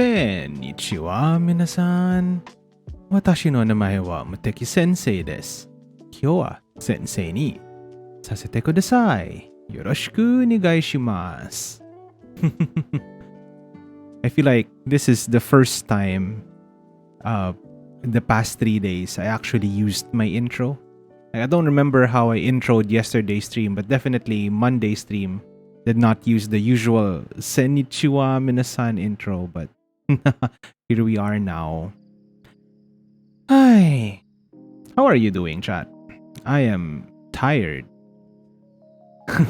Konnichiwa, minasan. Watashi no namae wa Muteki Sensei desu. Kyou wa sensei ni sasete kudasai. Yoroshiku onegai shimasu. I feel like this is the first time in the past 3 days I actually used my intro. Like, I don't remember how I introed yesterday's stream, but definitely Monday's stream did not use the usual Konnichiwa minasan intro, but here we are now. Hi. How are you doing, chat? I am tired. I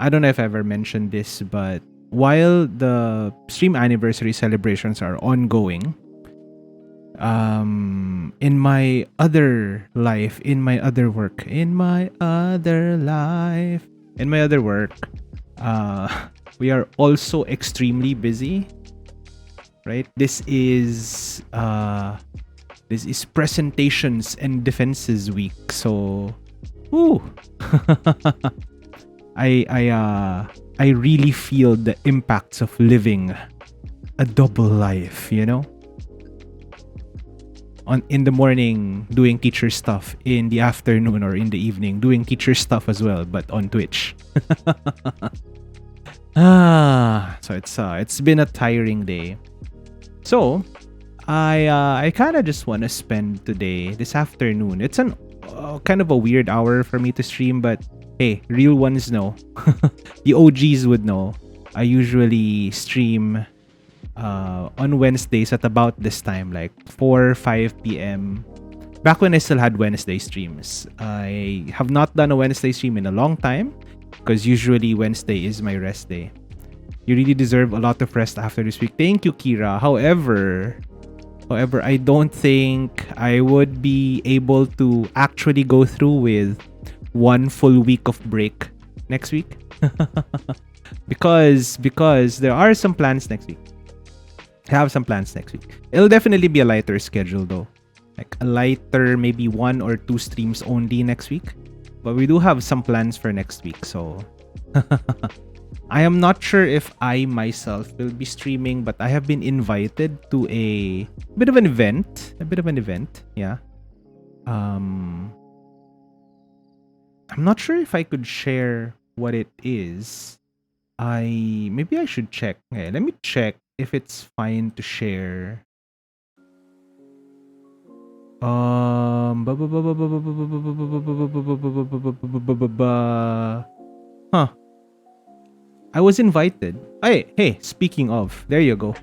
don't know if I ever mentioned this, but while the stream anniversary celebrations are ongoing, in my other life, in my other work, we are also extremely busy, right? This is presentations and defenses week, so I really feel the impacts of living a double life, in the morning doing teacher stuff, in the afternoon or in the evening doing teacher stuff as well, but on Twitch. So it's been a tiring day. So I kind of just want to spend this afternoon. It's an kind of a weird hour for me to stream, but hey, real ones know. The OGs would know. I usually stream on Wednesdays at about this time, like 4-5 p.m. Back when I still had Wednesday streams. I have not done a Wednesday stream in a long time, because usually Wednesday is my rest day. You really deserve a lot of rest after this week. Thank you, Kira. However, I don't think I would be able to actually go through with one full week of break next week. because there are some plans next week. I have some plans next week. It'll definitely be a lighter schedule though. Like a lighter, maybe 1 or 2 streams only next week. But we do have some plans for next week, so I am not sure if I myself will be streaming, but I have been invited to a bit of an event. Yeah. I'm not sure if I could share what it is, Maybe I should check. Okay, let me check if it's fine to share. Huh. I was invited. Hey, speaking of, there you go.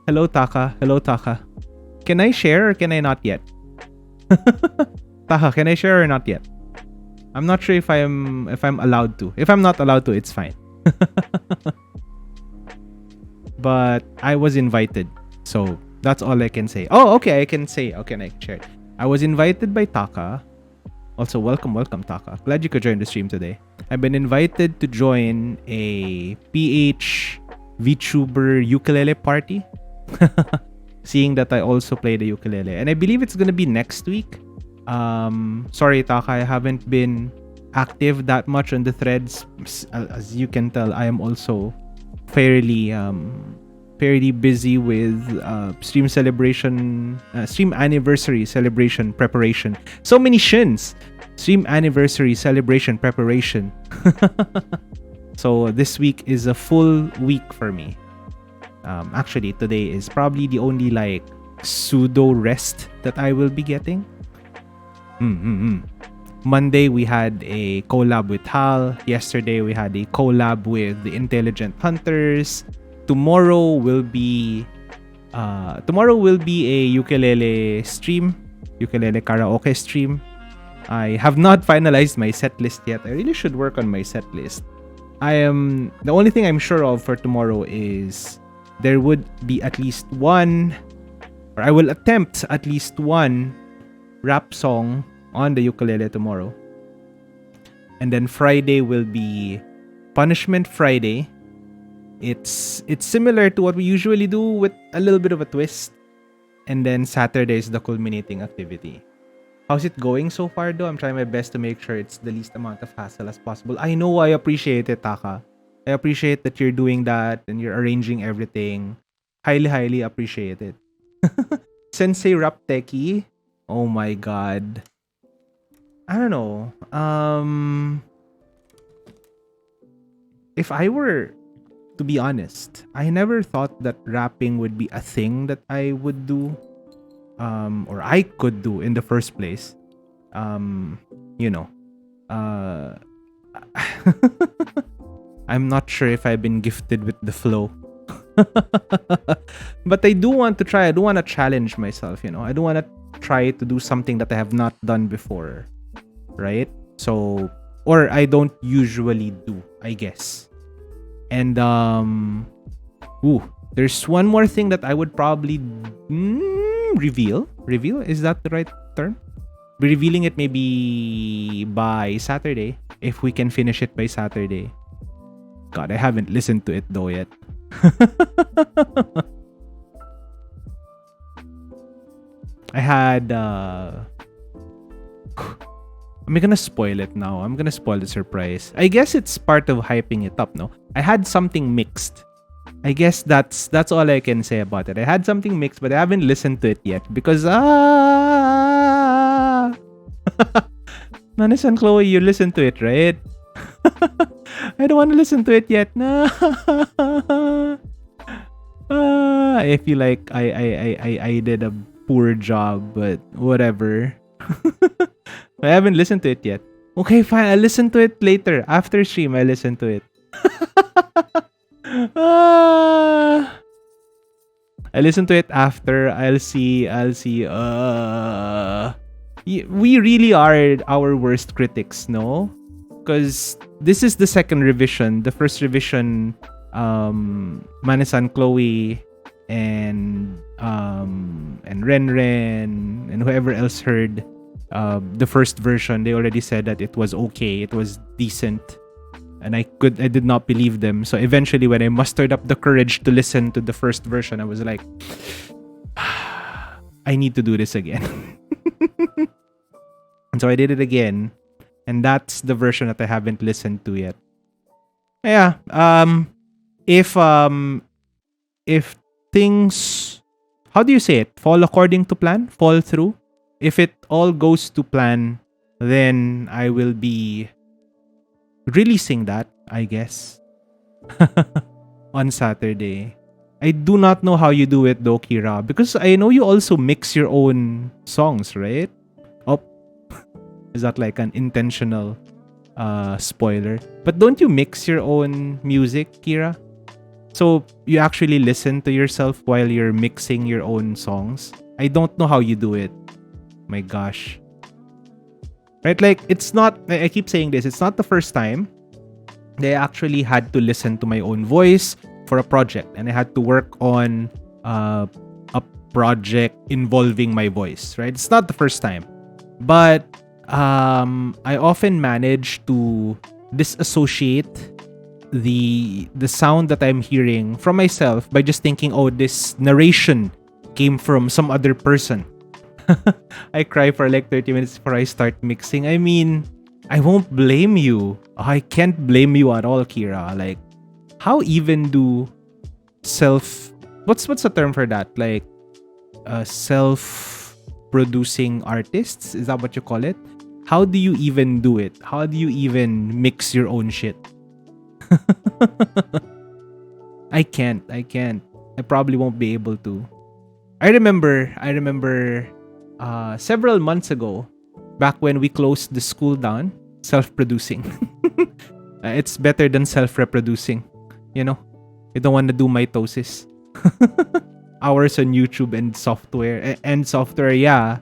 Hello, Taka. Hello, Taka. Can I share or can I not yet? Taka, can I share or not yet? I'm not sure if I'm allowed to. If I'm not allowed to, it's fine. But I was invited. So that's all I can say. Oh, okay, I can say. Okay, I can share it. I was invited by Taka. Also, welcome, Taka. Glad you could join the stream today. I've been invited to join a PH VTuber ukulele party. Seeing that I also play the ukulele. And I believe it's gonna be next week. Sorry, Taka, I haven't been active that much on the threads. As you can tell, I am also fairly busy with stream anniversary celebration preparation. So many shins. Stream anniversary celebration preparation. So this week is a full week for me. Actually, today is probably the only like pseudo rest that I will be getting. Monday we had a collab with Hal. Yesterday we had a collab with the Intelligent Hunters. Tomorrow will be a ukulele stream, ukulele karaoke stream. I have not finalized my set list yet. I really should work on my set list. The only thing I'm sure of for tomorrow is there would be at least one, or I will attempt at least one rap song on the ukulele tomorrow. And then Friday will be Punishment Friday. It's similar to what we usually do with a little bit of a twist. And then Saturday is the culminating activity. How's it going so far though? I'm trying my best to make sure it's the least amount of hassle as possible. I know, I appreciate it, Taka. I appreciate that you're doing that and you're arranging everything. Highly, highly appreciate it. Sensei Rap Techie. Oh my god. I don't know. If I were to be honest, I never thought that rapping would be a thing that I would do. Or I could do in the first place. You know. I'm not sure if I've been gifted with the flow. But I do want to try. I do want to challenge myself, you know. I do want to try to do something that I have not done before. Right? So, or I don't usually do, I guess. And there's one more thing that I would probably reveal. Reveal? Is that the right term? Be revealing it maybe by Saturday, if we can finish it by Saturday. God, I haven't listened to it though yet. I had I'm gonna spoil it now. I'm gonna spoil the surprise. I guess it's part of hyping it up, no? I had something mixed. I guess that's all I can say about it. I had something mixed, but I haven't listened to it yet because Nanis and Chloe, you listen to it, right? I don't want to listen to it yet. I feel like I did a poor job, but whatever. I haven't listened to it yet. Okay, fine. I'll listen to it later. After stream, I'll listen to it. I listen to it after. I'll see. We really are our worst critics, no? Because this is the second revision. The first revision, Manesan, Chloe, and Ren and whoever else heard the first version, they already said that it was okay, it was decent, and I did not believe them. So eventually, when I mustered up the courage to listen to the first version, I was like, I need to do this again. And so I did it again, and that's the version that I haven't listened to yet. Yeah. If things, how do you say it, fall according to plan, fall through, if it all goes to plan, then I will be releasing that I guess. On Saturday. I do not know how you do it though, Kira, because I know you also mix your own songs, right? Oh, is that like an intentional spoiler? But don't you mix your own music, Kira? So you actually listen to yourself while you're mixing your own songs? I don't know how you do it. My gosh. Right? Like, it's not, I keep saying this, it's not the first time they actually had to listen to my own voice for a project, and I had to work on a project involving my voice, right? It's not the first time, but I often manage to disassociate the sound that I'm hearing from myself by just thinking, oh, this narration came from some other person. I cry for like 30 minutes before I start mixing. I mean, I won't blame you. I can't blame you at all, Kira. Like, how even do what's the term for that? Like, self-producing artists? Is that what you call it? How do you even do it? How do you even mix your own shit? I can't. I probably won't be able to. I remember several months ago, back when we closed the school down, self-producing. It's better than self-reproducing. You know? You don't want to do mitosis. Hours on YouTube and software, yeah.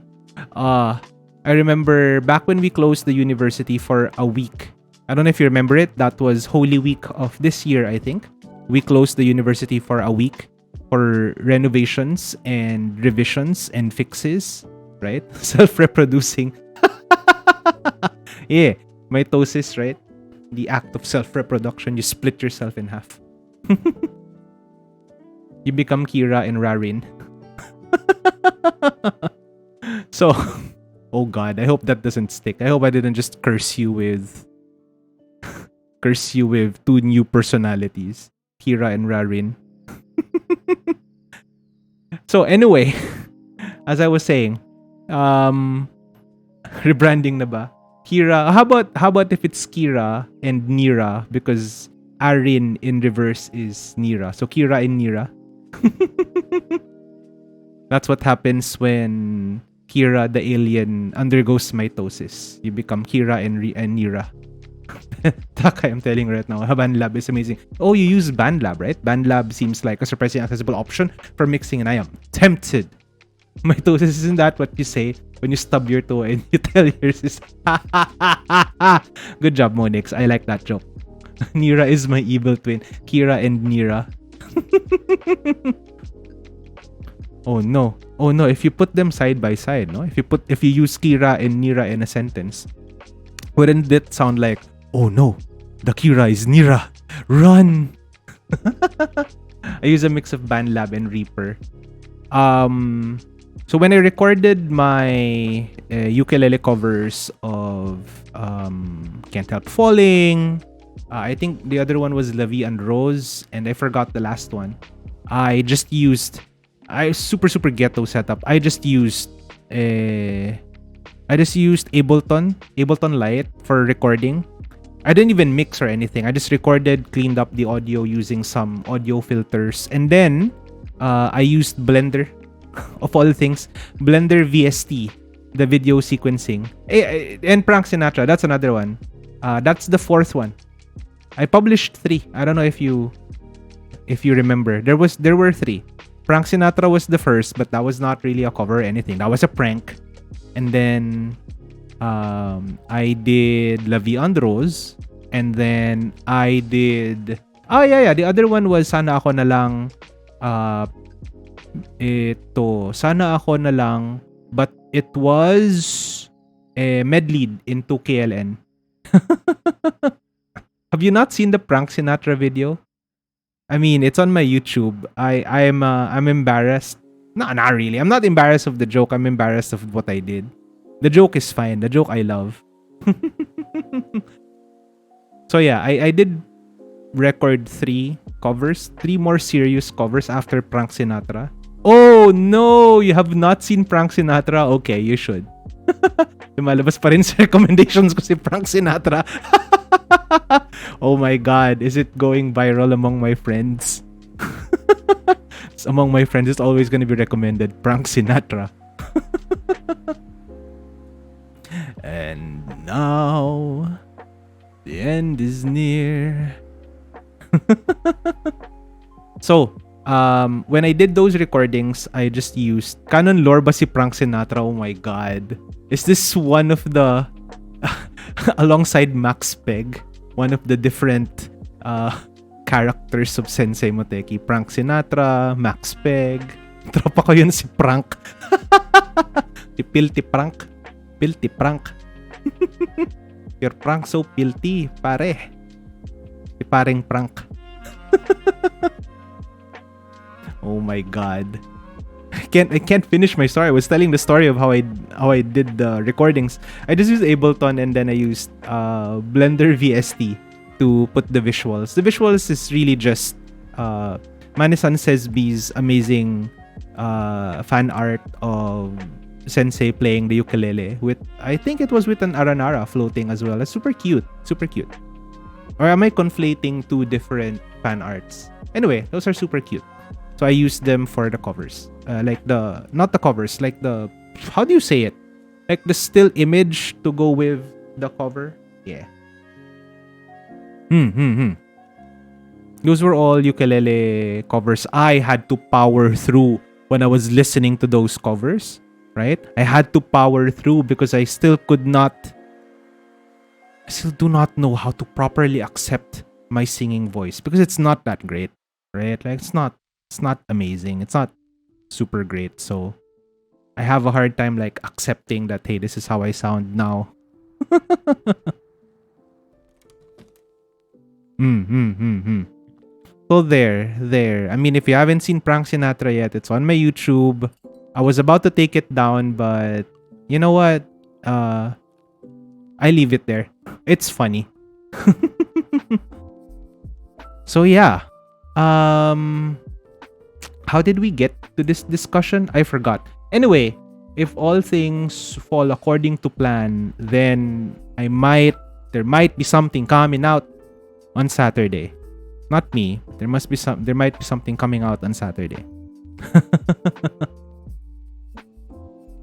I remember back when we closed the university for a week. I don't know if you remember it. That was Holy Week of this year, I think. We closed the university for a week for renovations and revisions and fixes, right? Self-reproducing. Yeah, mitosis, right? The act of self-reproduction. You split yourself in half. You become Kira and Rarin. So, oh god, I hope that doesn't stick. I hope I didn't just curse you with two new personalities, Kira and Rarin. So anyway, as I was saying, rebranding na ba? Kira, how about if it's Kira and Nira, because Arin in reverse is Nira. So Kira and Nira. That's what happens when Kira the alien undergoes mitosis. You become Kira and Nira. Taka, I'm telling right now, BandLab is amazing. Oh, you use BandLab, right? BandLab seems like a surprisingly accessible option for mixing, and I am tempted. Mitosis, isn't that what you say when you stub your toe and you tell your sister? Good job, Monix. I like that joke. Nira is my evil twin. Kira and Nira. Oh no. If you put them side by side, no? If you use Kira and Nira in a sentence, wouldn't that sound like, oh no, the Kira is Nira. Run! I use a mix of BandLab and Reaper. So when I recorded my ukulele covers of Can't Help Falling, I think the other one was La Vie and Rose, and I forgot the last one. I super ghetto setup. I just used Ableton Lite for recording. I didn't even mix or anything. I just recorded, cleaned up the audio using some audio filters, and then I used Blender, of all things, Blender VST, the video sequencing, and Frank Sinatra. That's another one. That's the fourth one. I published 3. I don't know if you remember. There were 3. Frank Sinatra was the first, but that was not really a cover or anything. That was a prank. And then I did La Vie en Rose, and then I did the other one was Sana Ako Na Lang, Sana Ako Na Lang, but it was medleyed into KLN. Have you not seen the Prank Sinatra video? I mean, it's on my YouTube. I'm embarrassed. No, not really. I'm not embarrassed of the joke. I'm embarrassed of what I did. The joke is fine. The joke I love. So yeah, I did record 3 covers, 3 more serious covers after Prank Sinatra. Oh no, you have not seen Prank Sinatra? Okay, you should. Lumalabas pa rin sa recommendations ko si Prank Sinatra. Oh my god, is it going viral among my friends? Among my friends, it's always going to be recommended Frank Sinatra. And now the end is near. So, when I did those recordings, I just used Canon Lore ba si Frank Sinatra? Oh my god. Is this one of the alongside Max Peg, one of the different characters of Sensei Moteki? Frank Sinatra, Max Peg. Tropa ko yun si Frank. Si Pilty Frank. Pilty Frank. Your Frank so pilty, pare. Si paring Frank. Oh my god. I can't finish my story. I was telling the story of how I did the recordings. I just used Ableton and then I used Blender VST to put the visuals. The visuals is really just Mane-san Sesbi's amazing fan art of Sensei playing the ukulele with, I think it was with an Aranara floating as well. It's super cute. Super cute. Or am I conflating two different fan arts? Anyway, those are super cute. So I used them for the covers. Not the covers, like the, how do you say it? Like the still image to go with the cover. Yeah. Those were all ukulele covers I had to power through when I was listening to those covers, right? I had to power through because I still do not know how to properly accept my singing voice because it's not that great, right? Like it's not amazing. It's not super great. So I have a hard time like accepting that, hey, this is how I sound now. So there. I mean, if you haven't seen Frank Sinatra yet, it's on my YouTube. I was about to take it down, but you know what? I leave it there. It's funny. So yeah. How did we get to this discussion? I forgot. Anyway, if all things fall according to plan, then there might be something coming out on Saturday. Not me. There might be something coming out on Saturday.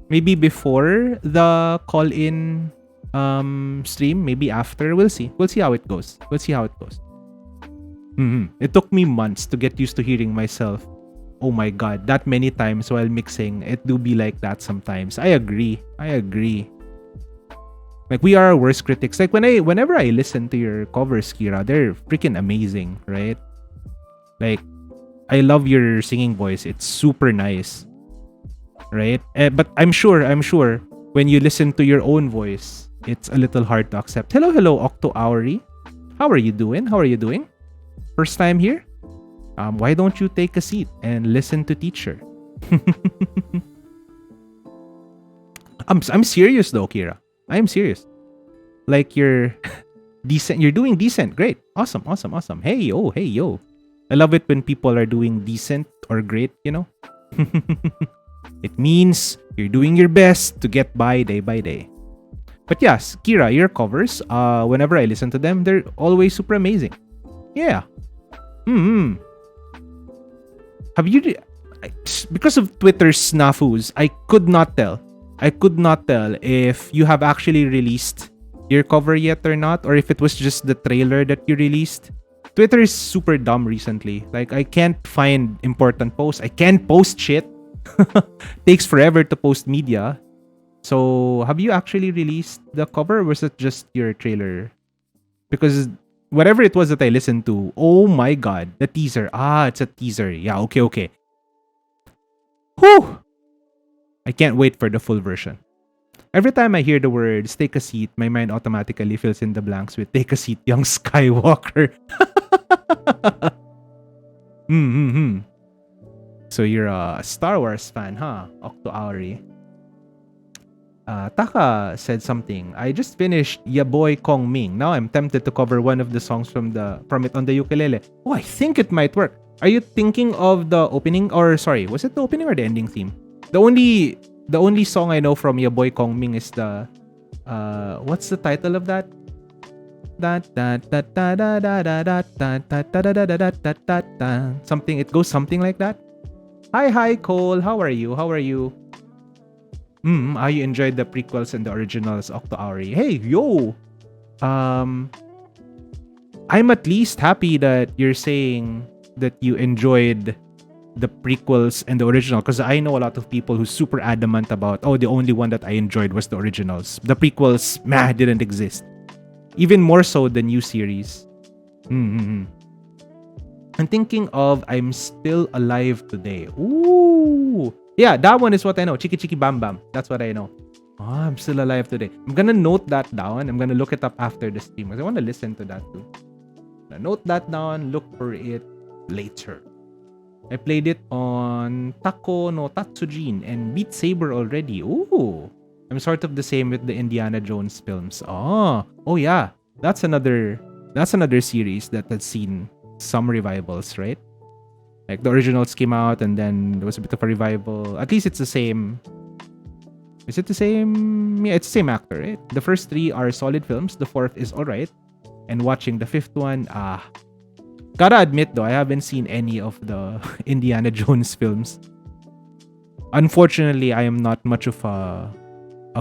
Maybe before the call-in stream, maybe after. We'll see how it goes. It took me months to get used to hearing myself. Oh my god, that many times while mixing. It do be like that sometimes. I agree. Like, we are our worst critics. Like, whenever I listen to your covers, Kira, they're freaking amazing, right? Like, I love your singing voice. It's super nice, right? But I'm sure when you listen to your own voice, it's a little hard to accept. Hello, Octo Auri. How are you doing? First time here? Why don't you take a seat and listen to teacher? I'm serious though, Kira. I'm serious. Like, you're decent. You're doing decent. Great. Awesome. Hey yo. I love it when people are doing decent or great, you know? It means you're doing your best to get by day by day. But yes, Kira, your covers, whenever I listen to them, they're always super amazing. Yeah. Have you... Because of Twitter's snafus, I could not tell if you have actually released your cover yet or not, or if it was just the trailer that you released. Twitter is super dumb recently. Like, I can't find important posts. I can't post shit. Takes forever to post media. So, have you actually released the cover, or was it just your trailer? Because whatever it was that I listened to, oh my god, the teaser. It's a teaser. Yeah, okay. Whew! I can't wait for the full version. Every time I hear the words, take a seat, my mind automatically fills in the blanks with take a seat, young Skywalker. So you're a Star Wars fan, huh? Octo Auri. Taka said something. I just finished Ya Boy Kong Ming. Now I'm tempted to cover one of the songs from it on the ukulele. Oh, I think it might work. Are you thinking of the opening, or sorry, was it the opening or the ending theme? The only song I know from Ya Boy Kong Ming is the what's the title of that? Something, it goes something like that. Hi Cole, how are you? You enjoyed the prequels and the originals, Octo Auri. Hey, yo! I'm at least happy that you're saying that you enjoyed the prequels and the original, because I know a lot of people who's super adamant about, the only one that I enjoyed was the originals. The prequels, didn't exist. Even more so the new series. I'm thinking of I'm Still Alive Today. Ooh. Yeah, that one is what I know. Chiki Chiki Bam Bam. That's what I know. I'm Still Alive Today. I'm gonna note that down. I'm gonna look it up after the stream because I want to listen to that too. Note that down. Look for it later. I played it on Tako no Tatsujin and Beat Saber already. Ooh. I'm sort of the same with the Indiana Jones films. Oh yeah. That's another series that has seen some revivals, right? Like the originals came out and then there was a bit of a revival. At least it's the same. Is it the same? Yeah, it's the same actor, right? The first 3 are solid films. The 4th is alright. And watching the 5th one, gotta admit though, I haven't seen any of the Indiana Jones films. Unfortunately, I am not much of a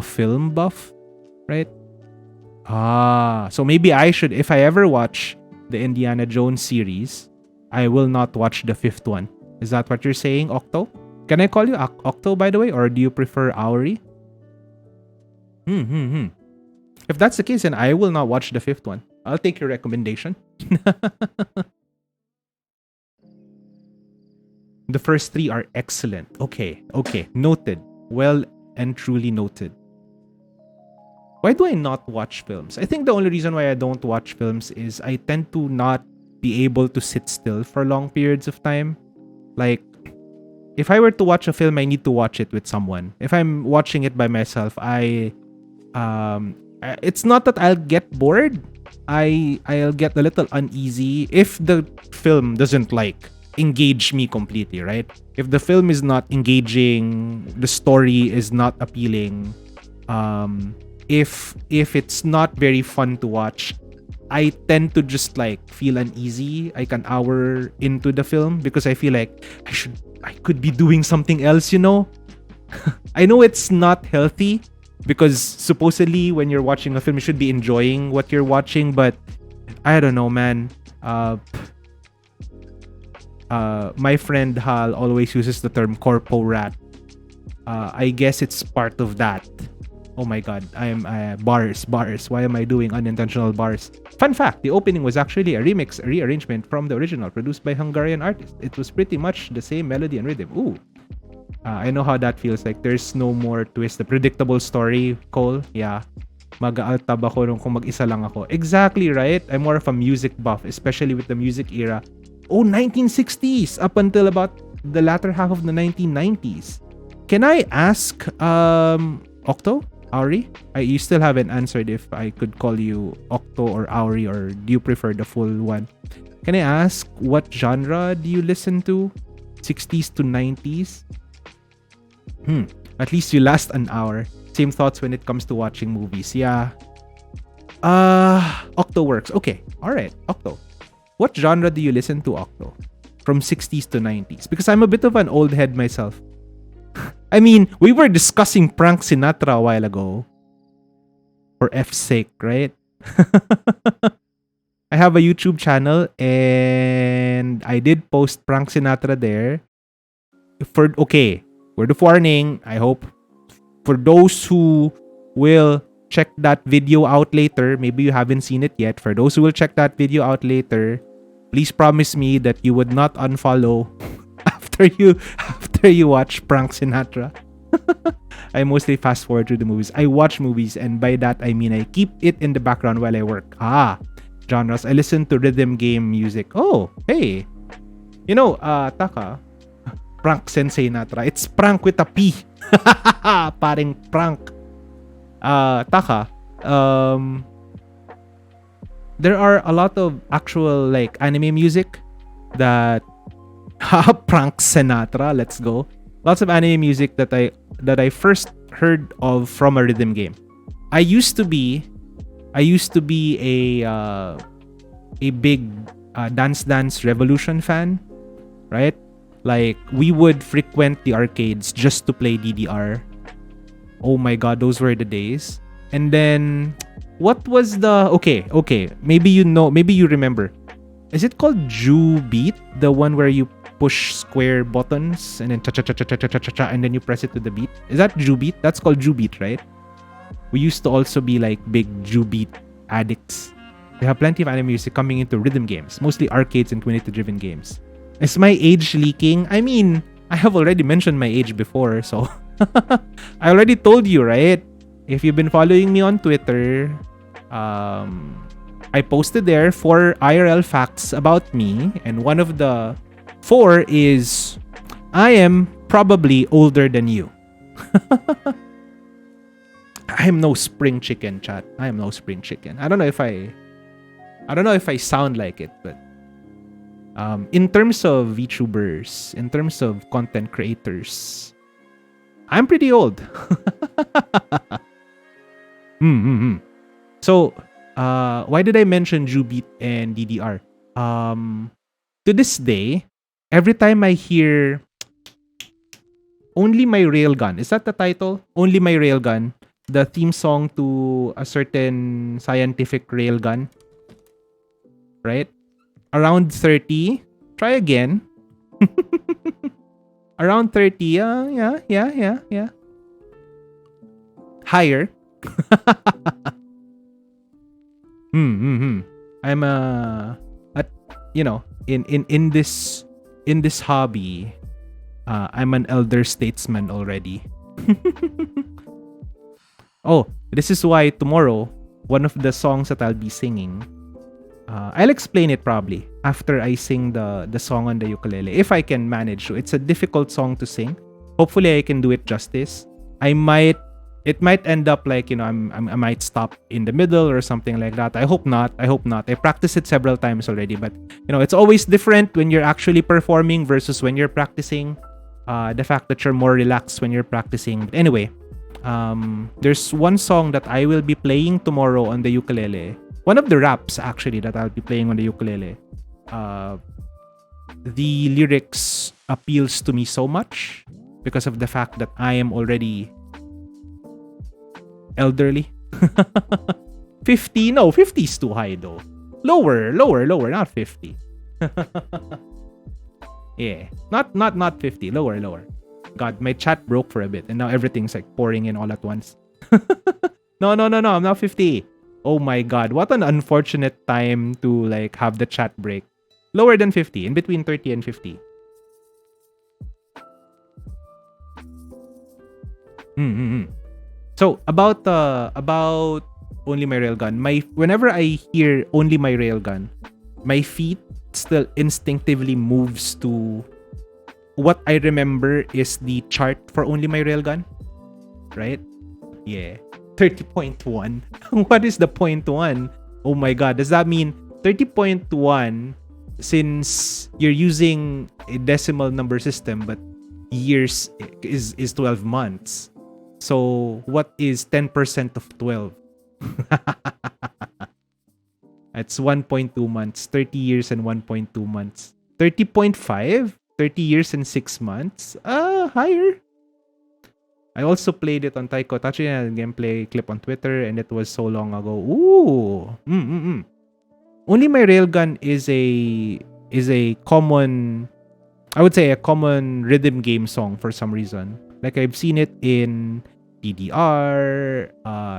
film buff, right? So maybe I should, if I ever watch the Indiana Jones series, I will not watch the 5th one. Is that what you're saying, Octo? Can I call you Octo, by the way, or do you prefer Auri? If that's the case, then I will not watch the 5th one. I'll take your recommendation. The first 3 are excellent. Okay. Noted. Well and truly noted. Why do I not watch films? I think the only reason why I don't watch films is I tend to not be able to sit still for long periods of time. Like, if I were to watch a film, I need to watch it with someone. If I'm watching it by myself, it's not that I'll get bored. I'll get a little uneasy if the film doesn't engage me completely, right? If the film is not engaging, the story is not appealing, if it's not very fun to watch, I tend to just feel uneasy an hour into the film because I feel like I could be doing something else, I know it's not healthy because supposedly when you're watching a film you should be enjoying what you're watching, but I don't know, man. My friend Hal always uses the term corpo rat. I guess it's part of that. Oh my god, I am bars. Why am I doing unintentional bars? Fun fact, the opening was actually a rearrangement from the original produced by Hungarian artists. It was pretty much the same melody and rhythm. Ooh. I know how that feels like. There's no more twist. The predictable story, Cole. Yeah. Mag-aaltab ako kung mag-isa lang ako. Exactly, right? I'm more of a music buff, especially with the music era. 1960s up until about the latter half of the 1990s. Can I ask, Octo? Auri? You still haven't answered if I could call you Octo or Auri, or do you prefer the full one? Can I ask what genre do you listen to? 60s to 90s? At least you last an hour. Same thoughts when it comes to watching movies. Yeah. Octo works. Okay. Alright. Octo. What genre do you listen to, Octo? From 60s to 90s? Because I'm a bit of an old head myself. I mean, we were discussing Frank Sinatra a while ago. For F's sake, right? I have a YouTube channel and I did post Frank Sinatra there. Word of warning, I hope for those who will check that video out later, maybe you haven't seen it yet. For those who will check that video out later, please promise me that you would not unfollow after you watch Frank Sinatra. I mostly fast forward through the movies. I watch movies, and by that I mean I keep it in the background while I work. Genres. I listen to rhythm game music. Oh, hey. Taka, Frank Sensei Natra. It's prank with a P. Paring prank. Taka, there are a lot of actual anime music that Frank Sinatra, let's go. Lots of anime music that I first heard of from a rhythm game. I used to be I used to be a big Dance Dance Revolution fan, right? Like we would frequent the arcades just to play DDR. Oh my god, those were the days. And then what was the okay, maybe you know, maybe you remember. Is it called Ju Beat? The one where you push square buttons and then cha cha cha cha cha cha cha cha and then you press it to the beat? Is that Ju Beat? That's called Ju Beat, right? We used to also be like big Ju Beat addicts. We have plenty of anime music coming into rhythm games, mostly arcades and twin driven games. Is my age leaking? I mean, I have already mentioned my age before, so I already told you, right? If you've been following me on Twitter, I posted there 4 IRL facts about me, and one of the 4 is I am probably older than you. I am no spring chicken, chat. I am no spring chicken. I don't know if I sound like it, but in terms of VTubers, in terms of content creators, I'm pretty old. So, why did I mention Jubeat and DDR? To this day, every time I hear Only My Railgun, is that the title? Only My Railgun, the theme song to a certain scientific railgun, right? Around 30. Try again. Around 30. Yeah. Higher. I'm in this hobby, I'm an elder statesman already. Oh, this is why tomorrow, one of the songs that I'll be singing, I'll explain it probably after I sing the song on the ukulele, if I can manage to. It's a difficult song to sing. Hopefully I can do it justice. It might end up like, I might stop in the middle or something like that. I hope not. I practiced it several times already, but it's always different when you're actually performing versus when you're practicing. The fact that you're more relaxed when you're practicing. But anyway, there's one song that I will be playing tomorrow on the ukulele. One of the raps actually that I'll be playing on the ukulele. The lyrics appeals to me so much because of the fact that I am already elderly. 50? No, 50 is too high though. Lower, not 50. Yeah, not 50, lower. God, my chat broke for a bit and now everything's like pouring in all at once. No, I'm not 50. Oh my god, what an unfortunate time to like have the chat break. Lower than 50, in between 30 and 50. So about Only My Railgun, whenever I hear Only My Railgun, my feet still instinctively moves to what I remember is the chart for Only My Railgun, right? Yeah, 30.1. What is the 0.1? Oh my god, does that mean 30.1, since you're using a decimal number system, but years is 12 months? So what is 10% of 12? It's 1.2 months. 30 years and 1.2 months. 30.5? 30 years and 6 months? Higher. I also played it on Taiko Tachi and gameplay clip on Twitter, and it was so long ago. Ooh. Only My Railgun is a common, I would say a common rhythm game song for some reason. Like I've seen it in DDR.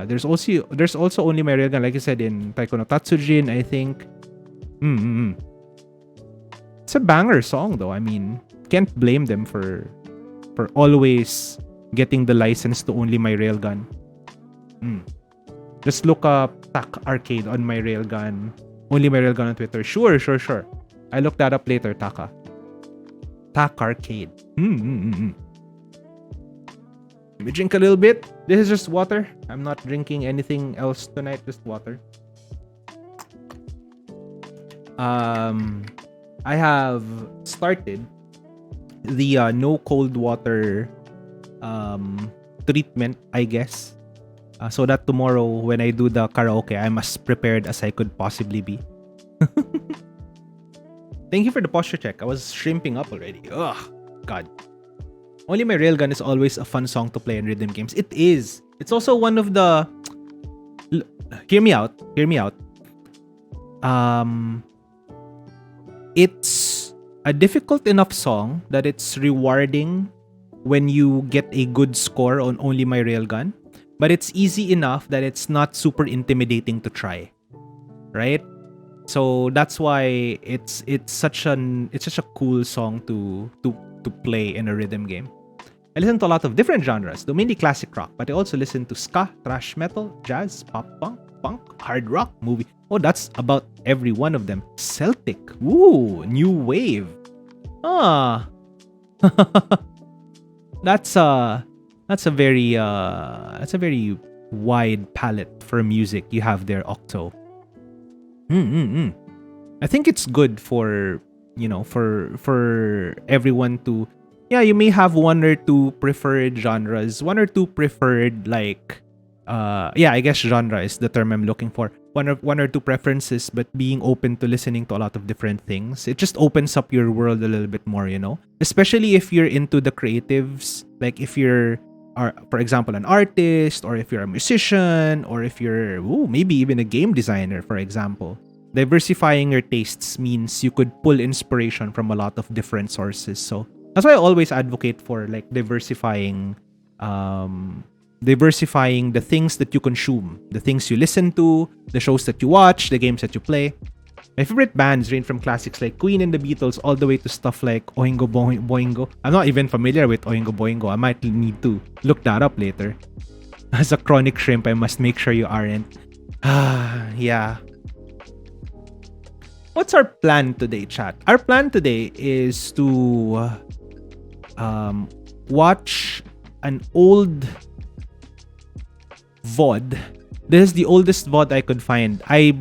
There's also Only My Railgun, like I said, in Taiko no Tatsujin, I think. It's a banger song though. I mean, can't blame them for always getting the license to Only My Railgun. Just look up Tak Arcade on My Railgun. Only My Railgun on Twitter. Sure. I looked that up later, Taka. Tak Arcade. Let me drink a little bit. This is just water. I'm not drinking anything else tonight, just water. I have started the no cold water treatment, I guess. so that tomorrow when I do the karaoke, I'm as prepared as I could possibly be. Thank you for the posture check. I was shrimping up already. Ugh, God. Only My Railgun is always a fun song to play in rhythm games. It is. It's also one of the... Hear me out. Hear me out. It's a difficult enough song that it's rewarding when you get a good score on Only My Railgun. But it's easy enough that it's not super intimidating to try. Right? So that's why it's such a cool song to play in a rhythm game. I listen to a lot of different genres, though mainly classic rock, but I also listen to ska, thrash metal, jazz, pop punk, hard rock, movie. Oh, that's about every one of them. Celtic. Ooh, new wave. Ah. That's a very wide palette for music you have there, Octo. I think it's good for everyone to, you may have one or two preferred genres, one or two preferred I guess genre is the term I'm looking for. One or two preferences, but being open to listening to a lot of different things. It just opens up your world a little bit more, Especially if you're into the creatives, like if you're, for example, an artist, or if you're a musician, or if you're maybe even a game designer, for example. Diversifying your tastes means you could pull inspiration from a lot of different sources. So that's why I always advocate for diversifying the things that you consume, the things you listen to, the shows that you watch, the games that you play. My favorite bands range from classics like Queen and the Beatles all the way to stuff like Oingo Boingo. I'm not even familiar with Oingo Boingo. I might need to look that up later. As a chronic shrimp, I must make sure you aren't. Yeah. What's our plan today, chat? Our plan today is to watch an old VOD. This is the oldest VOD I could find. I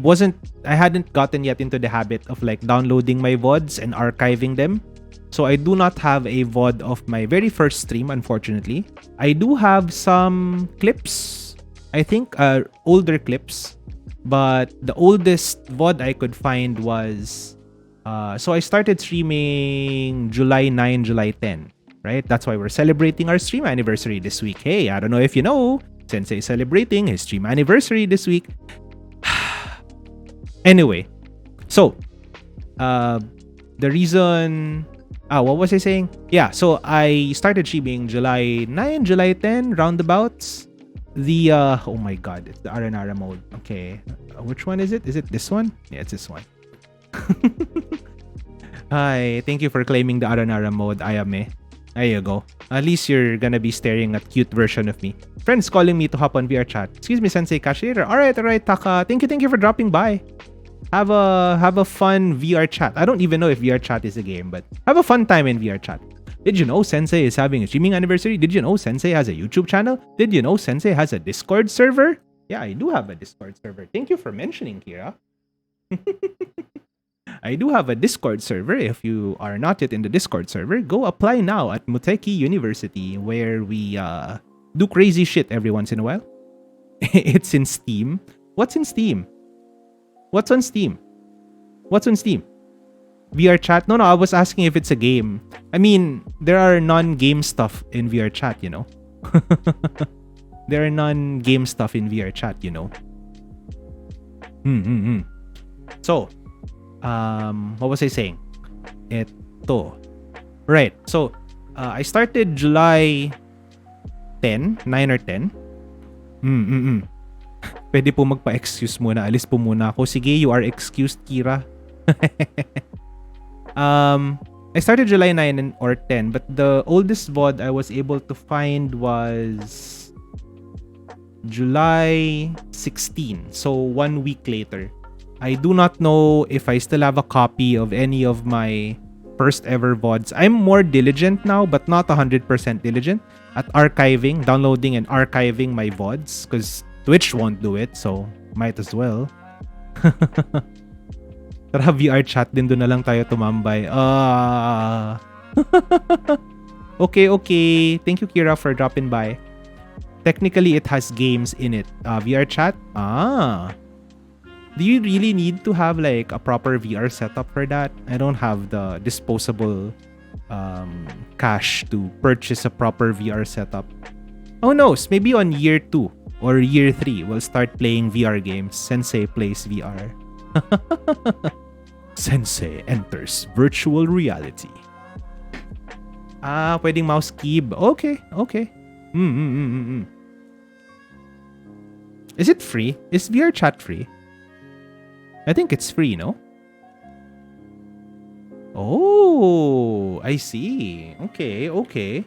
hadn't gotten yet into the habit of downloading my VODs and archiving them. So I do not have a VOD of my very first stream, unfortunately. I do have some clips, I think, older clips. But the oldest VOD I could find was... so I started streaming July 9, July 10, right? That's why we're celebrating our stream anniversary this week. Hey, I don't know if you know, Sensei is celebrating his stream anniversary this week. Anyway, so the reason... what was I saying? Yeah, so I started streaming July 9, July 10, roundabouts. The oh my god, it's the Aranara mode. Okay, which one is it? Is it this one? Yeah, it's this one. Hi, thank you for claiming the Aranara mode, Ayame. There you go. At least you're gonna be staring at cute version of me. Friends calling me to hop on VR chat. Excuse me, Sensei Cashier. Alright, Taka. Thank you for dropping by. Have a fun VR chat. I don't even know if VR chat is a game, but have a fun time in VR chat. Did you know Sensei is having a streaming anniversary? Did you know Sensei has a YouTube channel? Did you know Sensei has a Discord server? Yeah, I do have a Discord server. Thank you for mentioning, Kira. I do have a Discord server. If you are not yet in the Discord server, go apply now at Muteki University, where we do crazy shit every once in a while. It's in Steam. What's in Steam? What's on Steam? What's on Steam? VR chat? No, I was asking if it's a game. I mean, there are non-game stuff in VR chat, There are non-game stuff in VR chat, So, what was I saying? Ito. Right. So, I started July 10, 9 or 10. Pwede po magpa-excuse muna. Alis po muna ako. Sige, you are excused, Kira. I started July 9 or 10, but the oldest VOD I was able to find was July 16, so 1 week later. I do not know if I still have a copy of any of my first ever VODs. I'm more diligent now, but not 100% diligent at archiving, downloading and archiving my VODs, because Twitch won't do it, so might as well. Tara, VR chat din, doon na lang tayo tumambay. Okay. Thank you, Kira, for dropping by. technically it has games in it. VR chat? Ah. Do you really need to have like a proper VR setup for that? I don't have the disposable cash to purchase a proper VR setup. Who knows? Maybe on year 2 or year 3, we'll start playing VR games. Sensei plays VR. Sensei enters virtual reality. Ah, pwedeng mouse keyb. Okay, okay. Is it free? Is VR chat free? I think it's free, no? Oh, I see. Okay, okay.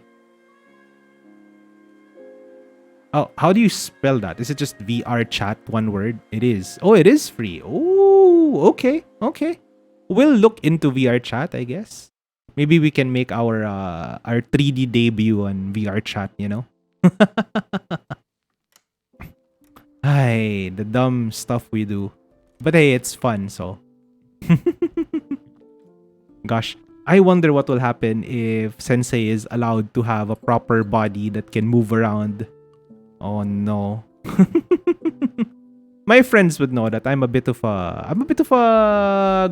Oh, how do you spell that? Is it just VR chat, one word? It is. Oh, it is free. Oh, okay, okay. We'll look into VR chat, I guess. Maybe we can make our 3D debut on VR chat, you know? Ay, the dumb stuff we do. But hey, it's fun, so. Gosh, I wonder what will happen if Sensei is allowed to have a proper body that can move around. Oh no. My friends would know that I'm a bit of a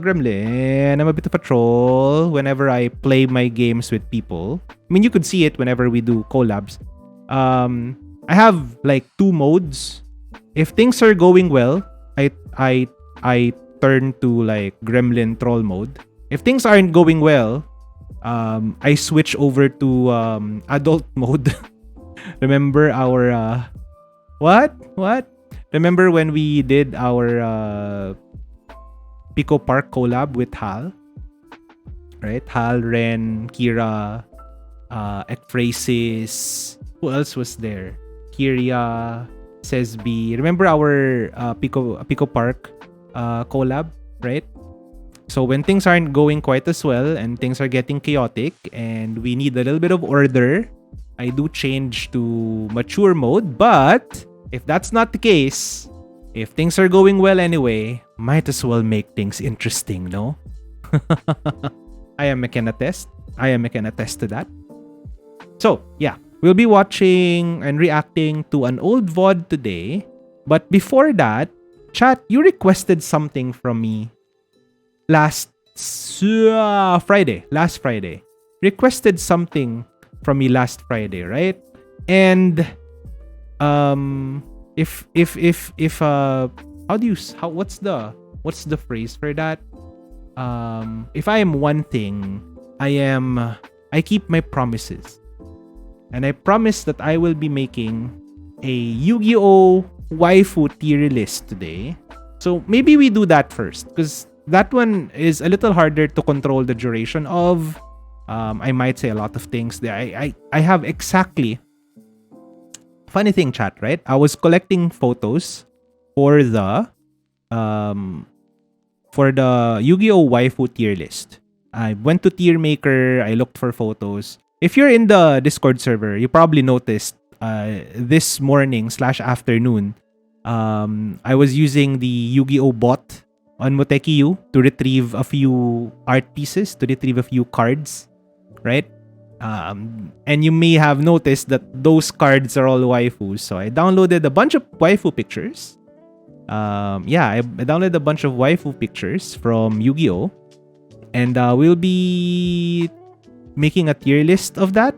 gremlin. I'm a bit of a troll whenever I play my games with people. I mean, you could see it whenever we do collabs. I have like 2 modes. If things are going well, I turn to like gremlin troll mode. If things aren't going well, I switch over to adult mode. Remember our what? Remember when we did our Pico Park collab with Hal? Right? Hal, Ren, Kira, Ekphrasis. Who else was there? Kiria, Sesbi. Remember our Pico Park collab, right? So when things aren't going quite as well and things are getting chaotic and we need a little bit of order, I do change to mature mode. But if that's not the case, if things are going well anyway, might as well make things interesting, no? I can attest to that. So, yeah, we'll be watching and reacting to an old VOD today. But before that, chat, you requested something from me last Friday. Requested something from me last Friday, right? And what's the phrase for that? If I am one thing, I keep my promises. And I promise that I will be making a Yu-Gi-Oh! Waifu tier list today. So maybe we do that first, because that one is a little harder to control the duration of. I might say a lot of things there. I have exactly. Funny thing, chat, right? I was collecting photos for the Yu-Gi-Oh! Waifu tier list. I went to Tier Maker. I looked for photos. If you're in the Discord server, you probably noticed this morning/afternoon, I was using the Yu-Gi-Oh! Bot on Moteki-Yu to retrieve a few art pieces, to retrieve a few cards, right? And you may have noticed that those cards are all waifus. So I downloaded a bunch of waifu pictures. I downloaded a bunch of waifu pictures from Yu-Gi-Oh! And we'll be making a tier list of that.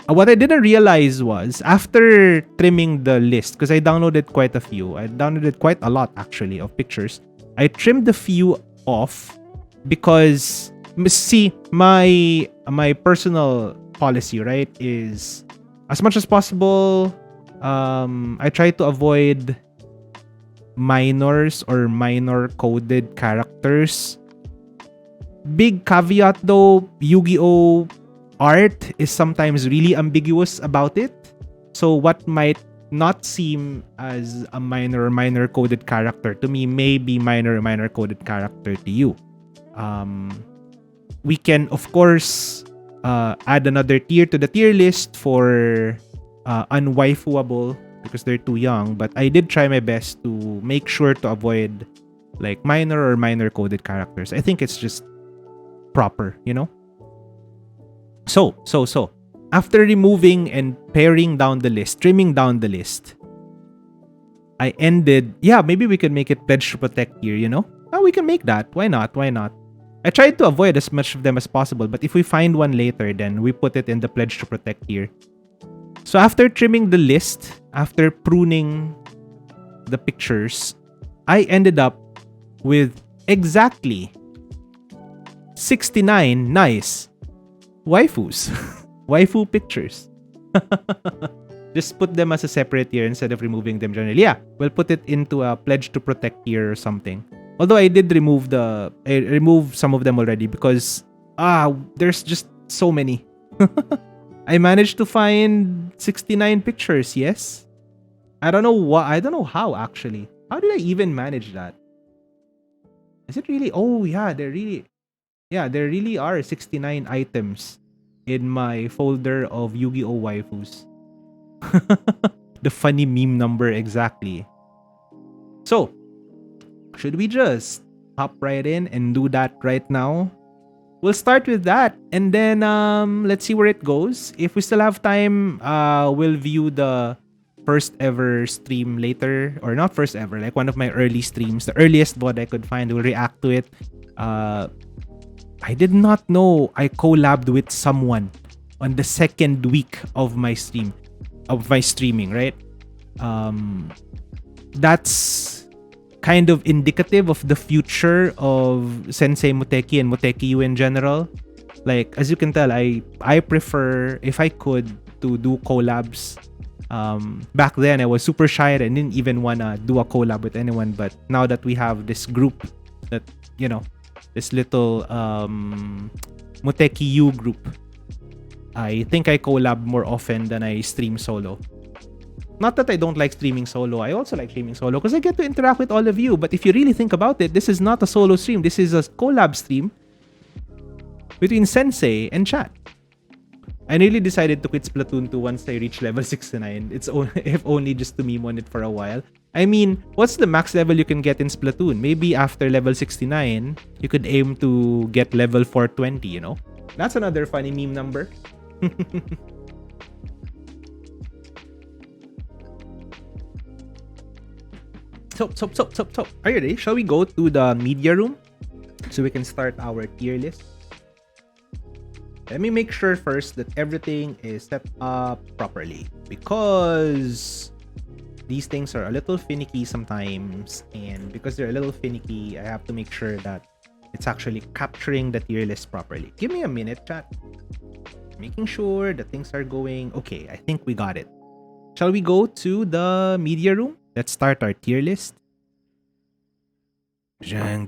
What I didn't realize was, after trimming the list, because I downloaded quite a few, I downloaded quite a lot actually of pictures, I trimmed a few off because, see, my personal policy, right, is as much as possible, I try to avoid minors or minor coded characters. Big caveat though, Yu-Gi-Oh! Art is sometimes really ambiguous about it. So what might not seem as a minor or minor coded character to me may be minor or minor coded character to you. We can, of course, add another tier to the tier list for unwaifuable because they're too young. But I did try my best to make sure to avoid like minor or minor coded characters. I think it's just proper, you know? So After removing and paring down the list, trimming down the list, I ended. Yeah, maybe we could make it pledge to protect here, you know? Oh, we can make that. Why not? Why not? I tried to avoid as much of them as possible, but if we find one later, then we put it in the pledge to protect here. So after trimming the list, after pruning the pictures, I ended up with exactly 69 nice waifus. Waifu pictures. Just put them as a separate tier instead of removing them generally. Yeah, we'll put it into a pledge to protect tier or something. Although I did remove some of them already because there's just so many. I managed to find 69 pictures, yes. I don't know how actually. How did I even manage that? Is it really? Oh yeah, there really are 69 items in my folder of Yu-Gi-Oh waifus. The funny meme number exactly. So, should we just hop right in and do that right now? We'll start with that and then let's see where it goes. If we still have time, we'll view the first ever stream later, or not first ever, like one of my early streams, the earliest VOD I could find. We'll react to it. I did not know I collabed with someone on the second week of my streaming, right? That's kind of indicative of the future of Sensei Muteki and Muteki U in general. Like, as you can tell, I prefer, if I could, to do collabs. Back then I was super shy and didn't even wanna do a collab with anyone, but now that we have this group that, you know, this little Muteki U group, I think I collab more often than I stream solo. Not that I don't like streaming solo. I also like streaming solo because I get to interact with all of you. But if you really think about it, this is not a solo stream. This is a collab stream between Sensei and chat. I nearly decided to quit Splatoon 2 once I reached level 69. It's if only just to meme on it for a while. I mean, what's the max level you can get in Splatoon? Maybe after level 69, you could aim to get level 420, you know? That's another funny meme number. So. Are you ready? Shall we go to the media room so we can start our tier list? Let me make sure first that everything is set up properly because these things are a little finicky sometimes, and because they're a little finicky, I have to make sure that it's actually capturing the tier list properly. Give me a minute, chat. Making sure that things are going okay. I think we got it. Shall we go to the media room? Let's start our tier list. Jang.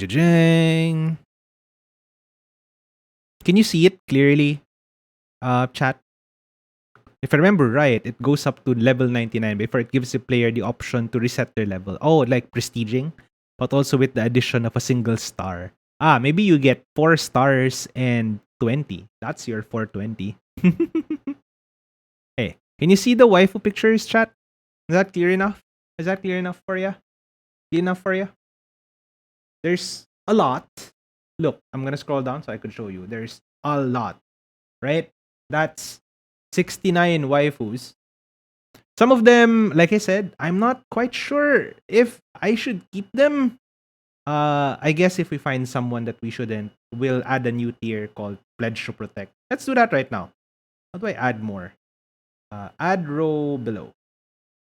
Can you see it clearly, chat? If I remember right, it goes up to level 99 before it gives the player the option to reset their level. Oh, like prestiging, but also with the addition of a single star. Maybe you get 4 stars and 20. That's your 420. Hey, can you see the waifu pictures, chat? Is that clear enough? Is that clear enough for you? Clear enough for you? There's a lot. Look, I'm gonna scroll down so I could show you. There's a lot, right? That's 69 waifus. Some of them, like I said, I'm not quite sure if I should keep them. I guess if we find someone that we shouldn't, we'll add a new tier called Pledge to Protect. Let's do that right now. How do I add more? Add row below.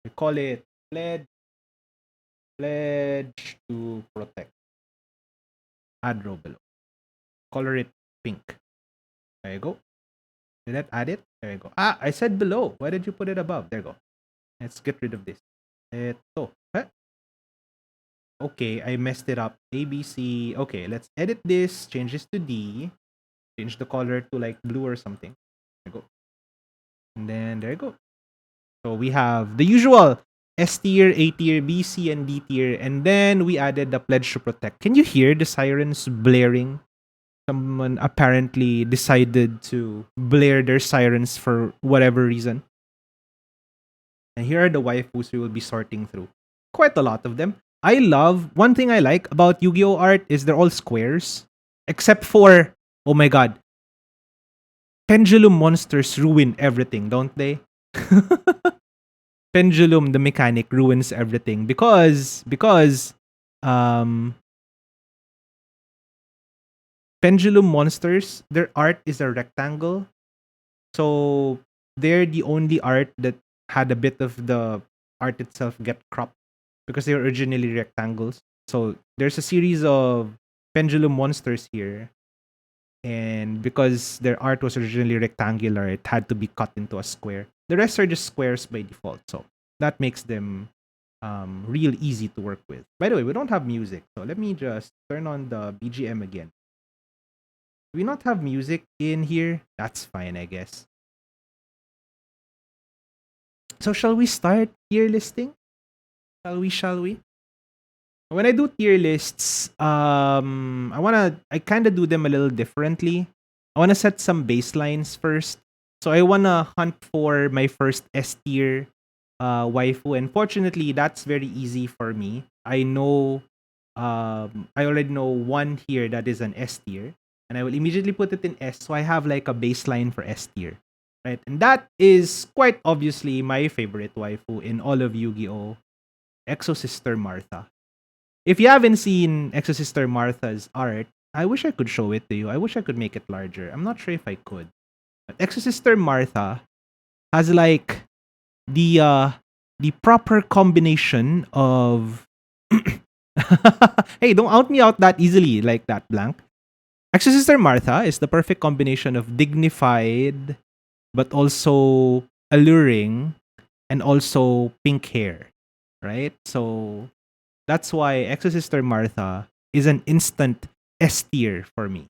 We call it Pledge to Protect. Add row below. Color it pink. There you go. Did that add it? There you go. I said below. Why did you put it above? There you go. Let's get rid of this. Okay, I messed it up. ABC. Okay, let's edit this. Change this to D. Change the color to like blue or something. There you go. And then there you go. So we have the usual S tier, A tier, B, C, and D tier. And then we added the Pledge to Protect. Can you hear the sirens blaring? Someone apparently decided to blare their sirens for whatever reason. And here are the waifus we will be sorting through. Quite a lot of them. One thing I like about Yu-Gi-Oh art is they're all squares. Except for, oh my god. Pendulum monsters ruin everything, don't they? Pendulum, the mechanic, ruins everything because um pendulum monsters, their art is a rectangle. So they're the only art that had a bit of the art itself get cropped because they were originally rectangles. So there's a series of pendulum monsters here. And because their art was originally rectangular, it had to be cut into a square. The rest are just squares by default. So that makes them real easy to work with. By the way, we don't have music. So let me just turn on the BGM again. Do we not have music in here? That's fine, I guess. So shall we start tier listing? Shall we? When I do tier lists, I kinda do them a little differently. I wanna set some baselines first. So I wanna hunt for my first S tier waifu, and fortunately that's very easy for me. I already know one here that is an S tier, and I will immediately put it in S, so I have like a baseline for S tier. Right? And that is quite obviously my favorite waifu in all of Yu-Gi-Oh! Exosister Martha. If you haven't seen Exosister Martha's art, I wish I could show it to you. I wish I could make it larger. I'm not sure if I could. But Exosister Martha has like the uh the proper combination of hey, don't out me out that easily like that, Blank. Exosister Martha is the perfect combination of dignified but also alluring and also pink hair, right? So that's why Exosister Martha is an instant S tier for me.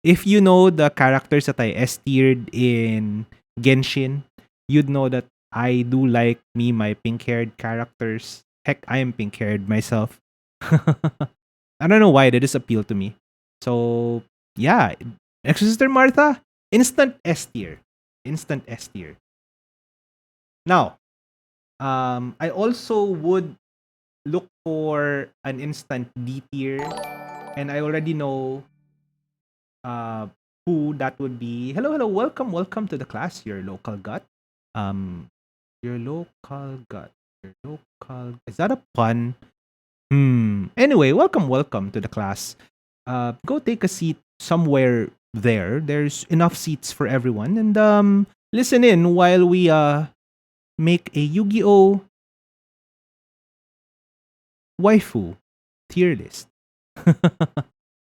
If you know the characters that I S tiered in Genshin, you'd know that I do like me my pink haired characters. Heck, I am pink haired myself. I don't know why they just appeal to me. So yeah, Exosister Martha, instant S tier. Instant S tier. Now, I also would look for an instant D tier, and I already know uh who that would be. Hello, hello, welcome to the class, your local gut. Um your local gut. Your local, is that a pun? Anyway, welcome to the class. Go take a seat somewhere there. There's enough seats for everyone, and listen in while we make a Yu-Gi-Oh! Waifu tier list.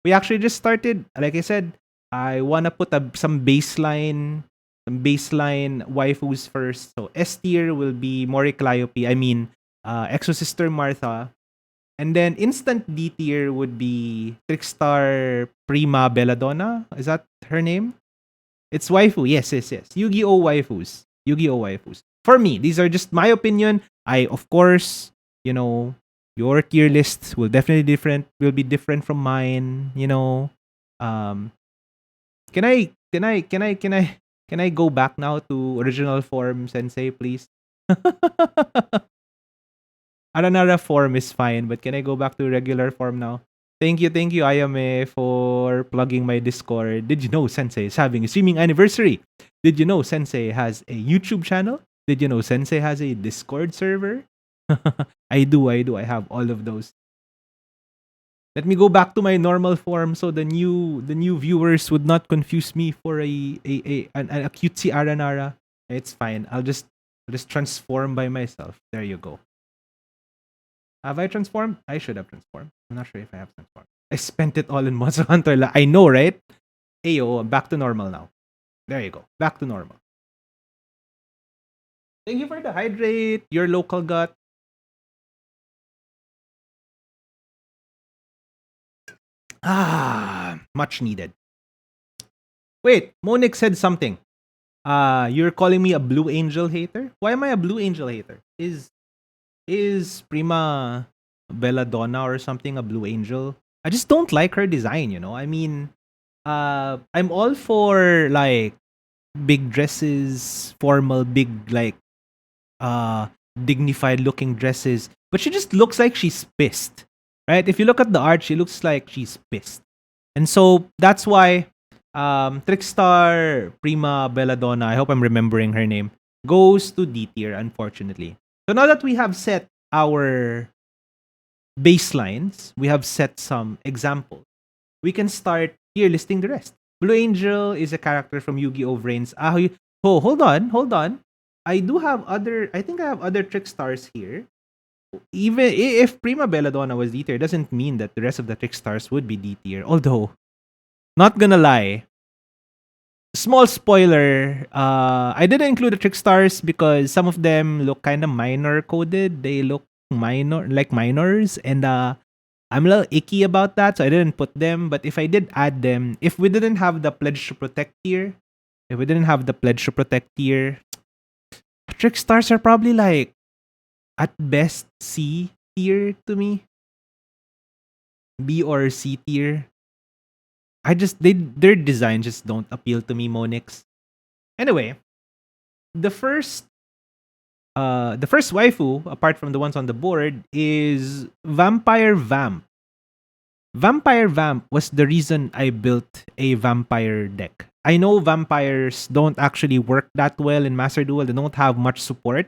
We actually just started. Like I said, I wanna put some baseline waifus first. So S tier will be Mori Calliope. I mean, Exosister Martha. And then instant D tier would be Trickstar Prima Belladonna. Is that her name? It's waifu. Yes, yes, yes. Yu-Gi-Oh! Waifus. Yu-Gi-Oh! Waifus. For me, these are just my opinion. I, of course, you know, your tier list will be different from mine, you know. Um can I go back now to original form, Sensei, please? Aranara form is fine, but can I go back to regular form now? Thank you, Ayame, for plugging my Discord. Did you know Sensei is having a streaming anniversary? Did you know Sensei has a YouTube channel? Did you know Sensei has a Discord server? I do. I have all of those. Let me go back to my normal form so the new viewers would not confuse me for a cutesy Aranara. It's fine. I'll just transform by myself. There you go. Have I transformed? I should have transformed. I'm not sure if I have transformed. I spent it all in Monster Hunter. I know, right? Ayo, I'm back to normal now. There you go. Back to normal. Thank you for the hydrate, your local gut. Much needed. Wait, Monique said something. You're calling me a Blue Angel hater? Why am I a Blue Angel hater? Is Prima Belladonna or something a Blue Angel? I just don't like her design, you know? I mean, I'm all for like big dresses, formal, big like dignified looking dresses, but she just looks like she's pissed. Right? If you look at the art, she looks like she's pissed. And so that's why Trickstar Prima Belladonna, I hope I'm remembering her name, goes to D tier, unfortunately. So now that we have set our baselines, we have set some examples, we can start here listing the rest. Blue Angel is a character from Yu-Gi-Oh! Vrains. Oh, hold on. I think I have other Trickstars here. Even if Prima Belladonna was D tier, doesn't mean that the rest of the Trickstars would be D tier. Although, not gonna lie, small spoiler, I didn't include the Trickstars because some of them look kind of minor coded. They look minor, like minors, and I'm a little icky about that, so I didn't put them. But if I did add them, if we didn't have the Pledge to Protect tier, Trickstars are probably like at best C tier to me, B or C tier. Their design just don't appeal to me, Monix. Anyway, the first waifu, apart from the ones on the board, is Vampire Vamp. Vampire Vamp was the reason I built a vampire deck. I know vampires don't actually work that well in Master Duel. They don't have much support.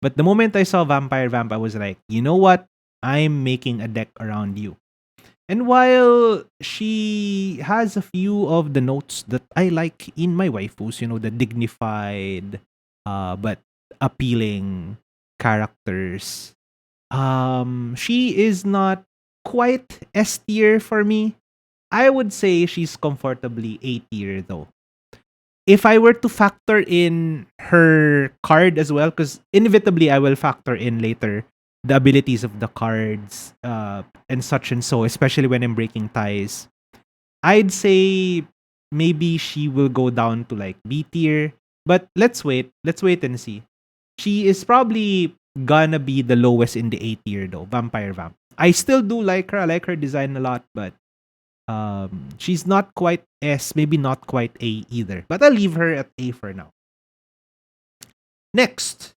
But the moment I saw Vampire Vamp, I was like, you know what? I'm making a deck around you. And while she has a few of the notes that I like in my waifus, the dignified, but appealing characters, she is not quite S tier for me. I would say she's comfortably A tier though. If I were to factor in her card as well, because inevitably I will factor in later the abilities of the cards and such and so, especially when I'm breaking ties, I'd say maybe she will go down to like B tier. But let's wait and see. She is probably gonna be the lowest in the A tier though, Vampire Vamp. I still do like her. I like her design a lot, but she's not quite S, maybe not quite A either. But I'll leave her at A for now. Next,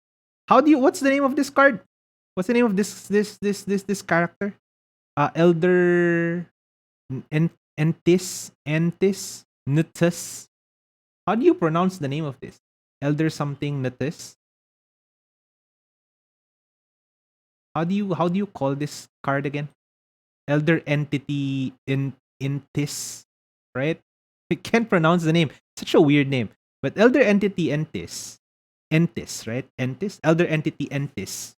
what's the name of this card? What's the name of this character? Elder Entis Nutus. How do you pronounce the name of this? Elder something Nutus. How do you call this card again? Elder Entity Entis, right? I can't pronounce the name. Such a weird name. But Elder Entity Entis, right? Entis, Elder Entity Entis.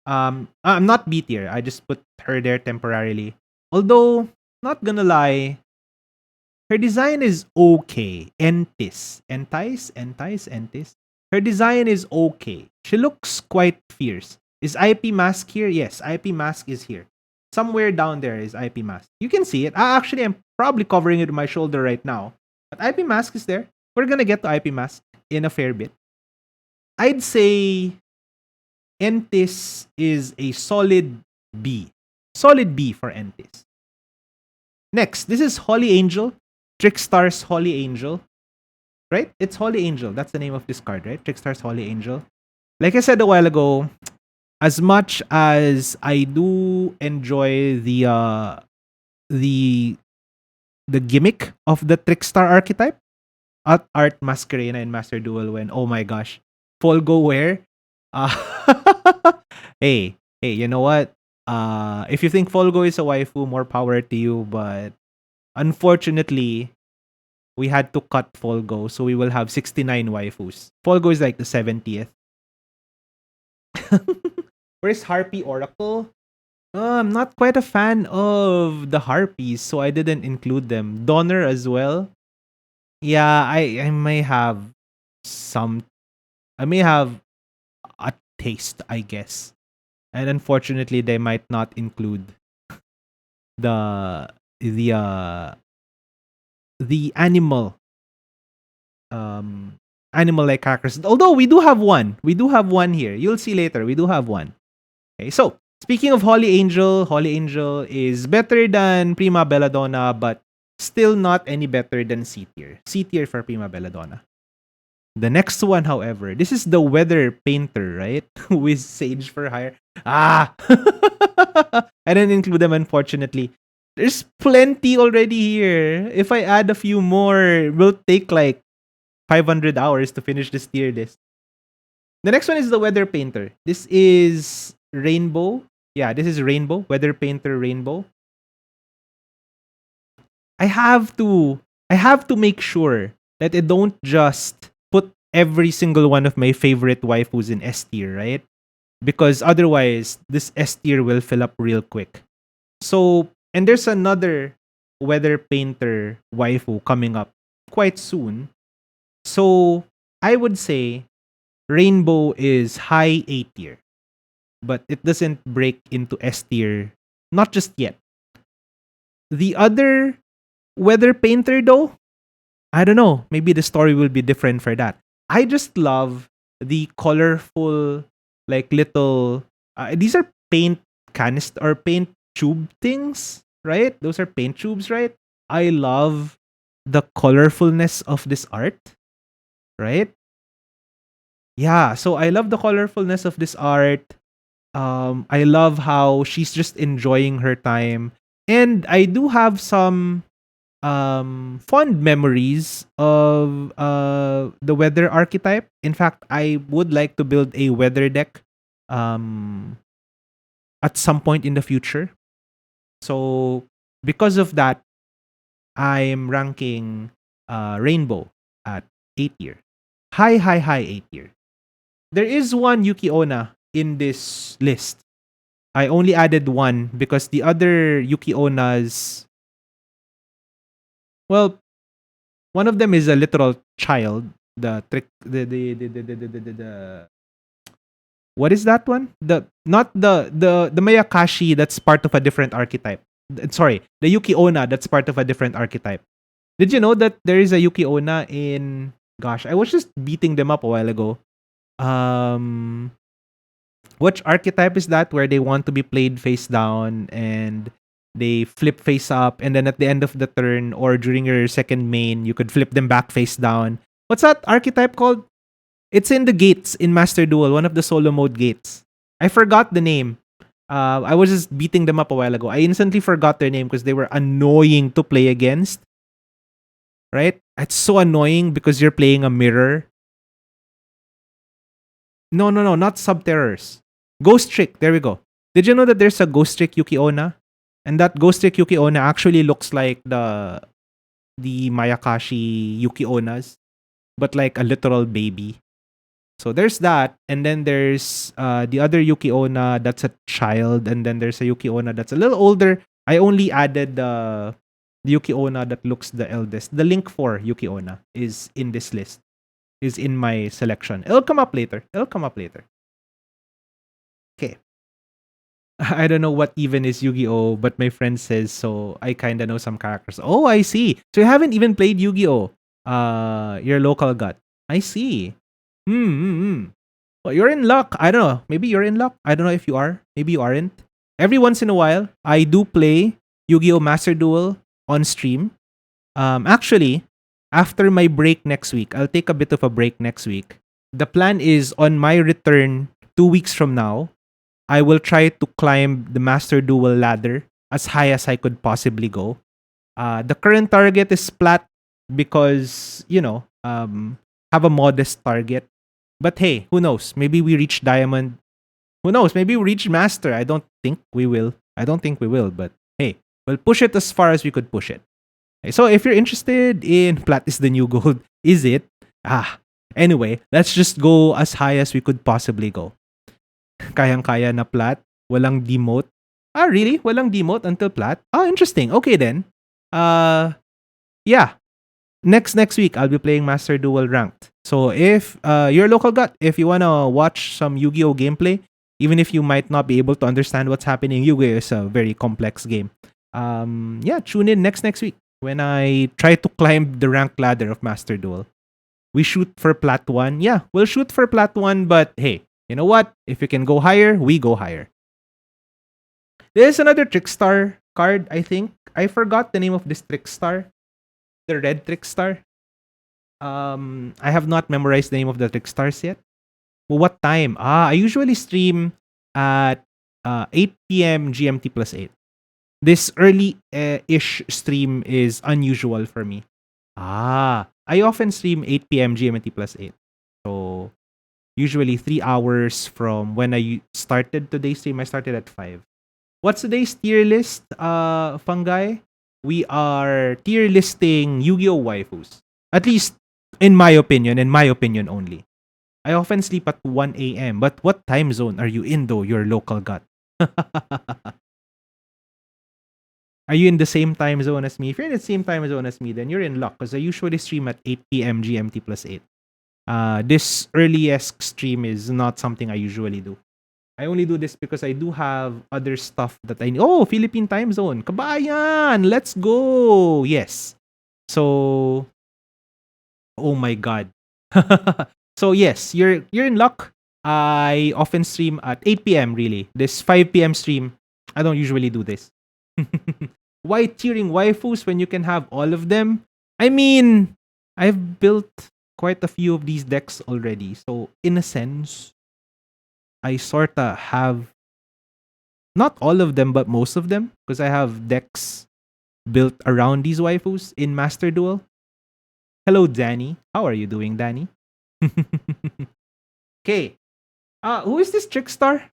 I'm not B tier. I just put her there temporarily. Although, not gonna lie, her design is okay. Entis. Her design is okay. She looks quite fierce. Is IP Mask here? Yes, IP Mask is here. Somewhere down there is IP Mask. You can see it. Actually, I'm probably covering it with my shoulder right now. But IP Mask is there. We're gonna get to IP Mask in a fair bit. I'd say Entis is a solid B. Solid B for Entis. Next, this is Holy Angel. Trickstar's Holy Angel. Right? It's Holy Angel. That's the name of this card, right? Trickstar's Holy Angel. Like I said a while ago, as much as I do enjoy the gimmick of the Trickstar archetype, Art Masquerena and Master Duel when, oh my gosh, Folgo where? Hey, you know what? If you think Folgo is a waifu, more power to you, but unfortunately, we had to cut Folgo, so we will have 69 waifus. Folgo is like the 70th. Where's Harpy Oracle? I'm not quite a fan of the Harpies, so I didn't include them. Donner as well. Yeah, I may have a taste, I guess. And unfortunately, they might not include the animal like characters. Although we do have one. We do have one here. You'll see later. We do have one. Okay, so speaking of Holy Angel is better than Prima Belladonna, but still not any better than C tier. C tier for Prima Belladonna. The next one, however, this is the Weather Painter, right? With Sage for Hire. I didn't include them, unfortunately. There's plenty already here. If I add a few more, it will take like 500 hours to finish this tier list. The next one is the Weather Painter. This is Rainbow. Yeah, this is Rainbow. Weather Painter Rainbow. I have to make sure that I don't just put every single one of my favorite waifus in S tier, right? Because otherwise this S tier will fill up real quick. So, and there's another Weather Painter waifu coming up quite soon. So, I would say Rainbow is high A tier, but it doesn't break into S tier, not just yet. The other Weather Painter, though, I don't know. Maybe the story will be different for that. I just love the colorful, like little. These are paint canister or paint tube things, right? Those are paint tubes, right? I love the colorfulness of this art, right? Yeah, so I love the colorfulness of this art. I love how she's just enjoying her time. And I do have some fond memories of the weather archetype. In fact, I would like to build a weather deck um at some point in the future. So because of that, I'm ranking Rainbow at A tier. High A tier. There is one Yuki Onna in this list. I only added one because the other Yuki Onnas, well, one of them is a literal child. The trick, the what is that one? The not the Mayakashi that's part of a different archetype. Sorry, the Yuki Onna that's part of a different archetype. Did you know that there is a Yuki Onna in? Gosh, I was just beating them up a while ago. Um, which archetype is that where they want to be played face down and they flip face up, and then at the end of the turn or during your second main, you could flip them back face down. What's that archetype called? It's in the gates in Master Duel, one of the solo mode gates. I forgot the name. I was just beating them up a while ago. I instantly forgot their name because they were annoying to play against. Right? It's so annoying because you're playing a mirror. No, not Subterrors. Ghost Trick. There we go. Did you know that there's a Ghost Trick Yuki Onna? And that Ghost Trick Yuki Onna actually looks like the Mayakashi Yuki Onnas, but like a literal baby. So there's that, and then there's the other Yuki Onna that's a child, and then there's a Yuki Onna that's a little older. I only added the Yuki Onna that looks the eldest. The Link 4 Yuki Onna is in this list, is in my selection. It'll come up later. Okay. I don't know what even is Yu-Gi-Oh, but my friend says so. I kind of know some characters. Oh, I see. So you haven't even played Yu-Gi-Oh, your local gut. I see. Well, you're in luck. I don't know. Maybe you're in luck. I don't know if you are. Maybe you aren't. Every once in a while, I do play Yu-Gi-Oh Master Duel on stream. Actually, after my break next week, I'll take a bit of a break next week. The plan is on my return 2 weeks from now, I will try to climb the Master Duel ladder as high as I could possibly go. The current target is plat because, have a modest target. But hey, who knows? Maybe we reach diamond. Who knows? Maybe we reach master. I don't think we will. But hey, we'll push it as far as we could push it. Okay, so if you're interested in plat is the new gold, is it? Anyway, let's just go as high as we could possibly go. Kayang-kaya na plat, walang demote. Really? Walang demote until plat? Interesting. Okay then. Yeah. Next week I'll be playing Master Duel Ranked. So if your local gut, if you wanna watch some Yu-Gi-Oh gameplay, even if you might not be able to understand what's happening, Yu-Gi-Oh is a very complex game. Tune in next week when I try to climb the rank ladder of Master Duel. We shoot for plat 1. Yeah, we'll shoot for plat 1, but hey, you know what? If you can go higher, we go higher. There's another Trickstar card, I think. I forgot the name of this Trickstar. The red Trickstar. I have not memorized the name of the Trickstars yet. Well, what time? I usually stream at 8 p.m. GMT plus 8. This early ish stream is unusual for me. I often stream 8 p.m. GMT plus 8. So usually 3 hours from when I started today's stream. I started at 5. What's today's tier list, Fungi? We are tier listing Yu-Gi-Oh! Waifus. At least in my opinion only. I often sleep at 1 a.m. But what time zone are you in though, your local gut? Are you in the same time zone as me? If you're in the same time zone as me, then you're in luck because I usually stream at 8 p.m. GMT plus 8. This early-esque stream is not something I usually do. I only do this because I do have other stuff that I need. Oh, Philippine time zone. Kabayan, let's go. Yes. So, oh my god. So yes, you're in luck. I often stream at 8 p.m. really. This 5 p.m. stream, I don't usually do this. Why tiering waifus when you can have all of them? I mean, I've built quite a few of these decks already. So, in a sense, I sorta have not all of them, but most of them, because I have decks built around these waifus in Master Duel. Hello, Danny. How are you doing, Danny? Okay. Who is this Trickstar?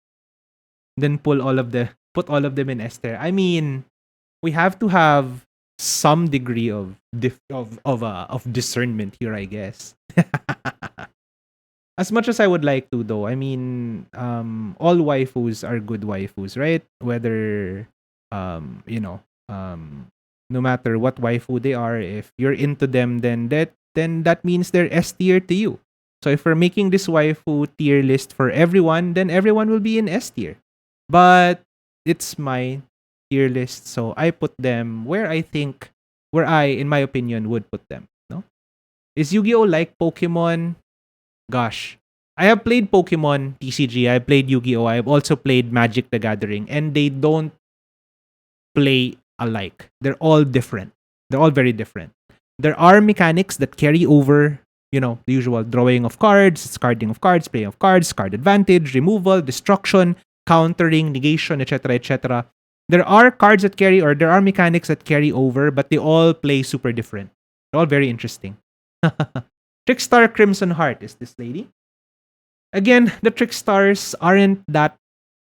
Then put all of them in Esther. I mean, we have to have some degree of of discernment here, I guess. As much as I would like to, though, I mean, all waifus are good waifus, right? Whether, you know, no matter what waifu they are, if you're into them, then that means they're S tier to you. So if we're making this waifu tier list for everyone, then everyone will be in S tier. But it's my tier list, so I put them where I, in my opinion, would put them. No, is Yu-Gi-Oh like Pokemon? Gosh, I have played Pokemon TCG. I played Yu-Gi-Oh. I've also played Magic the Gathering, and they don't play alike. They're all different. They're all very different. There are mechanics that carry over, the usual drawing of cards, discarding of cards, playing of cards, card advantage, removal, destruction, countering, negation, etc., etc. There are cards that carry, or there are mechanics that carry over, but they all play super different. They're all very interesting. Trickstar Crimson Heart is this lady. Again, the Trickstars aren't that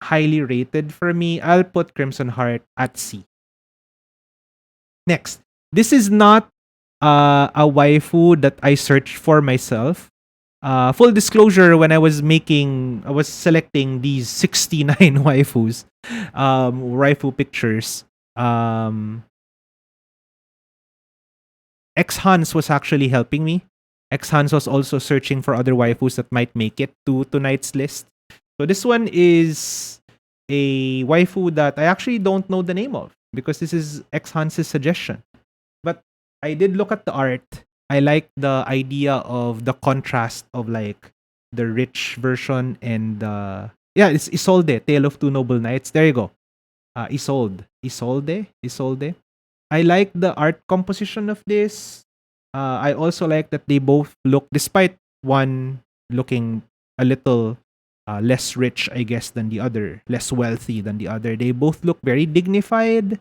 highly rated for me. I'll put Crimson Heart at C. Next, this is not a waifu that I searched for myself. Full disclosure, when I was selecting these 69 waifus, waifu pictures, X Hans was actually helping me. X Hans was also searching for other waifus that might make it to tonight's list. So this one is a waifu that I actually don't know the name of because this is X Hans' suggestion. But I did look at the art. I like the idea of the contrast of like the rich version and it's Isolde, Tale of Two Noble Knights. There you go. Isolde. I like the art composition of this. I also like that they both look, despite one looking a little less rich, I guess, than the other, less wealthy than the other. They both look very dignified.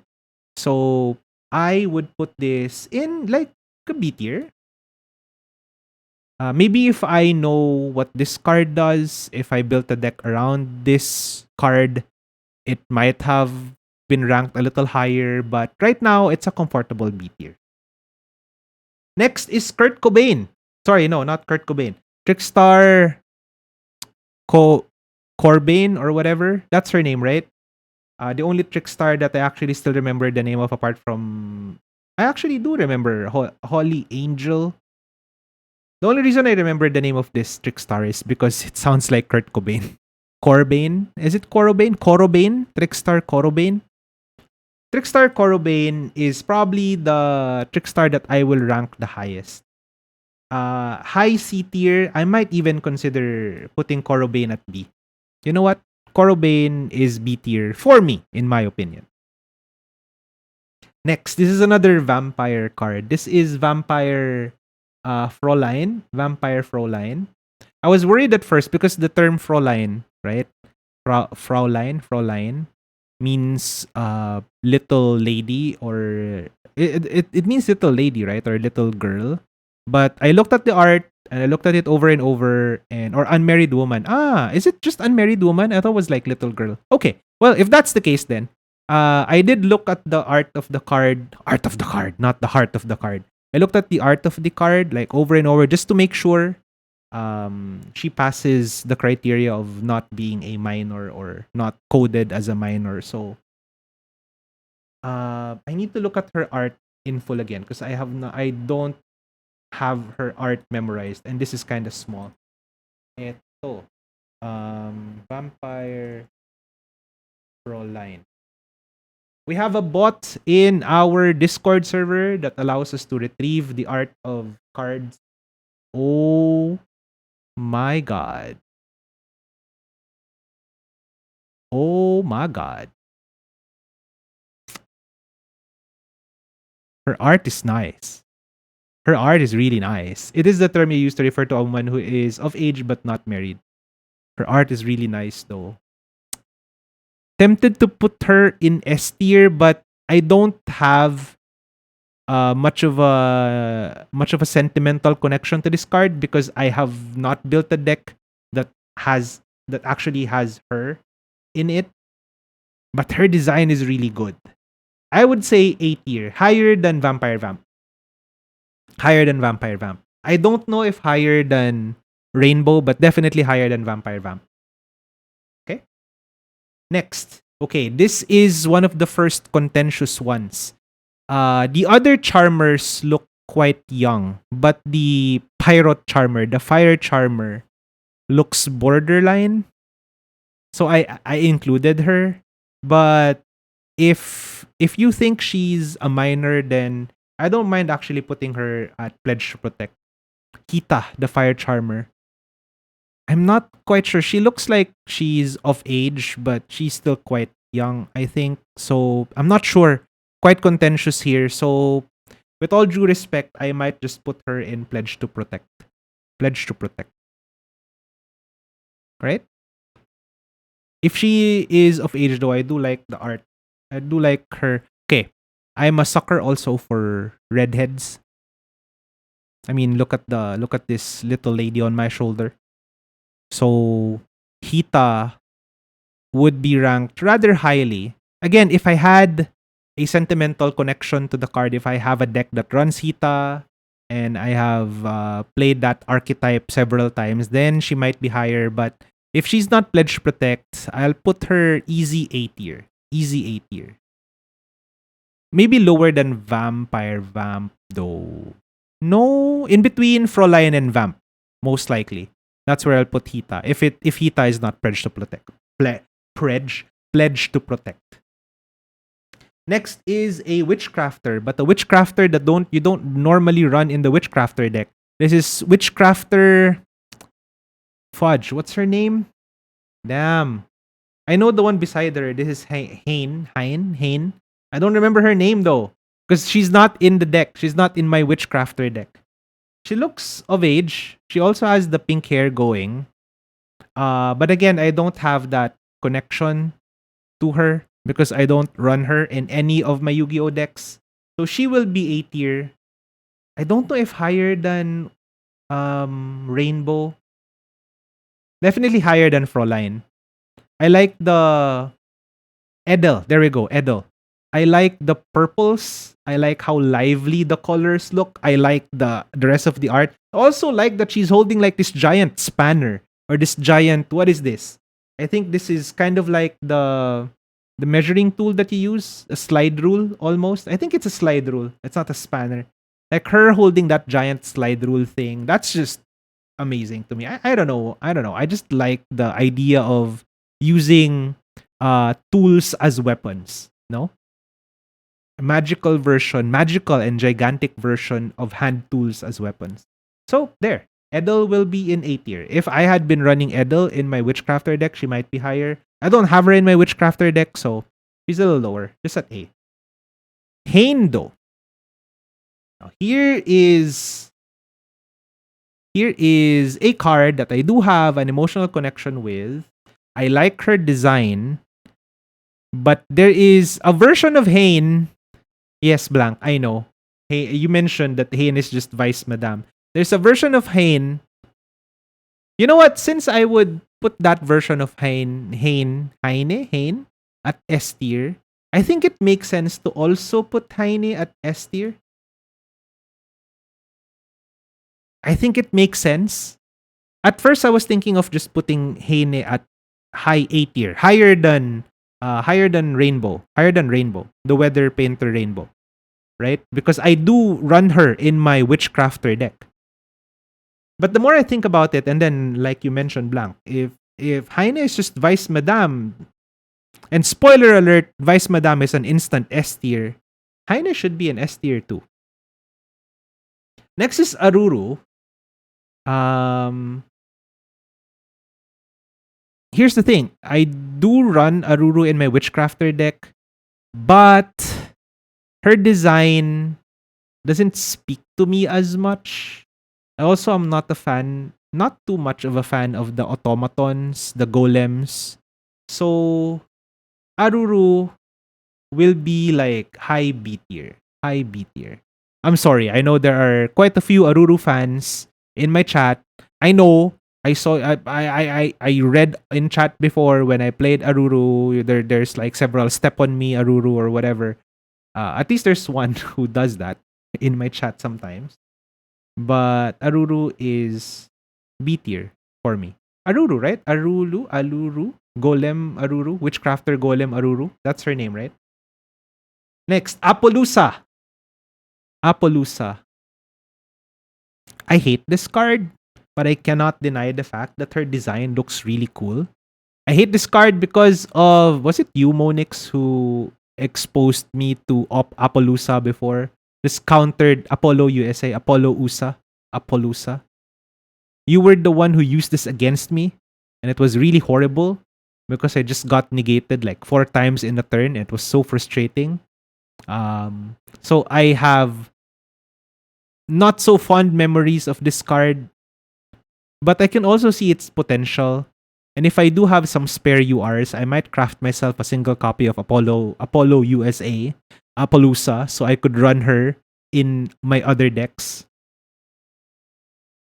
So I would put this in like a B tier. Maybe if I know what this card does, if I built a deck around this card, it might have been ranked a little higher, but right now it's a comfortable B tier. Next is Kurt Cobain. Sorry, no, not Kurt Cobain. Trickstar Corbin or whatever. That's her name, right? The only Trickstar that I actually still remember the name of, apart from, I actually do remember Holly Angel. The only reason I remember the name of this Trickstar is because it sounds like Kurt Cobain. Corbin? Is it Corobane? Corobane? Trickstar Corobane? Trickstar Corobane is probably the Trickstar that I will rank the highest. High C tier, I might even consider putting Corobane at B. You know what? Corobane is B tier for me, in my opinion. Next, this is another vampire card. This is Vampire Fraulein. Vampire Fraulein. I was worried at first because the term Fraulein, right? Fraulein. means little lady, or it means little lady, right? Or little girl. But I looked at the art and I looked at it over and over, and or unmarried woman. Ah, is it just unmarried woman? I thought it was like little girl. Okay. Well, if that's the case then, I did look at the art of the card, not the heart of the card. I looked at the art of the card like over and over just to make sure she passes the criteria of not being a minor or not coded as a minor. So I need to look at her art in full again because I don't have her art memorized, and this is kind of small. Eto, Vampire Pro Line. We have a bot in our Discord server that allows us to retrieve the art of cards. Oh my god. Oh my god. Her art is nice. Her art is really nice. It is the term you use to refer to a woman who is of age but not married. Her art is really nice though. Tempted to put her in S tier, but I don't have much of a sentimental connection to this card because I have not built a deck that that actually has her in it. But her design is really good. I would say A tier, higher than Vampire Vamp. Higher than Vampire Vamp. I don't know if higher than Rainbow, but definitely higher than Vampire Vamp. Okay. Next. Okay, this is one of the first contentious ones. The other charmers look quite young, but the Pyro Charmer, the Fire Charmer, looks borderline. So I included her, but if you think she's a minor, then I don't mind actually putting her at Pledge to Protect. Kita, the Fire Charmer. I'm not quite sure. She looks like she's of age, but she's still quite young, I think. So I'm not sure. Quite contentious here. So with all due respect, I might just put her in Pledge to Protect. Pledge to Protect. Right? If she is of age though, I do like the art. I do like her. Okay. I'm a sucker also for redheads. I mean, look at this little lady on my shoulder. So Hita would be ranked rather highly. Again, if I had a sentimental connection to the card, if I have a deck that runs Hita and I have played that archetype several times, then she might be higher. But if she's not Pledge Protect, I'll put her easy A tier. Easy A tier. Maybe lower than Vampire Vamp though. No, in between Fräulein and Vamp, most likely. That's where I'll put Hita. If Hita is not Pledge to Protect. Pledge to Protect. Next is a Witchcrafter, but a Witchcrafter that you don't normally run in the Witchcrafter deck. This is Witchcrafter Fudge. What's her name? Damn. I know the one beside her. This is Hain. I don't remember her name though. Because she's not in the deck. She's not in my Witchcrafter deck. She looks of age. She also has the pink hair going. But again, I don't have that connection to her because I don't run her in any of my Yu-Gi-Oh decks. So she will be A tier. I don't know if higher than Rainbow. Definitely higher than Fräulein. I like the Edel. There we go, Edel. I like the purples. I like how lively the colors look. I like the rest of the art. I also like that she's holding like this giant spanner or this giant, what is this? I think this is kind of like the measuring tool that you use, a slide rule almost. I think it's a slide rule. It's not a spanner. Like her holding that giant slide rule thing. That's just amazing to me. I don't know. I don't know. I just like the idea of using tools as weapons. No? A magical and gigantic version of hand tools as weapons. So there. Edel will be in A tier. If I had been running Edel in my Witchcrafter deck, she might be higher. I don't have her in my Witchcrafter deck, so she's a little lower. Just at A. Hain though. Now here is a card that I do have an emotional connection with. I like her design. But there is a version of Hain. Yes, Blank, I know. Hey, you mentioned that Hain is just Vice Madame. There's a version of Hain. You know what? Since I would put that version of Hain at S tier, I think it makes sense to also put Heine at S tier. I think it makes sense. At first, I was thinking of just putting Heine at high A tier, higher than Rainbow, the Weather Painter Rainbow, right? Because I do run her in my Witchcrafter deck. But the more I think about it, and then like you mentioned, Blanc, if Heine is just Vice Madame, and spoiler alert, Vice Madame is an instant S tier, Heine should be an S tier too. Next is Aruru. Um, Here's the thing. I do run Aruru in my Witchcrafter deck, but her design doesn't speak to me as much. I also am not too much of a fan of the automatons, the golems. So Aruru will be like high B tier. High B tier. I'm sorry. I know there are quite a few Aruru fans in my chat. I know. I read in chat before when I played Aruru. There's like several step on me Aruru or whatever. At least there's one who does that in my chat sometimes. But Aruru is B tier for me. Aruru, right? Aluru, Golem Aruru, Witchcrafter Golem Aruru. That's her name, right? Next, Apollousa. Apollousa. I hate this card, but I cannot deny the fact that her design looks really cool. I hate this card because of, was it you, Monix, who exposed me to Apollousa before? This countered Apollo USA, Apollousa. You were the one who used this against me, and it was really horrible because I just got negated like 4 times in a turn. It was so frustrating. So I have not so fond memories of this card, but I can also see its potential. And if I do have some spare URs, I might craft myself a single copy of Apollo USA, Apollousa, so I could run her in my other decks.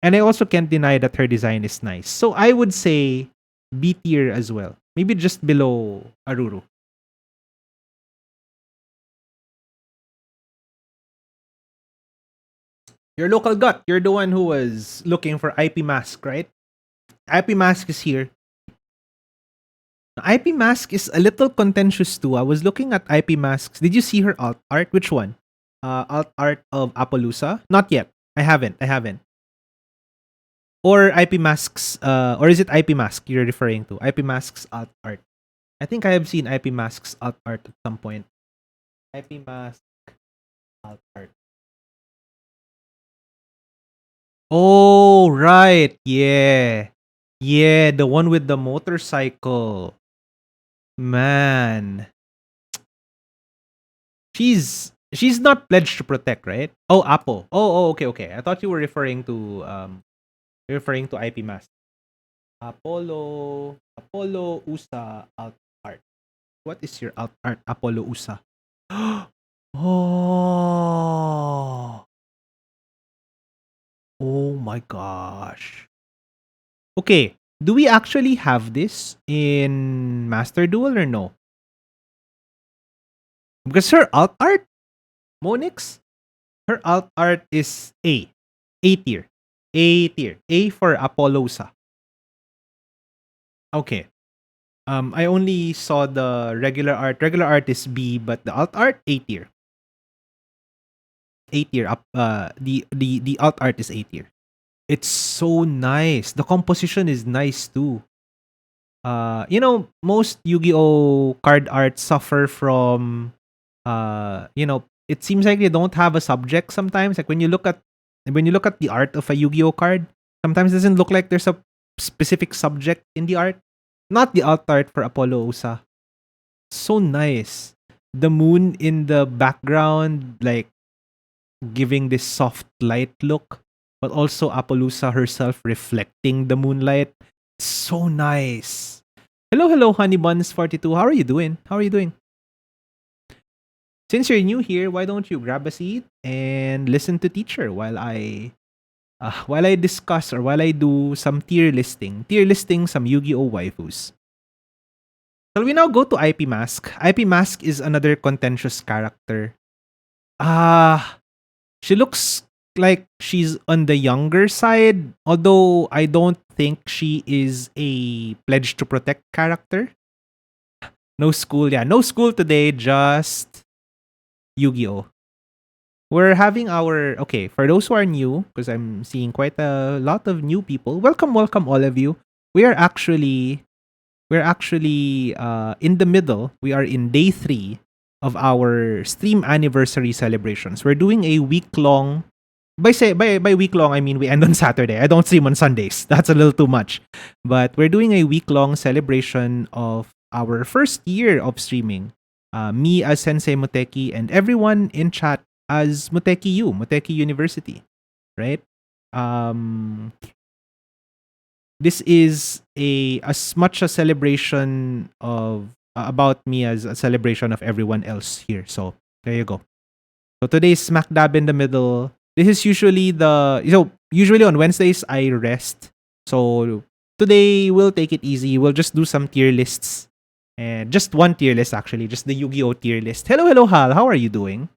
And I also can't deny that her design is nice. So I would say B tier as well. Maybe just below Aruru. Your local gut, you're the one who was looking for IP Mask, right? IP Mask is here. IP Mask is a little contentious too. I was looking at IP Masks. Did you see her alt art? Which one? Alt art of Apollousa? Not yet. I haven't. Or IP Masks, or is it IP Mask you're referring to? IP Masks alt art. I think I have seen IP Masks alt art at some point. IP Mask alt art. Oh, right. Yeah. Yeah, the one with the motorcycle. Man. She's not pledged to protect, right? Oh, Apo. Okay. I thought you were referring to IP Mask. Apollo USA alt art. What is your alt art, Apollo USA? Oh. Oh my gosh. Okay, do we actually have this in Master Duel or no? Because her alt art, Monix, her alt art is A tier. A tier. A for Apollousa. Okay. I only saw the regular art. Regular art is B, but the alt art A tier. A tier up. The alt art is A tier. It's so nice. The composition is nice too. Most Yu-Gi-Oh card art suffer from it seems like they don't have a subject sometimes. Like when you look at the art of a Yu-Gi-Oh card, sometimes it doesn't look like there's a specific subject in the art. Not the alt art for Apollousa. So nice. The moon in the background, like giving this soft light look, but also Apollousa herself reflecting the moonlight. So nice. Hello, Honey Buns 42. How are you doing? How are you doing? Since you're new here, why don't you grab a seat and listen to teacher while I discuss or while I do some tier listing some Yu-Gi-Oh waifus. Shall we now go to IP Mask? IP Mask is another contentious character. Ah, she looks like she's on the younger side, although I don't think she is a Pledge to Protect character. No school, yeah, no school today, just Yu-Gi-Oh. We're having our okay, for those who are new, because I'm seeing quite a lot of new people. Welcome all of you. We are actually in the middle. We are in day 3 of our stream anniversary celebrations. We're doing a week long. By week long, I mean we end on Saturday. I don't stream on Sundays. That's a little too much. But we're doing a week long celebration of our first year of streaming. Me as Sensei Muteki and everyone in chat as Muteki University, right? Um, this is a as much a celebration of about me as a celebration of everyone else here. So there you go. So today's smack dab in the middle. This is usually usually on Wednesdays I rest. So today we'll take it easy. We'll just do some tier lists. And just one tier list actually, just the Yu-Gi-Oh tier list. Hello, Hal. How are you doing?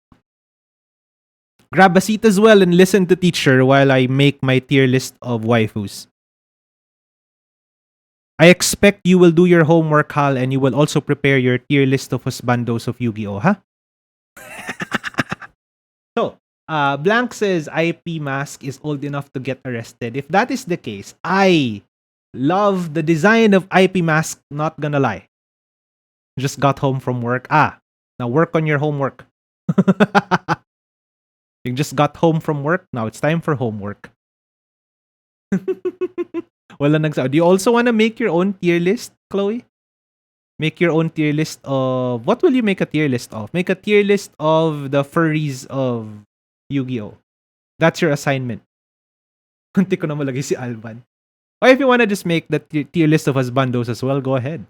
Grab a seat as well and listen to teacher while I make my tier list of waifus. I expect you will do your homework, Hal, and you will also prepare your tier list of husbandos of Yu-Gi-Oh, huh? So, Blank says IP Mask is old enough to get arrested. If that is the case, I love the design of IP Mask, not gonna lie. Just got home from work. Now work on your homework. You just got home from work. Now it's time for homework. Wala nagsabi. Do you also want to make your own tier list, Chloe? Make your own tier list of... What will you make a tier list of? Make a tier list of the furries of Yu-Gi-Oh! That's your assignment. Kunti ko na malagay si Alban. Or if you want to just make the tier list of husbandos as well, go ahead.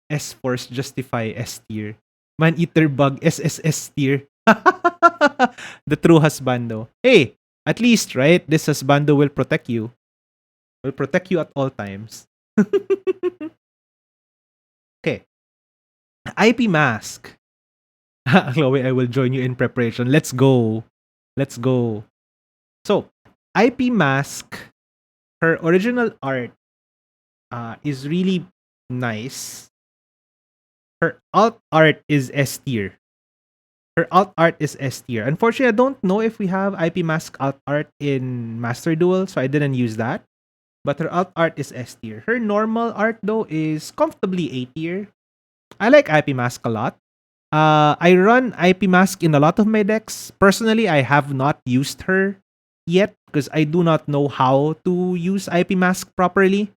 S-Force justify S tier. Man-Eater Bug SSS tier. The true husbando. Hey, at least, right? This husbando will protect you. Will protect you at all times. Okay. IP Mask. Chloe, I will join you in preparation. Let's go. Let's go. So, IP Mask, her original art is really nice. Her alt art is S tier. Her alt art is S tier. Unfortunately, I don't know if we have IP Mask alt art in Master Duel, so I didn't use that. But her alt art is S tier. Her normal art, though, is comfortably A tier. I like IP Mask a lot. I run IP Mask in a lot of my decks. Personally, I have not used her yet because I do not know how to use IP Mask properly.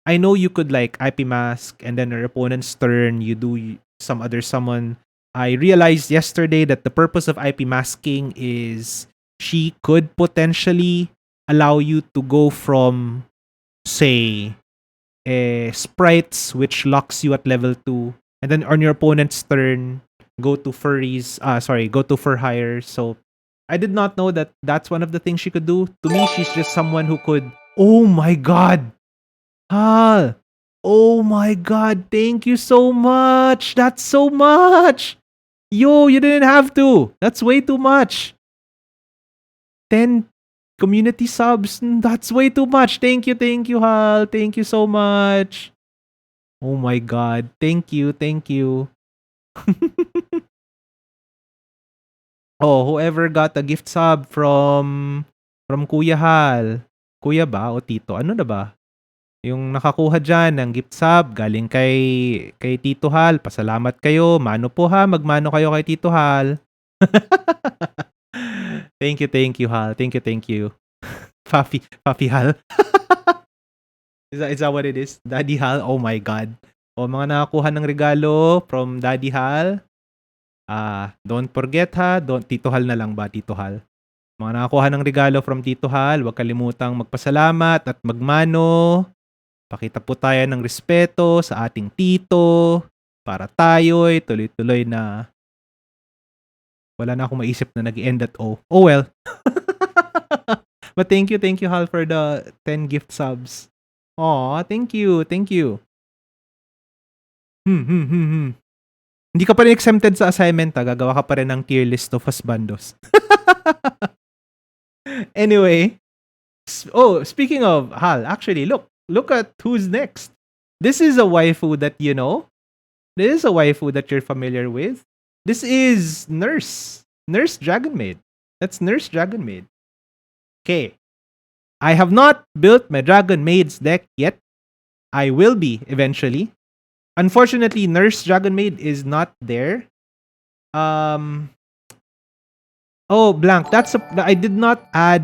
I know you could like IP Mask and then her opponent's turn, you do some other summon. I realized yesterday that the purpose of IP Masking is she could potentially allow you to go from, say, sprites, which locks you at level 2, and then on your opponent's turn, go to go to fur hire. So I did not know that that's one of the things she could do. To me, she's just someone who could. Oh my god, Hal! Oh my god, thank you so much. That's so much. Yo, you didn't have to. That's way too much. 10 community subs. That's way too much. Thank you, Hal. Thank you so much. Oh my god. Thank you. Oh, whoever got a gift sub from Kuya Hal. Kuya ba o Tito? Ano na ba? Yung nakakuha dyan ng gift sub galing kay Tito Hal. Pasalamat kayo. Mano po ha. Magmano kayo kay Tito Hal. Thank you, Hal. Thank you. Papi Hal. Is that what it is? Daddy Hal? Oh my God. O mga nakakuha ng regalo from Daddy Hal. Don't forget ha. Tito Hal na lang ba? Tito Hal. Mga nakakuha ng regalo from Tito Hal, huwag kalimutang magpasalamat at magmano Pakita po tayo ng respeto sa ating tito para tayo'y tuloy-tuloy na wala na akong maisip na nag-end at O. Oh well. But thank you, Hal, for the 10 gift subs. Aw, thank you, thank you. Hmm. Hindi ka pa rin exempted sa assignment, ha? Gagawa ka pa rin ng tier list of husbandos. Anyway, speaking of Hal, actually, look at who's next. This is a waifu that you know. This is a waifu that you're familiar with. This is Nurse Dragon Maid. That's Nurse Dragon Maid. Okay. I have not built my Dragon Maid's deck yet. I will be eventually. Unfortunately, Nurse Dragon Maid is not there. Oh, blank. I did not add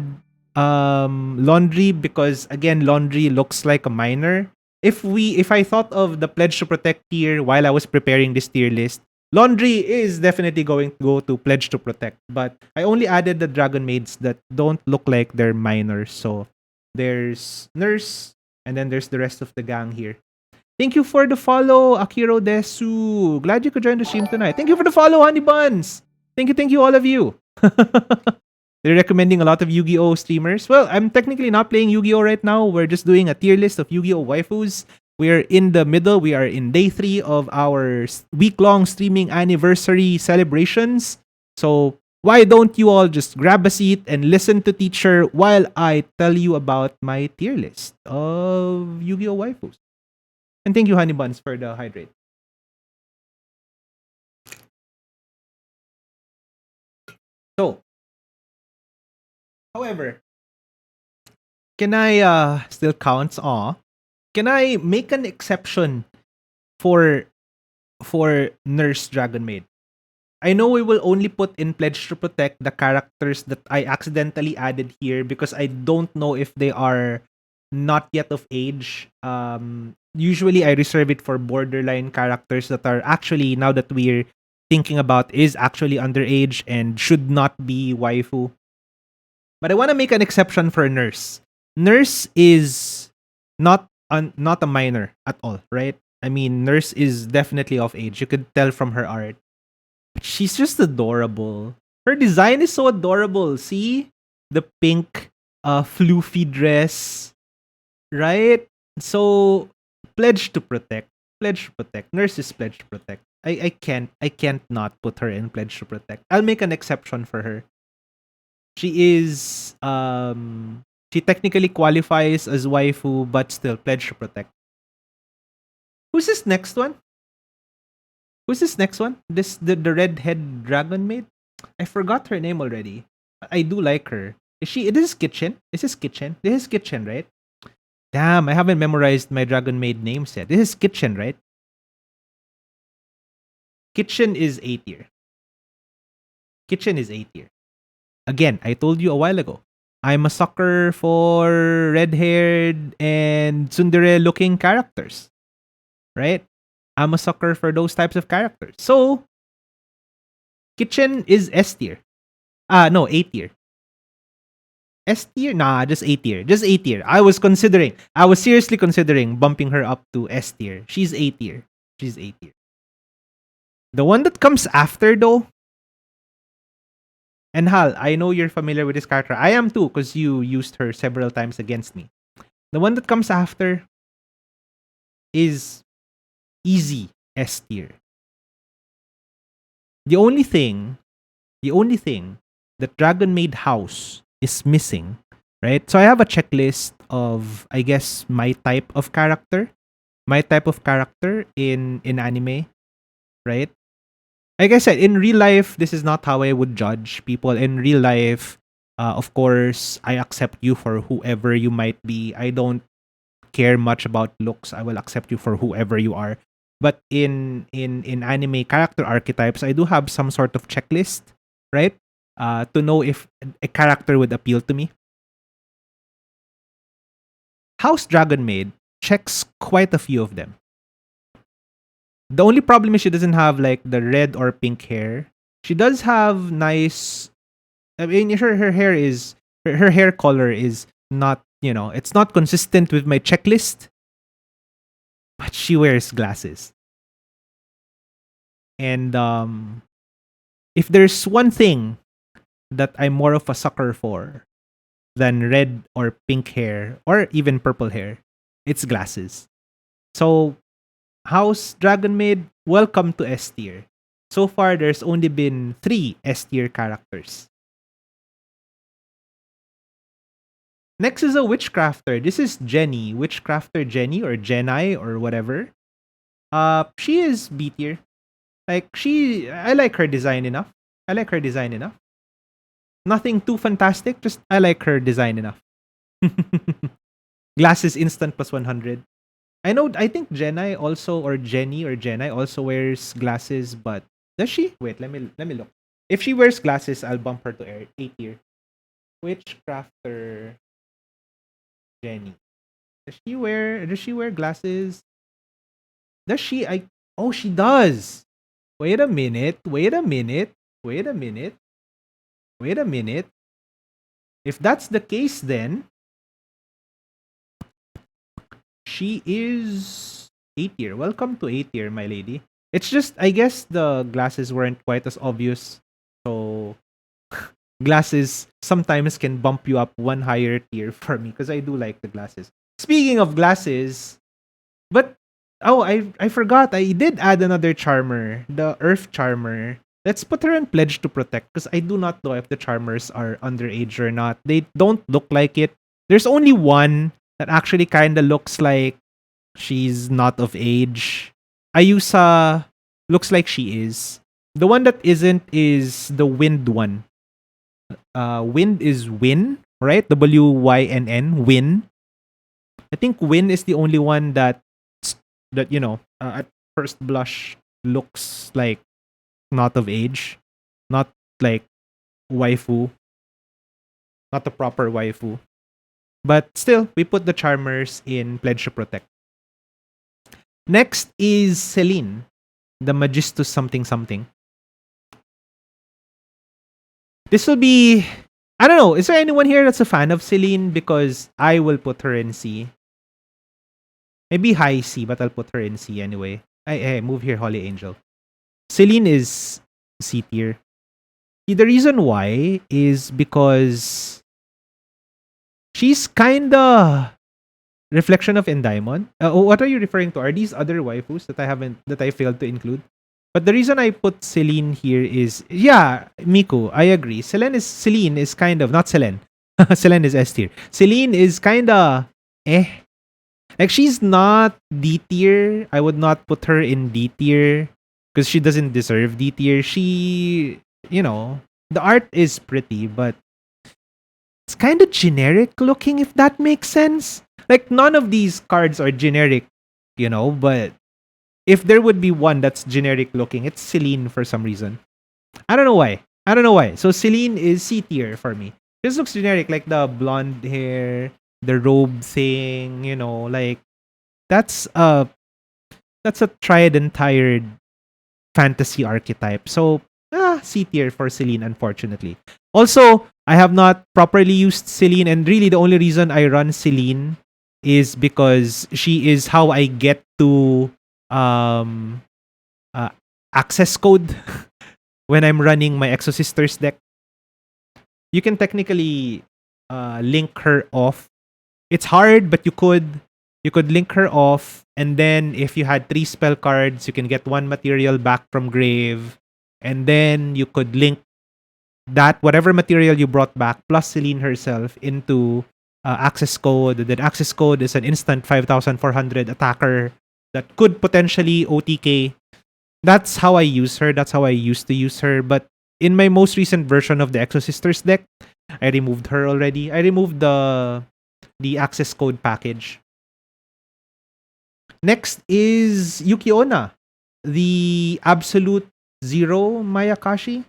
laundry because again, laundry looks like a minor. If I thought of the pledge to protect tier while I was preparing this tier list, laundry is definitely going to go to pledge to protect. But I only added the dragon maids that don't look like they're minors. So there's nurse, and then there's the rest of the gang here. Thank you for the follow, Akiro Desu. Glad you could join the stream tonight. Thank you for the follow, Honey Buns. Thank you, all of you. They're recommending a lot of Yu-Gi-Oh streamers. Well, I'm technically not playing Yu-Gi-Oh right now. We're just doing a tier list of Yu-Gi-Oh waifus. We're in the middle. We are in day 3 of our week-long streaming anniversary celebrations. So why don't you all just grab a seat and listen to teacher while I tell you about my tier list of Yu-Gi-Oh waifus. And thank you, Honey Buns, for the hydrate. So, however, can I still counts? Can I make an exception for Nurse Dragon Maid? I know we will only put in Pledge to Protect the characters that I accidentally added here because I don't know if they are not yet of age. Usually I reserve it for borderline characters that are actually, now that we're thinking about, is actually underage and should not be waifu. But I want to make an exception for Nurse. Nurse is not a minor at all, right? I mean, Nurse is definitely of age. You could tell from her art. But she's just adorable. Her design is so adorable. See? The pink floofy dress. Right? So, Pledge to Protect. Pledge to Protect. Nurse is Pledge to Protect. I can't not put her in Pledge to Protect. I'll make an exception for her. She is she technically qualifies as waifu, but still Pledge to Protect. Who's this next one? The redhead dragon maid? I forgot her name already. I do like her. This is Kitchen? This is Kitchen, right? Damn, I haven't memorized my dragon maid names yet. This is Kitchen, right? Kitchen is A tier. Again, I told you a while ago, I'm a sucker for red-haired and tsundere-looking characters. Right? I'm a sucker for those types of characters. So, Kitchen is S tier. No, A tier. S tier? Nah, just A tier. I was seriously considering bumping her up to S tier. She's A tier. The one that comes after, though, and Hal, I know you're familiar with this character. I am too, because you used her several times against me. The one that comes after is easy S tier. The only thing that Dragon Maid House is missing, right? So I have a checklist of, I guess, my type of character in anime, right? Like I said, in real life, this is not how I would judge people. In real life, of course, I accept you for whoever you might be. I don't care much about looks. I will accept you for whoever you are. But in anime character archetypes, I do have some sort of checklist, right? To know if a character would appeal to me. House Dragon Maid checks quite a few of them. The only problem is she doesn't have like the red or pink hair. She does have nice. I mean, her hair is her hair color is not, it's not consistent with my checklist. but she wears glasses. And if there's one thing that I'm more of a sucker for than red or pink hair or even purple hair, it's glasses. So, House Dragon Maid, welcome to S tier. So far, there's only been 3 S tier characters. Next is a Witchcrafter. This is Jenny, Witchcrafter Jenny or Jenai or whatever. She is B tier. Like I like her design enough. I like her design enough. Nothing too fantastic, just I like her design enough. Glasses instant plus 100. I think Jenai also or Jenny or Jenai also wears glasses, but does she? Wait, let me look. If she wears glasses, I'll bump her to A tier. Witchcrafter Jenny. Does she wear glasses? Does she? I Oh, she does. Wait a minute. Wait a minute. Wait a minute. Wait a minute. If that's the case, then she is A tier. Welcome to A tier, my lady. It's just, I guess the glasses weren't quite as obvious. So, glasses sometimes can bump you up one higher tier for me because I do like the glasses. Speaking of glasses, but I forgot. I did add another charmer, the Earth Charmer. Let's put her in Pledge to Protect because I do not know if the charmers are underage or not. They don't look like it. There's only one that actually kind of looks like she's not of age. Ayusa looks like she is. The one that isn't is the Wind one. Wind is Win, right? Wynn. Win. I think Win is the only one that at first blush looks like not of age, not like waifu, not a proper waifu. But still, we put the charmers in Pledge to Protect. Next is Celine, the Magistus something something. This will be, I don't know, is there anyone here that's a fan of Celine? Because I will put her in C. Maybe high C, but I'll put her in C anyway. Hey, move here, Holy Angel. Celine is C tier. The reason why is because she's kinda reflection of Endaimon. What are you referring to? Are these other waifus that I failed to include? But the reason I put Celine here is, yeah, Miku, I agree. Celine is kind of not Selene. Selene is S tier. Celine is kinda like she's not D tier. I would not put her in D tier because she doesn't deserve D tier. The art is pretty, but it's kind of generic looking, if that makes sense. Like none of these cards are generic, but if there would be one that's generic looking, it's Celine for some reason. I don't know why. So Celine is C tier for me. This looks generic, like the blonde hair, the robe thing, like that's a tried and tired fantasy archetype. So C tier for Celine, unfortunately. Also, I have not properly used Celine, and really the only reason I run Celine is because she is how I get to um access code when I'm running my Exosisters deck. You can technically link her off. It's hard, but you could link her off, and then if you had 3 spell cards, you can get 1 material back from grave, and then you could link that whatever material you brought back plus Celine herself into access code. That access code is an instant 5,400 attacker that could potentially OTK. That's how I use her. That's how I used to use her. But in my most recent version of the Exosisters deck, I removed her already. I removed the access code package. Next is Yuki Onna, the Absolute Zero Mayakashi.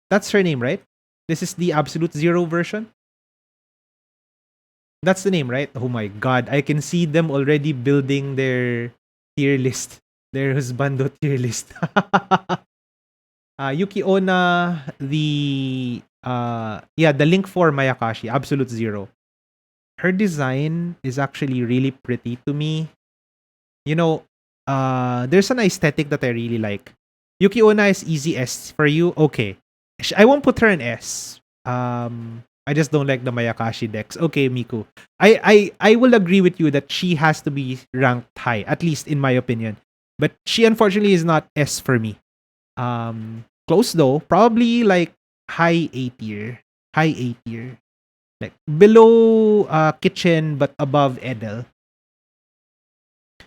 That's her name, right? This is the Absolute Zero version. That's the name, right? Oh my god, I can see them already building their tier list. Their husbando tier list. Yuki Onna, the link for Mayakashi, Absolute Zero. Her design is actually really pretty to me. You know, there's an aesthetic that I really like. Yuki Onna is easy S for you. Okay. I won't put her in S. I just don't like the Mayakashi decks. Okay, Miku. I will agree with you that she has to be ranked high, at least in my opinion. But she unfortunately is not S for me. Close though. Probably like high A tier. High A tier. Like below Kitchen but above Edel.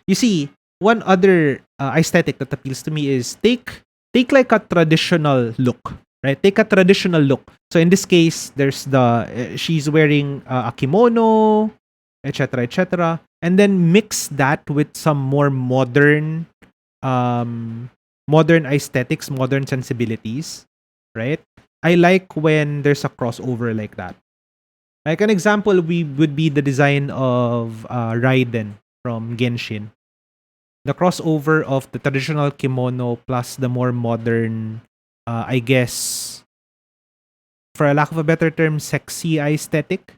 You see, one other aesthetic that appeals to me is take like a traditional look, right? Take a traditional look. So in this case, there's the she's wearing a kimono, etc., etc., and then mix that with some more modern aesthetics, modern sensibilities, right? I like when there's a crossover like that. Like an example, we would be the design of Raiden from Genshin, the crossover of the traditional kimono plus the more modern, I guess, for a lack of a better term, sexy aesthetic.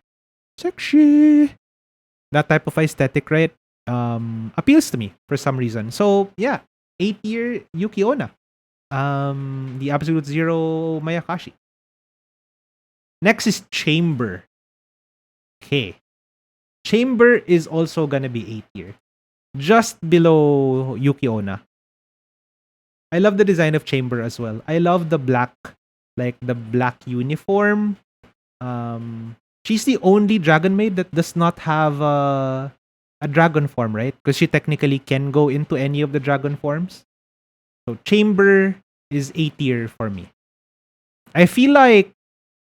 Sexy. That type of aesthetic, right? Appeals to me for some reason. So yeah, A tier Yuki Onna. The Absolute Zero Mayakashi. Next is Chamber. Okay. Chamber is also gonna be A tier. Just below Yuki Onna. I love the design of Chamber as well. I love the black, like the black uniform. She's the only dragon maid that does not have a dragon form, right? Because she technically can go into any of the dragon forms. So Chamber is A tier for me. I feel like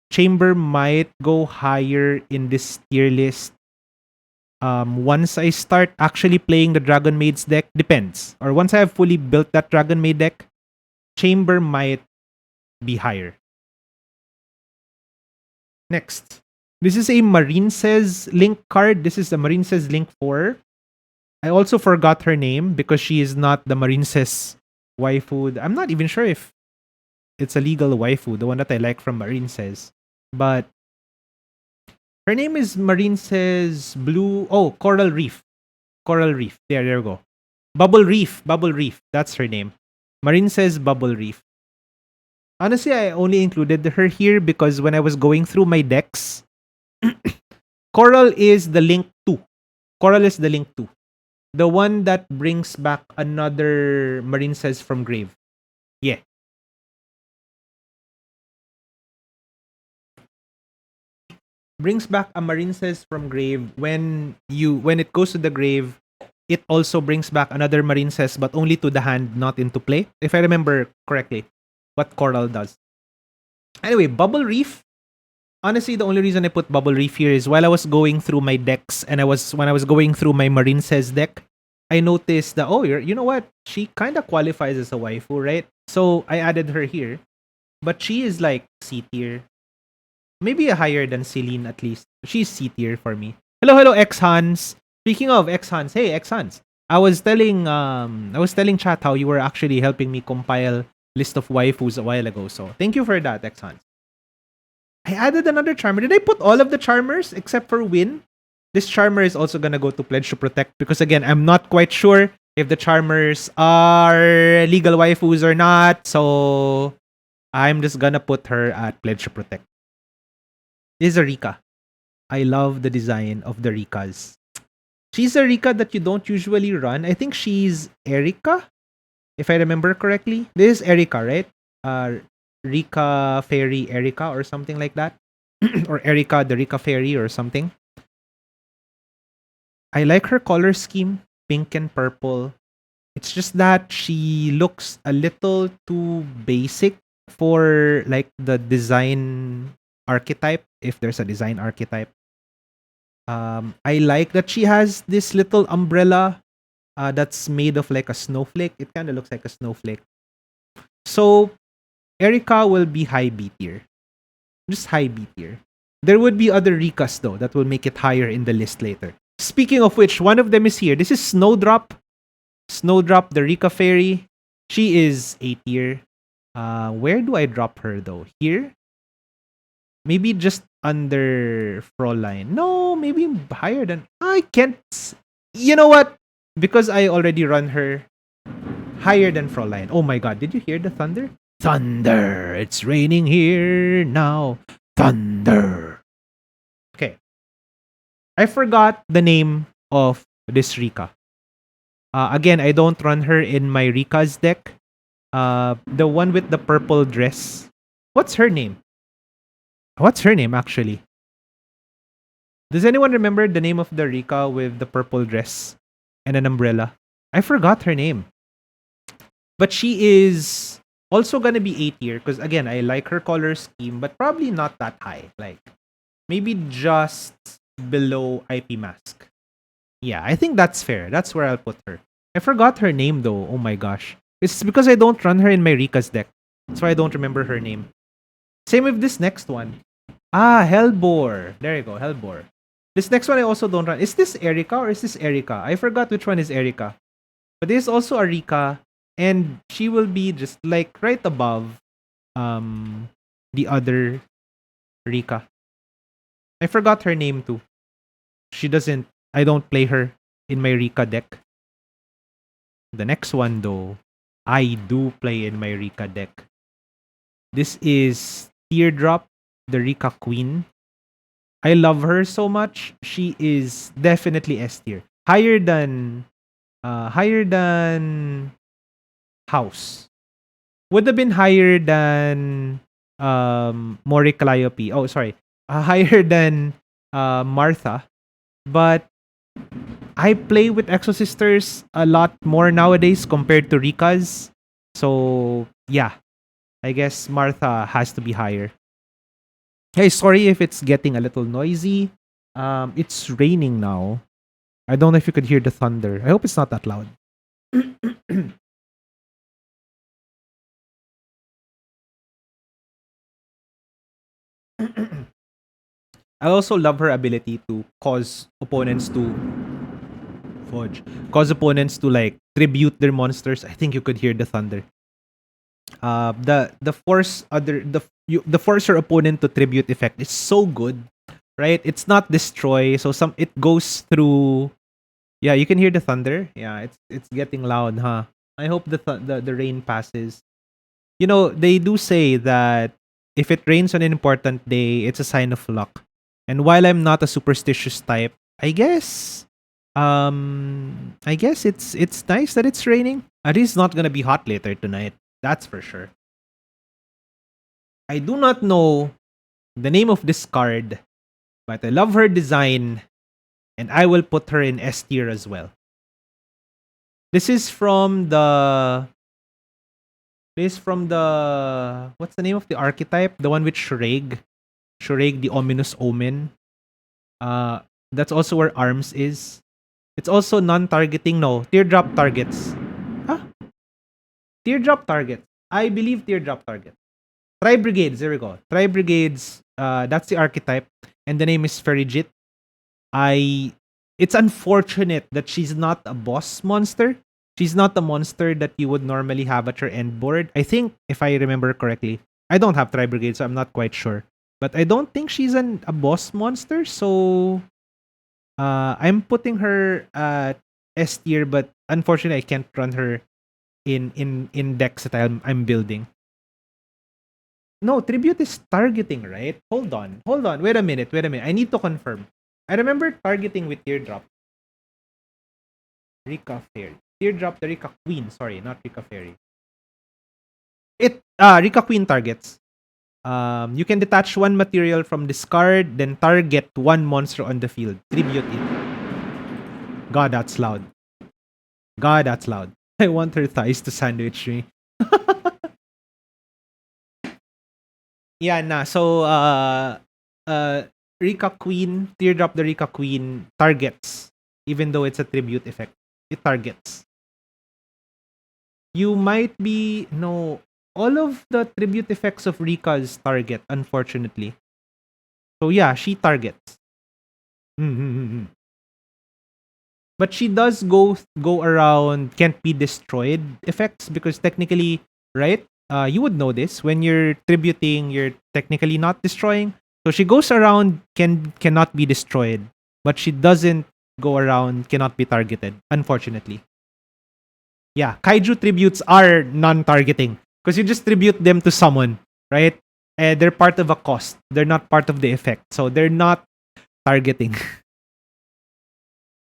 Chamber might go higher in this tier list once I start actually playing the Dragon Maid's deck. Depends. Or once I have fully built that Dragon Maid deck, Chamber might be higher. Next. This is a Marine Says Link card. This is a Marine Says Link 4. I also forgot her name because she is not the Marine Says waifu. I'm not even sure if it's a legal waifu, the one that I like from Marine Says. But her name is Marine Says Blue. Oh, Coral Reef. Coral Reef. There we go. Bubble Reef. Bubble Reef. That's her name. Marine Says Bubble Reef. Honestly, I only included her here because when I was going through my decks, Coral is the Link 2. Coral is the Link 2. The one that brings back another Marine Says from Grave. Yeah. Brings back a Marine Says from Grave. When it goes to the grave, it also brings back another Marine Says, but only to the hand, not into play. If I remember correctly, what Coral does. Anyway, Bubble Reef. Honestly, the only reason I put Bubble Reef here is while I was going through my decks and when I was going through my Marine Says deck, I noticed that you know what? She kind of qualifies as a waifu, right? So I added her here, but she is like C tier. Maybe a higher than Celine at least. She's C tier for me. Hello, X Hans. Speaking of X Hans, hey X Hans. I was telling chat how you were actually helping me compile list of waifus a while ago. So thank you for that, X Hans. I added another charmer. Did I put all of the charmers except for Win? This charmer is also gonna go to Pledge to Protect because again, I'm not quite sure if the charmers are legal waifus or not. So I'm just gonna put her at Pledge to Protect. This is a Rika. I love the design of the Rikas. She's a Rika that you don't usually run. I think she's Erika, if I remember correctly. This is Erika, right? Rika Fairy Erika or something like that. Or Erika the Rika Fairy or something. I like her color scheme, pink and purple. It's just that she looks a little too basic for like the design archetype, if there's a design archetype. I like that she has this little umbrella that's made of like a snowflake. It kind of looks like a snowflake. So Erika will be high B tier. Just high B tier. There would be other Rikas though that will make it higher in the list later. Speaking of which, one of them is here. This is Snowdrop. Snowdrop, the Rika Fairy. She is A tier. Where do I drop her though? Here? Maybe just under Fräulein. No, maybe higher than... I can't... You know what? because I already run her higher than Fraulein. Oh my god, did you hear the thunder? Thunder! It's raining here now. Thunder! Okay. I forgot the name of this Rika. Again, I don't run her in my Rika's deck. The one with the purple dress. What's her name? What's her name actually? Does anyone remember the name of the Rika with the purple dress and an umbrella? I forgot her name. But she is also gonna be A tier because again, I like her color scheme, but probably not that high. Like maybe just below IP Mask. Yeah, I think that's fair. That's where I'll put her. I forgot her name though. Oh my gosh. It's because I don't run her in my Rika's deck. That's why I don't remember her name. Same with this next one. Hellbore. There you go, Hellbore. This next one I also don't run. Is this Erika or is this Erika? I forgot which one is Erika. But this is also a Rika. And she will be just like right above the other Rika. I forgot her name too. I don't play her in my Rika deck. The next one though, I do play in my Rika deck. This is Teardrop, the Rika Queen. I love her so much. She is definitely S tier. Higher than House. Would have been higher than Mori Calliope. Oh, sorry. Higher than Martha. But I play with Exosisters a lot more nowadays compared to Rika's. So, yeah. I guess Martha has to be higher. Hey, sorry if it's getting a little noisy. It's raining now. I don't know if you could hear the thunder. I hope it's not that loud. I also love her ability to cause opponents to fudge. Cause opponents to like tribute their monsters. I think you could hear the thunder. The force your opponent to tribute effect is so good, right? It's not destroy, so it goes through. Yeah, you can hear the thunder. Yeah, it's getting loud, huh? I hope the rain passes. You know, they do say that if it rains on an important day, it's a sign of luck. And while I'm not a superstitious type, I guess it's nice that it's raining. At least it's not gonna be hot later tonight. That's for sure. I do not know the name of this card, but I love her design, and I will put her in S tier as well. This is from the what's the name of the archetype? The one with Shureg. Shureg, the ominous omen. That's also where arms is. It's also non-targeting. No, teardrop targets. Huh? Teardrop targets. I believe teardrop target. Tri-Brigades, there we go. Tri-Brigades, that's the archetype. And the name is Ferigit. It's unfortunate that she's not a boss monster. She's not the monster that you would normally have at your end board. I think, if I remember correctly, I don't have Tri-Brigade, so I'm not quite sure. But I don't think she's a boss monster, so I'm putting her at S tier, but unfortunately I can't run her in decks that I'm building. No, tribute is targeting, right? Hold on. Wait a minute. I need to confirm. I remember targeting with Teardrop. Rika Fairy. Teardrop the Rika Queen. Sorry, not Rika Fairy. Rika Queen targets. You can detach one material from discard, then target one monster on the field. Tribute it. God, that's loud. I want her thighs to sandwich me. Yeah, nah. So, Rika Queen, Teardrop the Rika Queen targets, even though it's a tribute effect. It targets. You might be no. All of the tribute effects of Rika's target, unfortunately. So yeah, she targets. But she does go around can't be destroyed effects because technically, right? You would know this when you're tributing, you're technically not destroying. So she goes around cannot be destroyed, but she doesn't go around cannot be targeted, unfortunately. Yeah, kaiju tributes are non-targeting because you just tribute them to someone, right? And they're part of a cost. They're not part of the effect, so they're not targeting.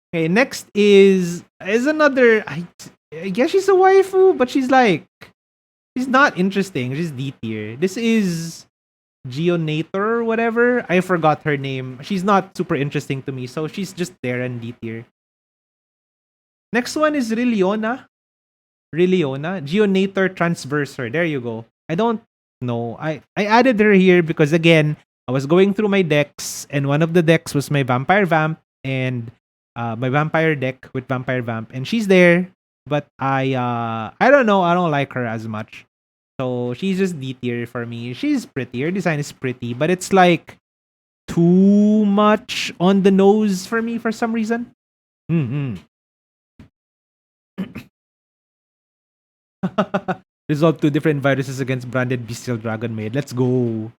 Okay, next is another. I guess she's a waifu, but she's not interesting. She's D tier. This is Geonator or whatever. I forgot her name. She's not super interesting to me, so she's just there in D tier. Next one is Riliona. Riliona. Geonator Transverser. There you go. I don't know. I added her here because again, I was going through my decks, and one of the decks was my Vampire Vamp and my Vampire deck with Vampire Vamp, and she's there. But I don't know. I don't like her as much. So she's just D tier for me. She's pretty. Her design is pretty, but it's like too much on the nose for me for some reason. Mm-hmm. Resolve two different viruses against branded bestial dragon maid. Let's go.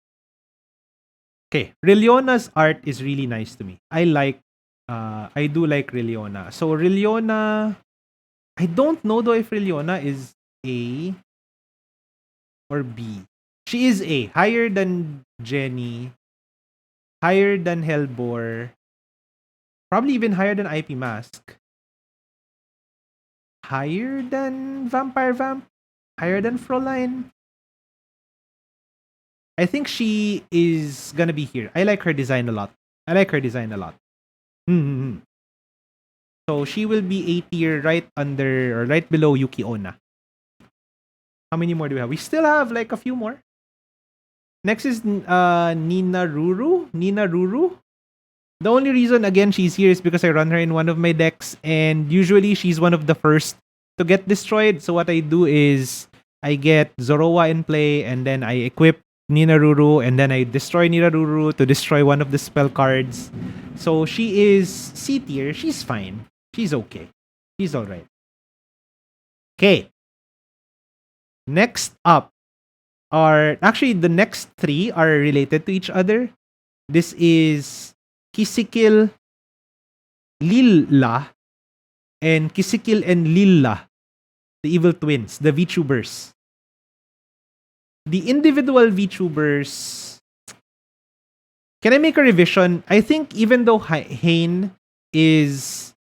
Okay, Riliona's art is really nice to me. I do like Riliona. So Riliona, I don't know though if Riliona is A or B. She is A, higher than Jenny, higher than Hellbore, probably even higher than IP Mask, higher than Vampire Vamp, higher than Fräulein. I think she is gonna be here. I like her design a lot. I like her design a lot. Mm-hmm. So she will be A tier right under or right below Yuki Onna. How many more do we have? We still have like a few more. Next is Nina Ruru. Nina Ruru. The only reason again she's here is because I run her in one of my decks, and usually she's one of the first to get destroyed. So what I do is I get Zoroa in play, and then I equip Nina Ruru, and then I destroy Nina Ruru to destroy one of the spell cards. So she is C tier. She's fine. She's okay. She's alright. Okay. Next up are actually the next three are related to each other. This is Kisikil, Lilla, and Kisikil and Lilla, the evil twins, the VTubers. The individual VTubers. Can I make a revision? I think even though Hain is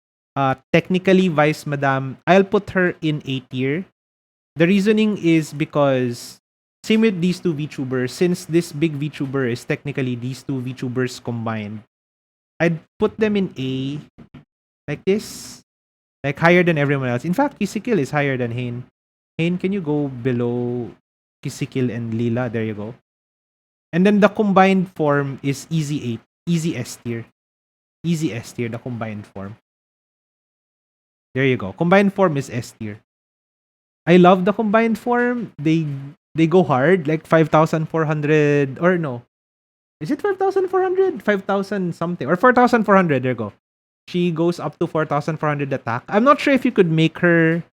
technically Vice Madame, I'll put her in A tier. The reasoning is because same with these two VTubers, since this big VTuber is technically these two VTubers combined, I'd put them in A like this. Like higher than everyone else. In fact, Kisikil is higher than Hain. Hain, can you go below Kisikil and Lila? There you go. And then the combined form is easy 8. Easy S tier. Easy S tier, the combined form. There you go. Combined form is S tier. I love the combined form. They go hard, like 5,400 or no. Is it 5,400? 5,000 something or 4,400. There you go. She goes up to 4,400 attack. I'm not sure if you could make her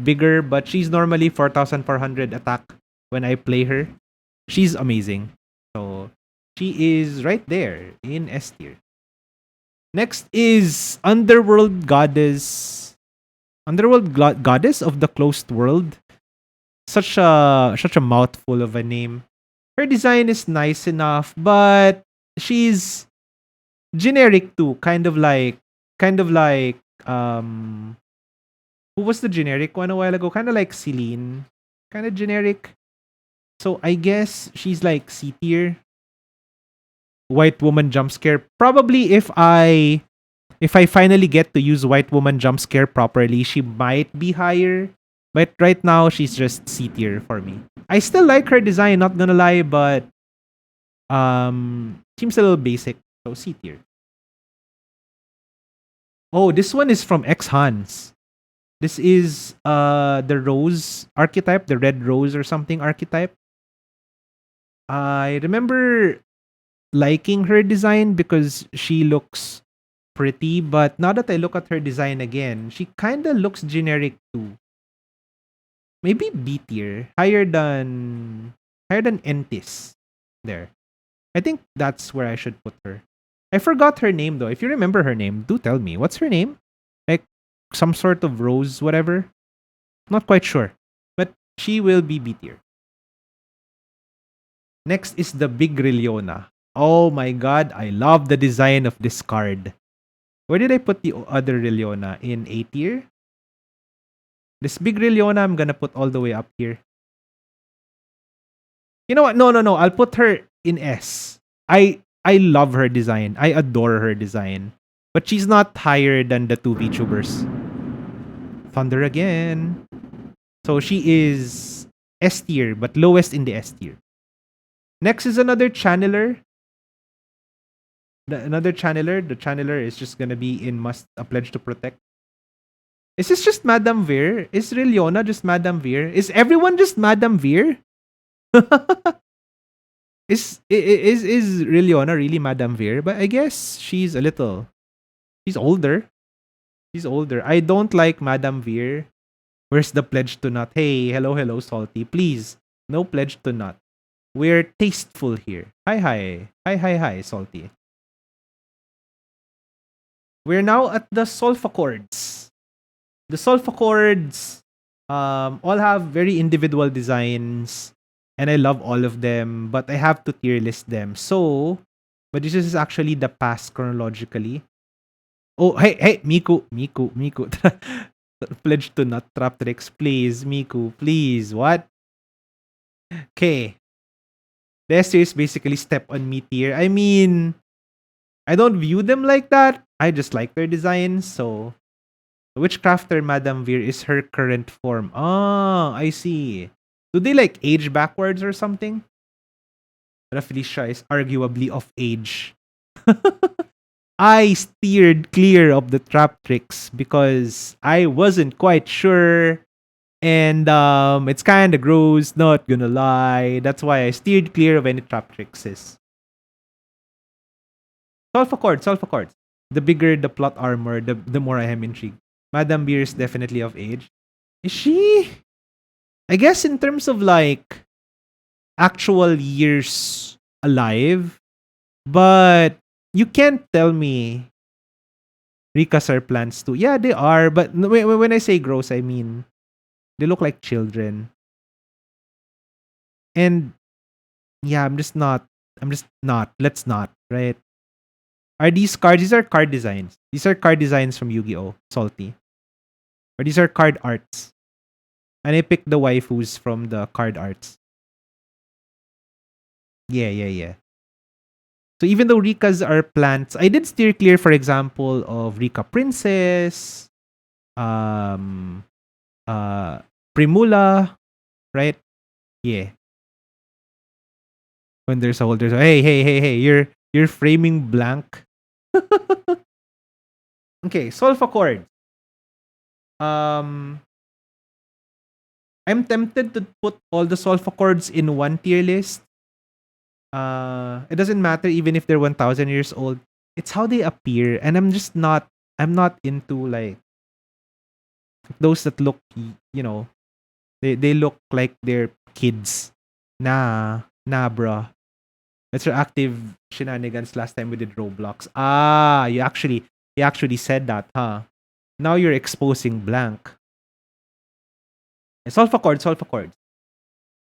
bigger, but she's normally 4,400 attack when I play her. She's amazing. So she is right there in S tier. Next is Underworld Goddess. Underworld Goddess of the Closed World. Such a mouthful of a name. Her design is nice enough, but she's generic too. Kind of like who was the generic one a while ago? Kind of like Celine. Kind of generic. So I guess she's like C tier. White woman jump scare. Probably if I finally get to use white woman jump scare properly, she might be higher. But right now she's just C tier for me. I still like her design, not gonna lie, but seems a little basic. So C tier. Oh, this one is from X Hans. This is the rose archetype, the red rose or something archetype. I remember liking her design because she looks pretty, but now that I look at her design again, she kind of looks generic too. Maybe B tier, higher than Entis. There. I think that's where I should put her. I forgot her name though. If you remember her name, do tell me. What's her name? Like some sort of Rose, whatever. Not quite sure. But she will be B tier. Next is the Big Rilliona. Oh my god, I love the design of this card. Where did I put the other Rilliona? In A tier? This Big Rilliona, I'm gonna put all the way up here. You know what? No. I'll put her in S. I love her design. I adore her design. But she's not higher than the two VTubers. Thunder again. So she is S tier, but lowest in the S tier. Next is another channeler. Another channeler. The channeler is just gonna be in Must a Pledge to Protect. Is this just Madame Veer? Is Rilliona just Madame Veer? Is everyone just Madame Veer? Is Rilliona really Madame Veer? But I guess she's older. She's older. I don't like Madame Veer. Where's the pledge to not? Hey, hello, Salty. Please, no pledge to not. We're tasteful here. Hi, Salty. We're now at the Solfa chords. The Solfa chords all have very individual designs, and I love all of them, but I have to tier list them. So, but this is actually the past chronologically. Oh, hey, Miku. Pledge to not trap tricks, please, Miku, please. What? Okay. The S tier is basically step on me tier. I mean, I don't view them like that. I just like their designs. So, the Witchcrafter Madame Veer is her current form. Ah, I see. Do they like age backwards or something? Felicia is arguably of age. I steered clear of the trap tricks because I wasn't quite sure. And it's kind of gross, not gonna lie. That's why I steered clear of any trap tricks. Solve a chord. The bigger the plot armor, the more I am intrigued. Madame Beer is definitely of age. Is she? I guess in terms of like actual years alive, but you can't tell me Ricas are plants too. Yeah, they are, but when I say gross, I mean they look like children. And yeah, I'm just not. Let's not, right? Are these cards? These are card designs. These are card designs from Yu-Gi-Oh! Salty. Or these are card arts. And I picked the waifus from the card arts. Yeah. So even though Rikas are plants, I did steer clear, for example, of Rika Princess, Primula, right? Yeah. When there's a hole, there's a hey, you're framing blank. Okay, solve a chord. I'm tempted to put all the solfa chords in one tier list. It doesn't matter even if they're 1,000 years old. It's how they appear, and I'm not into like those that look, they look like they're kids. Nah, bruh. Let's active shenanigans last time we did Roblox. Ah, you actually said that, huh? Now you're exposing blank. Solfa chords.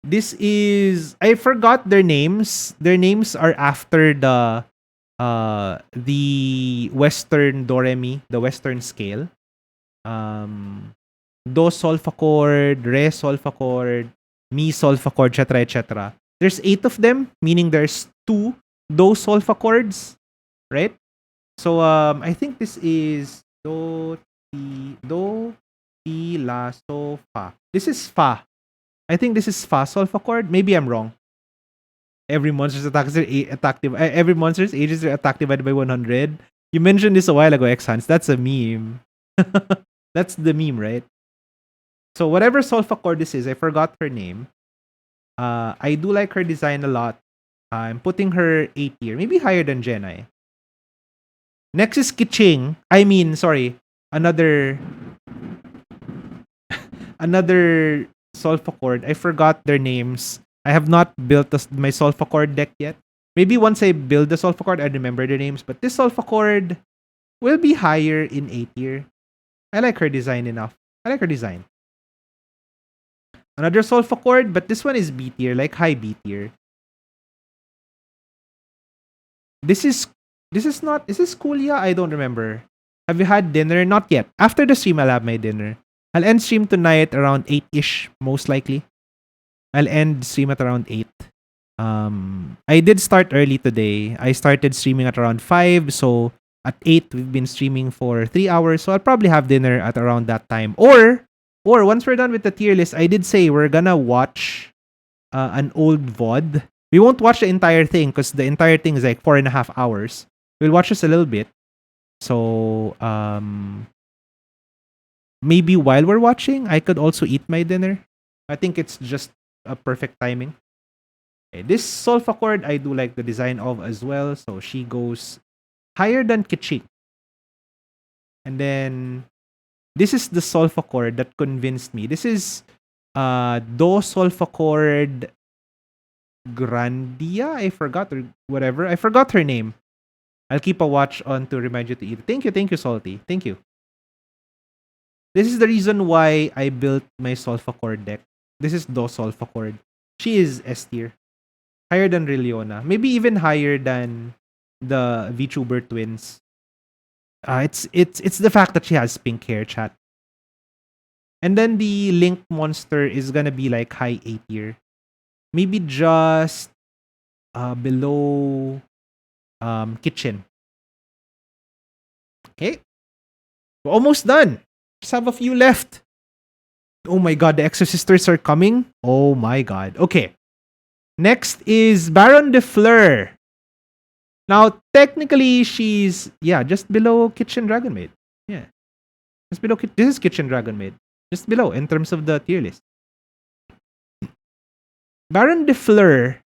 This is, I forgot their names. Their names are after the Western Doremi, the Western scale. Do solfa chord, re solfa chord, mi solfa chord, etc. There's 8 of them, meaning there's 2 do solfa chords, right? So I think this is do ti la so fa. This is fa. I think this is fa solfa chord. Maybe I'm wrong. Every monster's every monster's ages are attack divided by 100. You mentioned this a while ago, X-Hans. That's a meme. That's the meme, right? So whatever solfa chord this is, I forgot her name. I do like her design a lot. I'm putting her A tier, maybe higher than Jenai. Next is Kiching. Another solfa chord. I forgot their names. I have not built my solfa chord deck yet. Maybe once I build the Solfachord, I remember the names. But this Solfachord will be higher in A tier. I like her design enough. I like her design. Another Solfachord, but this one is B tier, like high B tier. This is not, is this Kulia? I don't remember. Have you had dinner? Not yet. After the stream, I'll have my dinner. I'll end stream tonight around 8-ish, most likely. I'll end stream at around 8. I did start early today. I started streaming at around 5, so at 8 we've been streaming for 3 hours. So I'll probably have dinner at around that time. Or once we're done with the tier list, I did say we're gonna watch an old VOD. We won't watch the entire thing because the entire thing is like 4.5 hours. We'll watch just a little bit. So maybe while we're watching, I could also eat my dinner. I think it's just a perfect timing. Okay, this Solfachord, I do like the design of as well. So she goes higher than Kiching. And then this is the Solfachord that convinced me. This is Do Solfachord Grandia. I forgot, or whatever. I forgot her name. I'll keep a watch on to remind you to eat. Thank you, Salty. Thank you. This is the reason why I built my Solfachord deck. This is Do Solfachord. She is S tier. Higher than Rilliona. Maybe even higher than the VTuber twins. It's the fact that she has pink hair, chat. And then the Link monster is gonna be like high A tier. Maybe just below Kitchen. Okay. We're almost done. Just have a few left. Oh my god, the Exorcisters are coming. Oh my god. Okay. Next is Baron de Fleur. Now, technically, she's, just below Kitchen Dragon Maid. Yeah. Just below, this is Kitchen Dragon Maid. Just below, in terms of the tier list. Baron de Fleur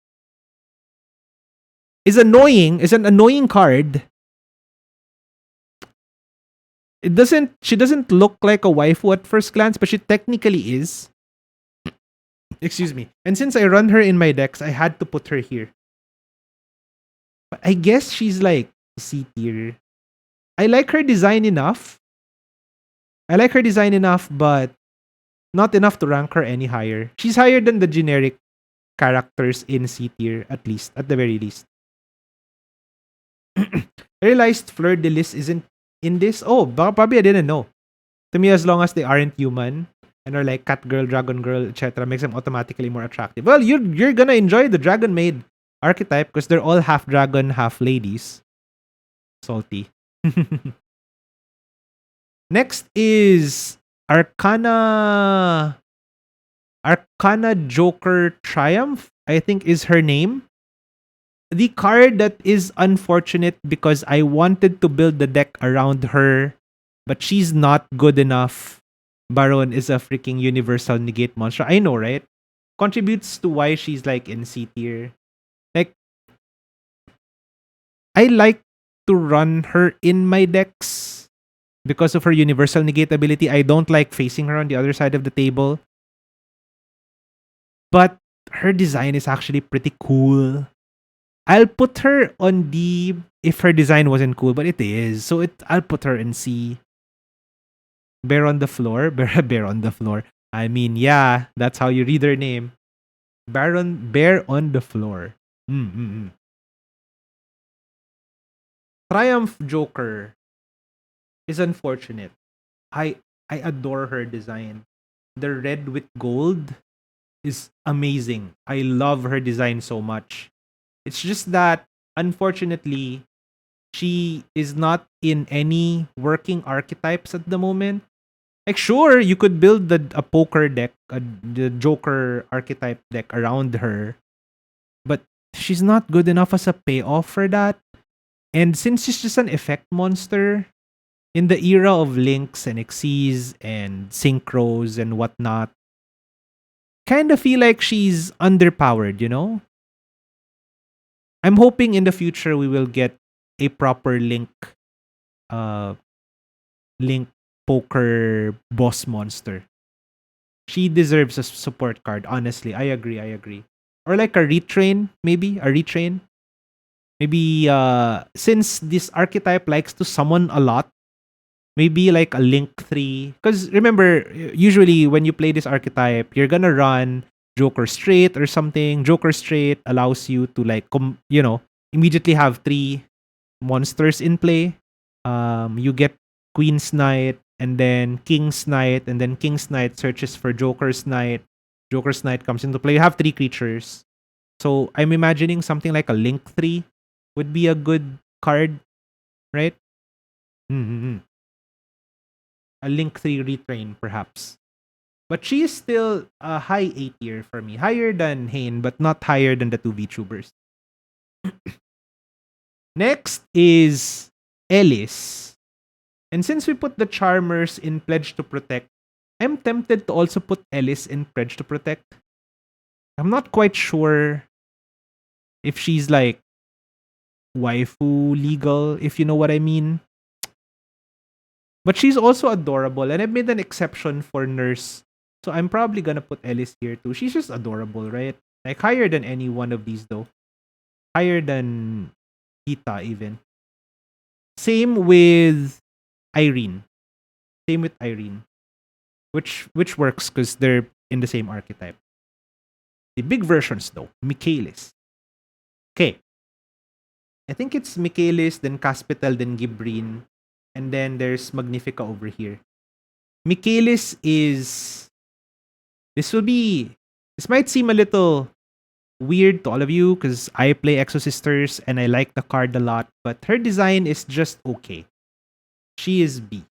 is an annoying card. She doesn't look like a waifu at first glance, but she technically is. Excuse me. And since I run her in my decks, I had to put her here. But I guess she's like C tier. I like her design enough. But not enough to rank her any higher. She's higher than the generic characters in C tier, at the very least. I realized Fleur de Lis isn't in this. Oh, probably I didn't know. To me, as long as they aren't human and are like cat girl, dragon girl, etc., makes them automatically more attractive. Well, you're gonna enjoy the Dragon Maid archetype because they're all half dragon, half ladies. Salty. Next is Arcana Joker Triumph, I think is her name. The card that is unfortunate because I wanted to build the deck around her, but she's not good enough. Baron is a freaking universal negate monster. I know, right? Contributes to why she's like in C tier. Like, I like to run her in my decks because of her universal negate ability. I don't like facing her on the other side of the table. But her design is actually pretty cool. I'll put her on D if her design wasn't cool, but it is. So I'll put her in C. Bear on the floor. Bear on the floor. I mean, yeah, that's how you read her name. Bear on the floor. Triumph Joker is unfortunate. I adore her design. The red with gold is amazing. I love her design so much. It's just that, unfortunately, she is not in any working archetypes at the moment. Like, sure, you could build a poker deck, the Joker archetype deck around her, but she's not good enough as a payoff for that. And since she's just an effect monster, in the era of Links and Xyz and Synchros and whatnot, kind of feel like she's underpowered, you know? I'm hoping in the future we will get a proper Link poker boss monster. She deserves a support card, honestly. I agree. Or like a retrain, maybe? A retrain? Maybe since this archetype likes to summon a lot, maybe like a Link 3. Because remember, usually when you play this archetype, you're gonna run Joker straight or something. Joker straight allows you to like immediately have three monsters in play. You get Queen's Knight and then King's Knight, and then King's Knight searches for Joker's Knight. Joker's Knight comes into play. You have three creatures. So I'm imagining something like a Link 3 would be a good card, right? Mm-hmm. A Link 3 retrain, perhaps. But she is still a high A tier for me. Higher than Hane, but not higher than the two VTubers. Next is Ellis. And since we put the Charmers in Pledge to Protect, I'm tempted to also put Ellis in Pledge to Protect. I'm not quite sure if she's like waifu legal, if you know what I mean. But she's also adorable, and I've made an exception for Nurse. So I'm probably gonna put Ellis here too. She's just adorable, right? Like higher than any one of these though. Higher than Hita even. Same with Irene. Same with Irene. Which works because they're in the same archetype. The big versions though, Michaelis. Okay. I think it's Michaelis, then Caspital, then Gibrine, and then there's Magnifica over here. Michaelis is this might seem a little weird to all of you because I play Exosisters and I like the card a lot, but her design is just okay. She is B.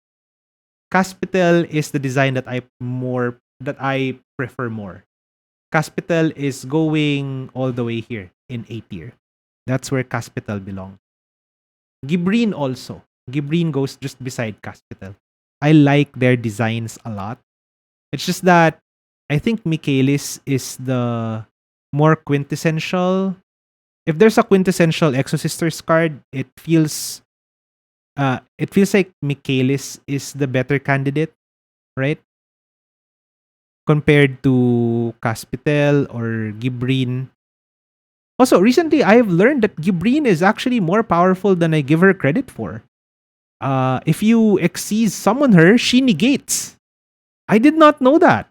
Caspital is the design that I prefer more. Caspital is going all the way here in A tier. That's where Caspital belongs. Gibrine also. Gibrine goes just beside Caspital. I like their designs a lot. It's just that I think Michaelis is the more quintessential. If there's a quintessential Exosisters card, it feels like Michaelis is the better candidate, right? Compared to Caspitel or Gibrine. Also, recently I've learned that Gibrine is actually more powerful than I give her credit for. If you Xyz summon her, she negates. I did not know that.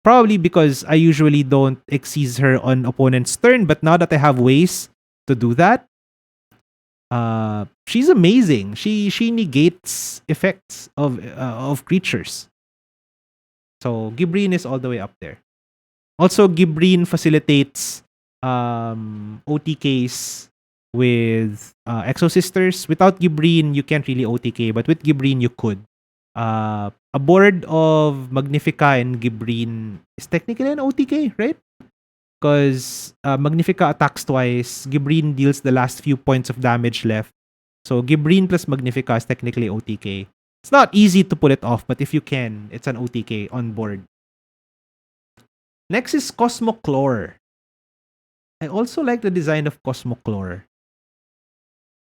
Probably because I usually don't Xyz her on opponent's turn, but now that I have ways to do that, she's amazing. She negates effects of creatures. So Gibrine is all the way up there. Also, Gibrine facilitates OTKs with Exosisters. Without Gibrine, you can't really OTK, but with Gibrine, you could. A board of Magnifica and Gibrine is technically an OTK, right? Because Magnifica attacks twice, Gibrine deals the last few points of damage left. So Gibrine plus Magnifica is technically OTK. It's not easy to pull it off, but if you can, it's an OTK on board. Next is Cosmoclore. I also like the design of Cosmoclore.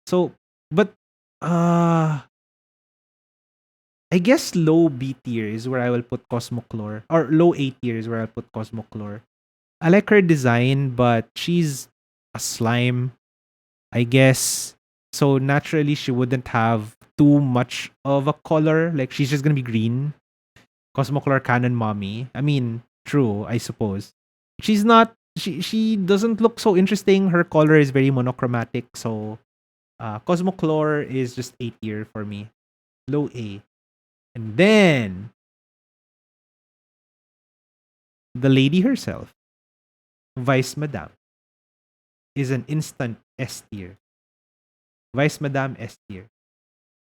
So, but I guess low B tier is where I will put Cosmoclore. Or low A tier is where I'll put Cosmoclore. I like her design, but she's a slime, I guess. So naturally, she wouldn't have too much of a color. Like, she's just gonna be green. Cosmoclore Cannon Mommy. I mean, true, I suppose. She's not... She doesn't look so interesting. Her color is very monochromatic. So, Cosmoclore is just A tier for me. Low A. And then, the lady herself, Vice Madame, is an instant S tier. Vice Madame S tier.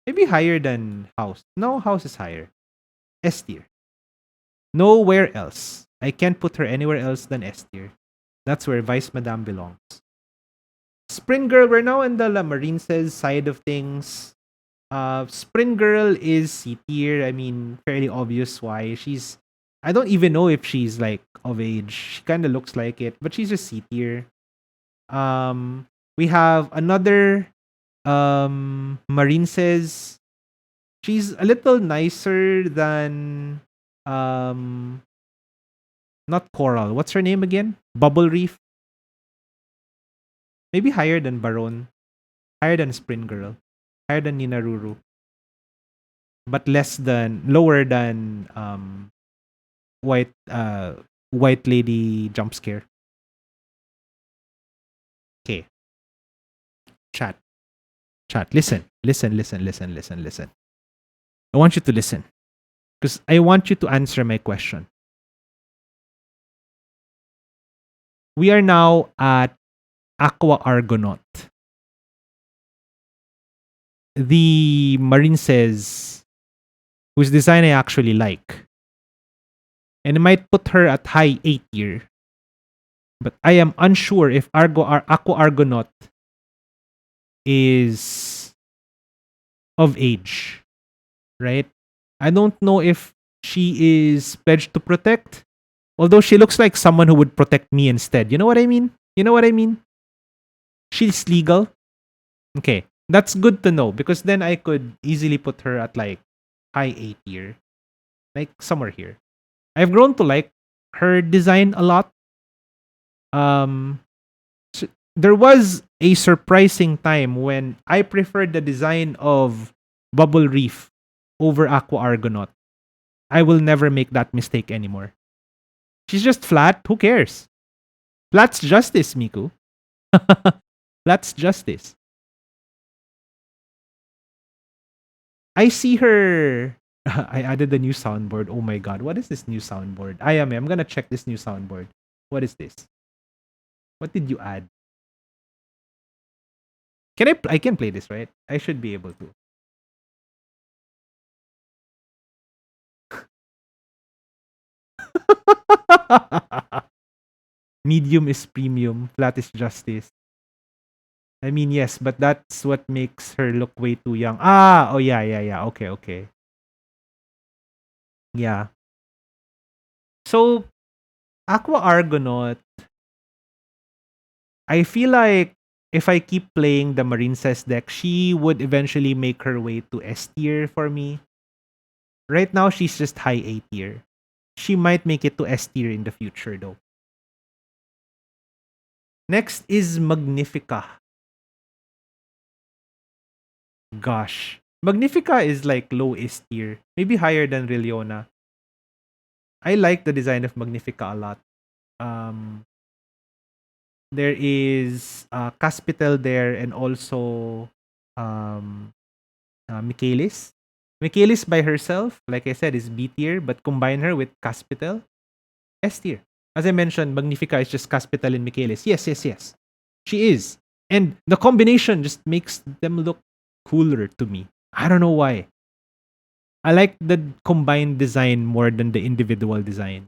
Maybe higher than House. No, House is higher. S tier. Nowhere else. I can't put her anywhere else than S tier. That's where Vice Madame belongs. Spring Girl, we're now in the La Marine says side of things. Spring Girl is C tier. I mean, fairly obvious why. I don't even know if she's like of age. She kind of looks like it, but she's just C tier. We have another Marine says she's a little nicer than not Coral. What's her name again? Bubble Reef. Maybe higher than Baron, higher than Spring Girl, higher than Ninaruru, but lower than White White Lady Jump Scare. Okay, chat, chat. Listen, listen, listen, listen, listen, listen. I want you to listen because I want you to answer my question. We are now at Aqua Argonaut. The Marine says, whose design I actually like. And I might put her at high 8 tier. But I am unsure if Aqua Argonaut is of age. Right? I don't know if she is pledged to protect. Although she looks like someone who would protect me instead. You know what I mean? You know what I mean? She's legal. Okay. That's good to know because then I could easily put her at like high 8 tier. Like somewhere here. I've grown to like her design a lot. Um there was a surprising time when I preferred the design of Bubble Reef over Aqua Argonaut. I will never make that mistake anymore. She's just flat. Who cares? Flat's justice, Miku. Flat's justice. I see her. I added the new soundboard. Oh my god. What is this new soundboard? I'm gonna check this new soundboard. What is this? What did you add? I can play this, right? I should be able to. Medium is premium, flat is justice. I mean, yes, but that's what makes her look way too young. Oh yeah, yeah, yeah. Okay, okay. Yeah. So, Aqua Argonaut, I feel like if I keep playing the Marine Says deck, she would eventually make her way to S tier for me. Right now, she's just high A tier. She might make it to S tier in the future, though. Next is Magnifica. Gosh. Magnifica is like low S tier. Maybe higher than Rilliona. I like the design of Magnifica a lot. Um, there is Caspitel there and also um, Michaelis. Michaelis by herself, like I said, is B tier, but combine her with Caspitel, S tier. As I mentioned, Magnifica is just Caspitel and Michaelis. Yes, yes, yes. She is. And the combination just makes them look cooler to me. I don't know why. I like the combined design more than the individual design.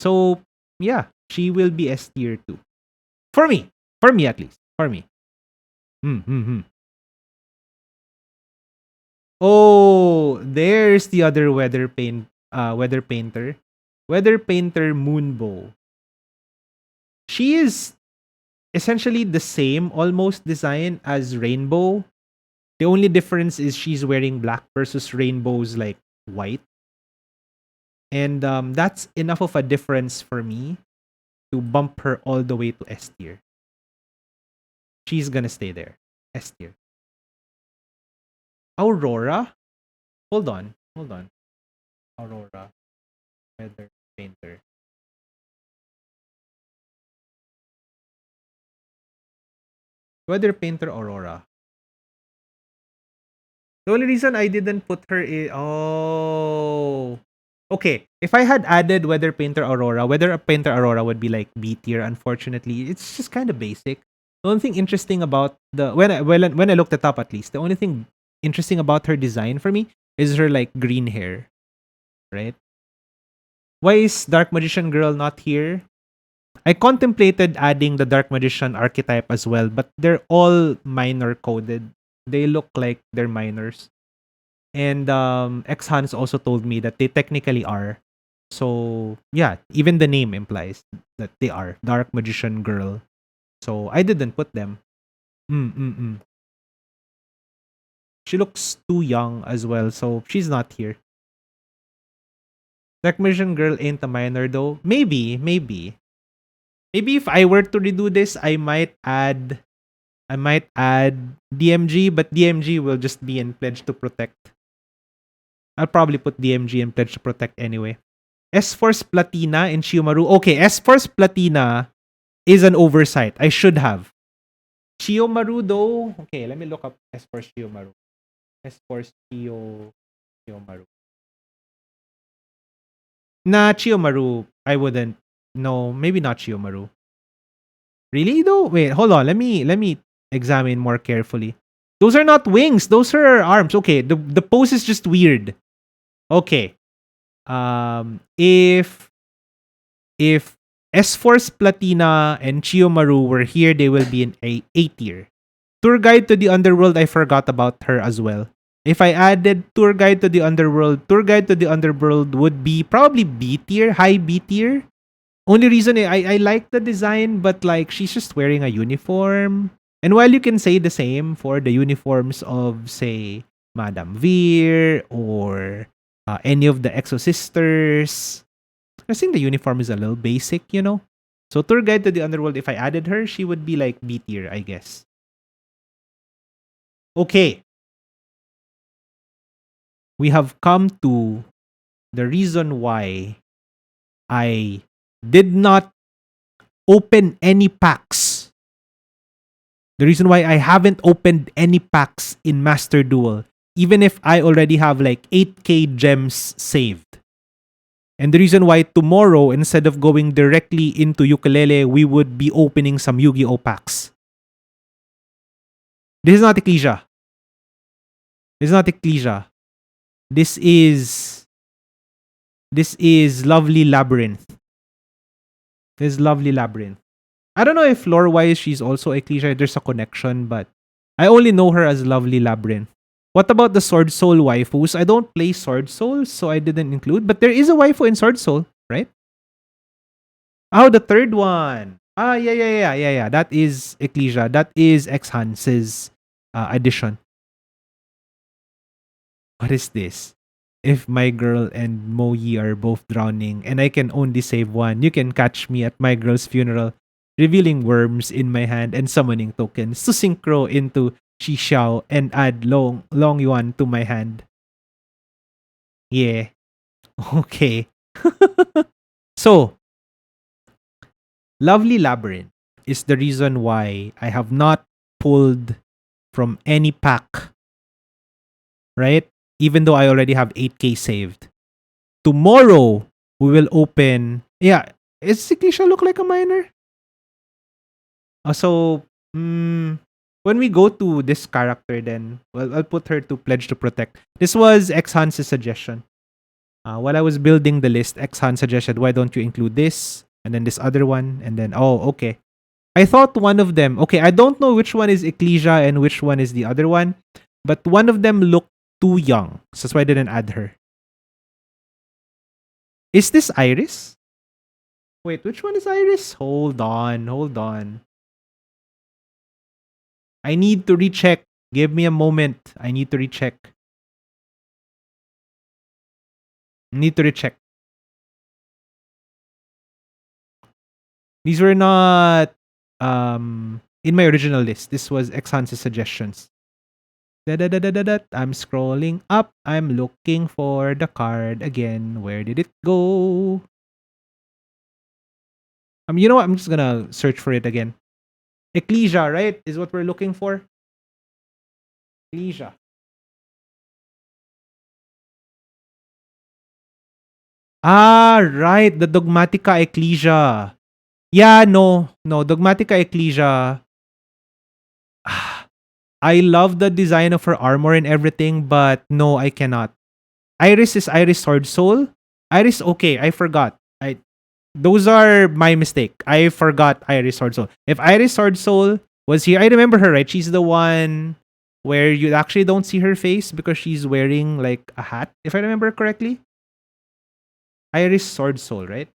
So, yeah, she will be S tier too. For me. For me at least. For me. Hmm. Oh, there's the other weather painter. Weather painter Moonbow. She is essentially the same almost design as Rainbow. The only difference is she's wearing black versus Rainbow's like white. And that's enough of a difference for me to bump her all the way to S tier. She's gonna stay there. S tier. Aurora? Hold on. Hold on. Aurora. Weather painter. Weather painter Aurora. The only reason I didn't put her in okay. If I had added Weather Painter Aurora, Weather Painter Aurora would be like B tier, unfortunately. It's just kind of basic. The only thing interesting about when I looked it up at least, the only thing interesting about her design for me is her like green hair. Right? Why is Dark Magician Girl not here? I contemplated adding the Dark Magician archetype as well, but they're all minor coded. They look like they're minors. And X Hans also told me that they technically are. So yeah, even the name implies that they are Dark Magician Girl. So I didn't put them. Mm. She looks too young as well, so she's not here. Dark Magician Girl ain't a minor though. Maybe if I were to redo this, I might add I might add DMG, but DMG will just be in Pledge to Protect. I'll probably put DMG in Pledge to Protect anyway. S-Force Platina in Chiyomaru. Okay, S-Force Platina is an oversight. I should have. Chiyomaru though. Okay, let me look up S-Force Chiyomaru. S-Force Chiyomaru. Nah, Chiyomaru. I wouldn't. No, maybe not Chiyomaru. Really though? Wait, hold on. Let me examine more carefully. Those are not wings. Those are arms. Okay, the pose is just weird. Okay. If S-Force Platina and Chiyomaru were here, they will be in A tier. Tour Guide to the Underworld, I forgot about her as well. If I added Tour Guide to the Underworld would be probably B tier, high B tier. Only reason I like the design, but like she's just wearing a uniform. And while you can say the same for the uniforms of, say, Madame Veer or any of the Exo Sisters, I think the uniform is a little basic, you know? So Tour Guide to the Underworld, if I added her, she would be like B tier, I guess. Okay. We have come to the reason why I did not open any packs. The reason why I haven't opened any packs in Master Duel, even if I already have like 8k gems saved. And the reason why tomorrow, instead of going directly into Ukulele, we would be opening some Yu-Gi-Oh packs. This is not Ecclesia. This is not Ecclesia. This is Lovely Labyrinth. This is Lovely Labyrinth. I don't know if lore-wise she's also Ecclesia. There's a connection, but I only know her as Lovely Labyrinth. What about the Sword Soul waifus? I don't play Sword Soul, so I didn't include. But there is a waifu in Sword Soul, right? Oh, the third one. Yeah. That is Ecclesia. That is X-Hans's addition. What is this? If my girl and Moyi are both drowning and I can only save one, you can catch me at my girl's funeral, revealing worms in my hand and summoning tokens to synchro into Xiao and add Long Yuan to my hand. Yeah. Okay. So, Lovely Labyrinth is the reason why I have not pulled from any pack, right? Even though I already have 8k saved. Tomorrow, we will open. Yeah, is Ciclisha look like a miner? When we go to this character, then, well, I'll put her to Pledge to Protect. This was X-Hans's suggestion. While I was building the list, X-Han suggested, why don't you include this? And then this other one. And then, oh, okay. I thought one of them, okay, I don't know which one is Ecclesia and which one is the other one. But one of them looked too young. So that's why I didn't add her. Is this Iris? Wait, which one is Iris? Hold on. I need to recheck. Give me a moment. I need to recheck. These were not in my original list. This was X-Hans's suggestions. I'm scrolling up. I'm looking for the card again. Where did it go? You know what? I'm just gonna search for it again. Ecclesia, right? Is what we're looking for. Ecclesia. Ah, right. The Dogmatica Ecclesia. Yeah, no. Dogmatica Ecclesia. I love the design of her armor and everything, but no, I cannot. Iris is Iris Sword Soul. Iris, okay, I forgot. Those are my mistake. I forgot Iris Sword Soul. If Iris Sword Soul was here, I remember her, right? She's the one where you actually don't see her face because she's wearing like a hat, if I remember correctly. Iris Sword Soul, right?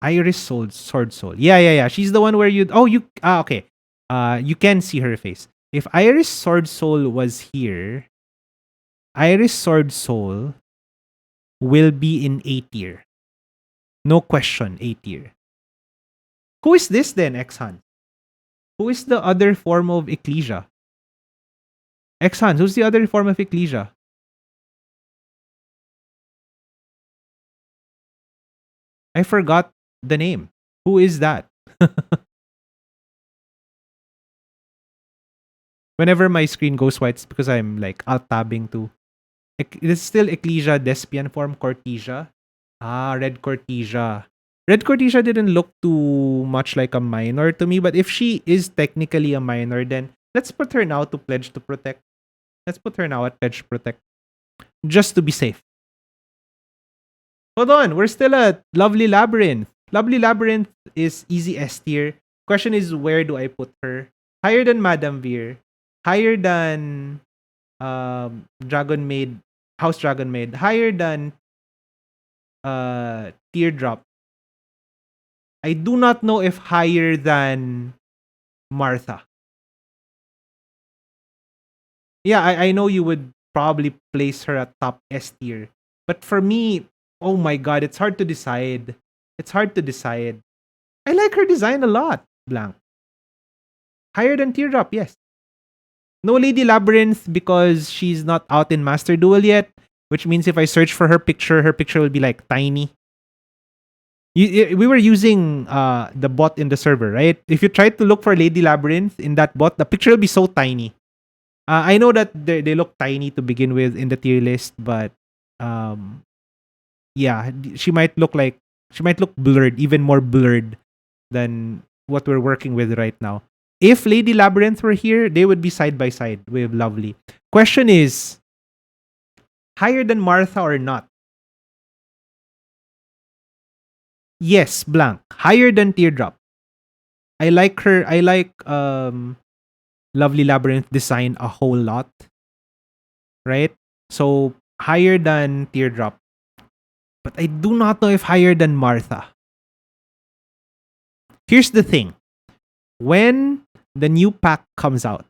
Iris Sword Soul. Yeah. She's the one where okay. You can see her face. If Iris Sword Soul was here, Iris Sword Soul will be in A tier. No question, A tier. Who is this then, X-Han? Who is the other form of Ecclesia? X-Han, who's the other form of Ecclesia? I forgot the name. Who is that? Whenever my screen goes white, it's because I'm like alt-tabbing to. It's still Ecclesia, Despian form, Cortesia. Ah, Red Cortesia. Red Cortesia didn't look too much like a minor to me, but if she is technically a minor, then let's put her now to Pledge to Protect. Let's put her now at Pledge to Protect. Just to be safe. Hold on, we're still at Lovely Labyrinth. Lovely Labyrinth is easy S tier. Question is, where do I put her? Higher than Madame Veer. Higher than Dragon Maid, House Dragon Maid. Higher than Teardrop. I do not know if higher than Martha. Yeah, I know you would probably place her at top S tier. But for me, oh my god, it's hard to decide. It's hard to decide. I like her design a lot, Blank. Higher than Teardrop, yes. No Lady Labyrinth because she's not out in Master Duel yet, which means if I search for her picture will be like tiny. We were using the bot in the server, right? If you try to look for Lady Labyrinth in that bot, the picture will be so tiny. I know that they look tiny to begin with in the tier list, but um, yeah, she might look blurred, even more blurred than what we're working with right now. If Lady Labyrinth were here, they would be side by side with Lovely. Question is, higher than Martha or not? Yes, Blank. Higher than Teardrop. I like her. I like Lovely Labyrinth design a whole lot. Right? So higher than Teardrop. But I do not know if higher than Martha. Here's the thing. When the new pack comes out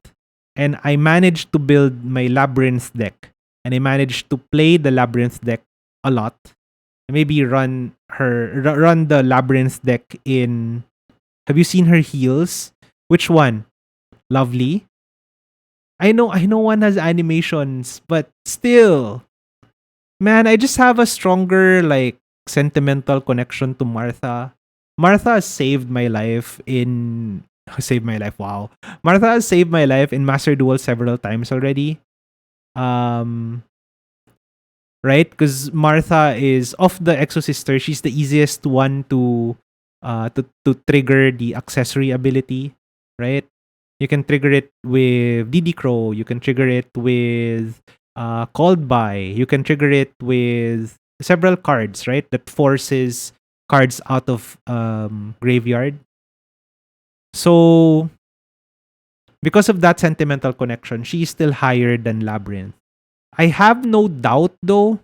and I managed to build my Labyrinth deck and I managed to play the Labyrinth deck a lot, maybe run the Labyrinth deck in. Have you seen her heals? Which one? Lovely. I know one has animations, but still, man, I just have a stronger like sentimental connection to Martha. Martha has saved my life in saved my life. Wow. Martha has saved my life in Master Duel several times already. Um right? Because Martha is of the Exo Sister, she's the easiest one to trigger the accessory ability, right? You can trigger it with DD Crow, you can trigger it with Called By, you can trigger it with several cards, right? That forces cards out of graveyard. So because of that sentimental connection, she's still higher than Labyrinth. I have no doubt though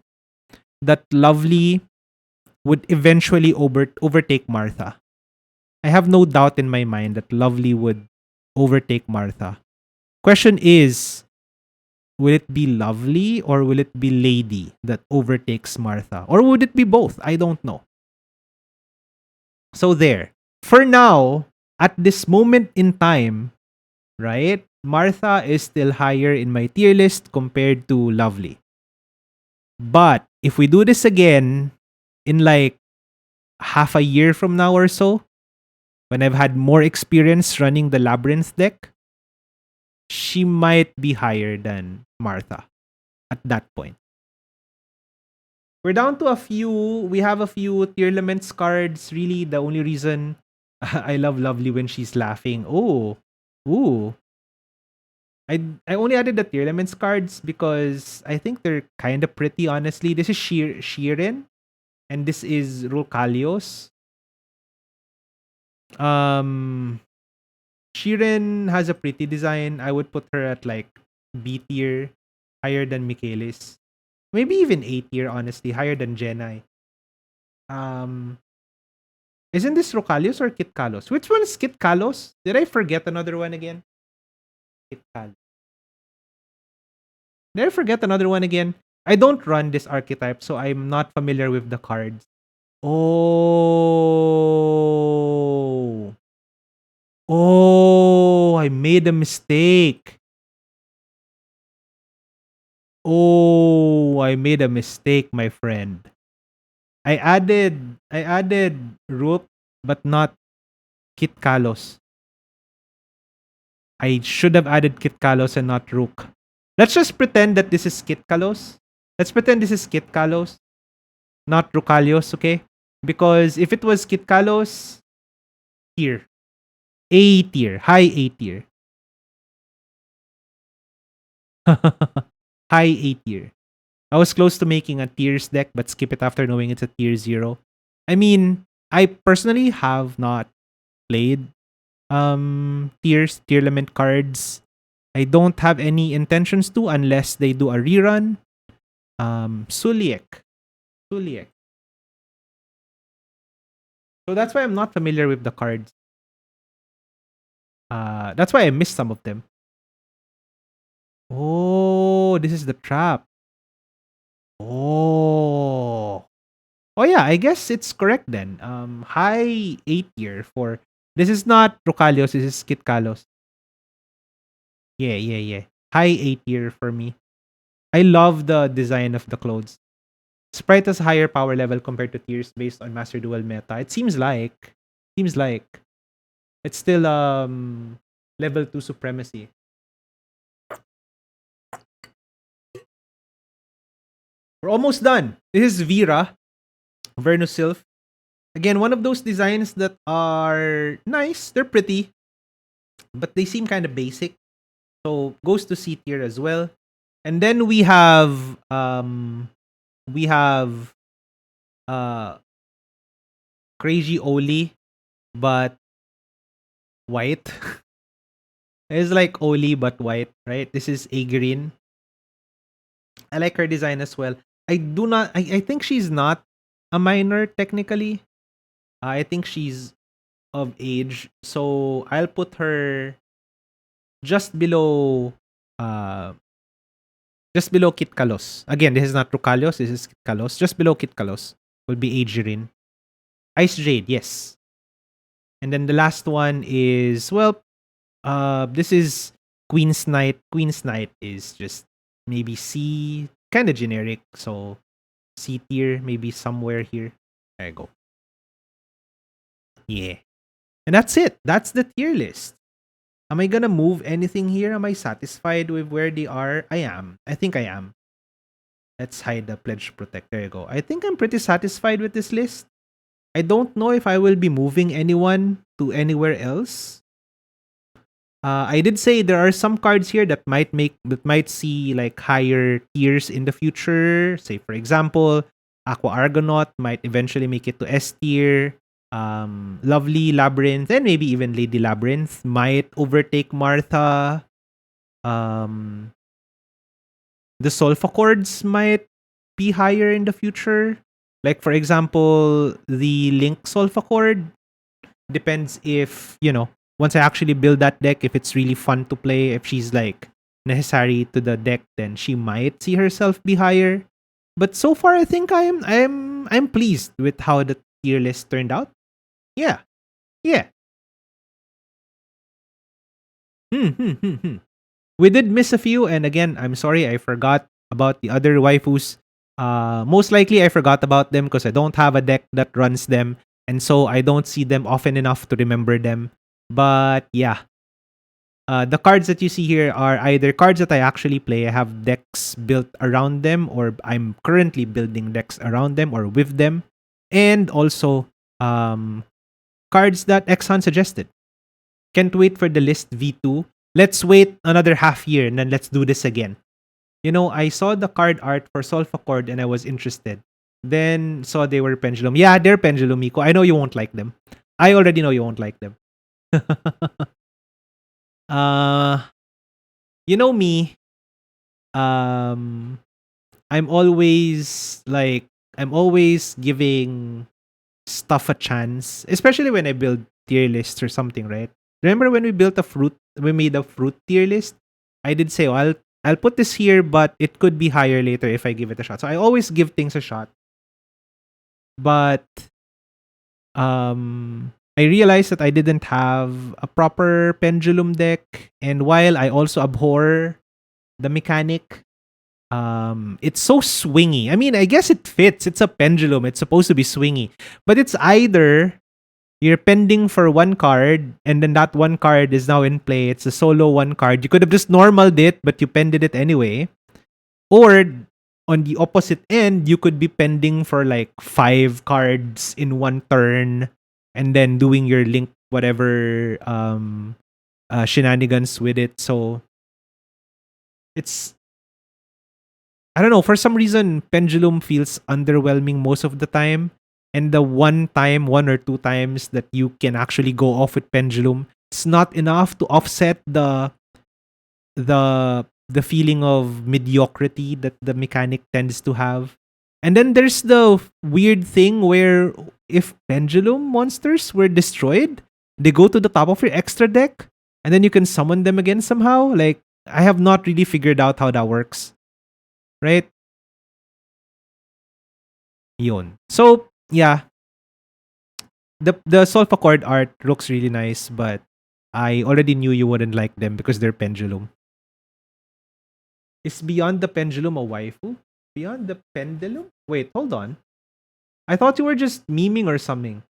that Lovely would eventually overtake Martha. I have no doubt in my mind that Lovely would overtake Martha. Question is, will it be Lovely or will it be Lady that overtakes Martha? Or would it be both? I don't know. So there. For now, at this moment in time, right? Martha is still higher in my tier list compared to Lovely. But if we do this again in like half a year from now or so, when I've had more experience running the Labyrinth deck, she might be higher than Martha at that point. We're down to a few. We have a few tier laments cards. Really, the only reason I love Lovely when she's laughing. Oh, ooh. I only added the tier laments cards because I think they're kind of pretty. Honestly, this is Shirin, and this is Rulkalios. Um, Shirin has a pretty design. I would put her at like B tier, higher than Michaelis. Maybe even A tier, honestly, higher than Jenai. Um, isn't this Rocalios or Kit Kalos? Which one is Kit Kalos? Did I forget another one again? Kit Kalos. Did I forget another one again? I don't run this archetype, so I'm not familiar with the cards. Oh. Oh, I made a mistake. Oh, I made a mistake, my friend. I added root but not Kit Kalos. I should have added Kit Kalos and not Rook. Let's just pretend that this is Kit Kalos. Let's pretend this is Kit Kalos, not Rukalios, okay? Because if it was Kit Kalos, tier. A tier. High A tier. High A tier. I was close to making a tiers deck, but skip it after knowing it's a tier 0. I mean, I personally have not played tier lament cards. I don't have any intentions to unless they do a rerun. Suliek. Suliek. So that's why I'm not familiar with the cards. That's why I missed some of them. Oh, this is the trap. Oh. Oh yeah, I guess it's correct then. High A tier for this is not Rocalios, this is Kit Kalos. Yeah, yeah, yeah. High A tier for me. I love the design of the clothes. Sprite has higher power level compared to tiers based on Master Duel meta. It seems like it's still level 2 supremacy. We're almost done. This is Vera, Vernusylph. Again, one of those designs that are nice. They're pretty, but they seem kind of basic. So goes to C tier as well. And then we have uh Crazy Oli, but white. It's like Oli but white, right? This is Agreen. I like her design as well. I think she's not a minor technically. I think she's of age. So I'll put her just below uh just below Kit Kalos. Again, this is not Rukalos, this is Kit Kalos. Just below Kit Kalos will be Agerin. Ice Jade, yes. And then the last one is well, this is Queen's Knight. Queen's Knight is just maybe C, kind of generic. So C tier, maybe somewhere here. There you go. Yeah. And that's it. That's the tier list. Am I gonna move anything here? Am I satisfied with where they are? I am. I think I am. Let's hide the pledge protect. There you go. I think I'm pretty satisfied with this list. I don't know if I will be moving anyone to anywhere else. I did say there are some cards here that might see like higher tiers in the future. Say for example, Aqua Argonaut might eventually make it to S tier. Lovely Labyrinth and maybe even Lady Labyrinth might overtake Martha. Um, the Solfa chords might be higher in the future. Like for example, the Link Solfa chord depends if once I actually build that deck, if it's really fun to play, if she's like necessary to the deck, then she might see herself be higher. But so far, I think I'm pleased with how the tier list turned out. Yeah, yeah. Hmm, hmm, hmm, hmm. We did miss a few, and again, I'm sorry I forgot about the other waifus. Most likely I forgot about them because I don't have a deck that runs them, and so I don't see them often enough to remember them. But yeah, the cards that you see here are either cards that I actually play. I have decks built around them, or I'm currently building decks around them or with them, and also cards that Exxon suggested. Can't wait for the list V2. Let's wait another half year and then let's do this again. I saw the card art for Solfachord and I was interested. Then saw they were Pendulum. Yeah, they're Pendulum, Miko. I know you won't like them. I already know you won't like them. uh, you know me. Um, I'm always like I'm always giving stuff a chance, especially when I build tier lists or something, right? Remember when we made a fruit tier list? I did say, oh, I'll put this here, but it could be higher later if I give it a shot. So I always give things a shot. But I realized that I didn't have a proper pendulum deck, and while I also abhor the mechanic, it's so swingy. I mean, I guess it fits. It's a pendulum. It's supposed to be swingy, but it's either you're pending for one card, and then that one card is now in play. It's a solo one card. You could have just normaled it, but you pended it anyway. Or on the opposite end, you could be pending for like 5 cards in one turn, and then doing your link whatever shenanigans with it. So it's, I don't know, for some reason pendulum feels underwhelming most of the time. And the one or two times that you can actually go off with pendulum, it's not enough to offset the feeling of mediocrity that the mechanic tends to have. And then there's the weird thing where if pendulum monsters were destroyed, they go to the top of your extra deck, and then you can summon them again somehow. Like, I have not really figured out how that works. Right? Yun. So, yeah, the Solfa chord art looks really nice, but I already knew you wouldn't like them because they're pendulum. Is Beyond the Pendulum a waifu? Beyond the Pendulum? Wait, hold on. I thought you were just memeing or something.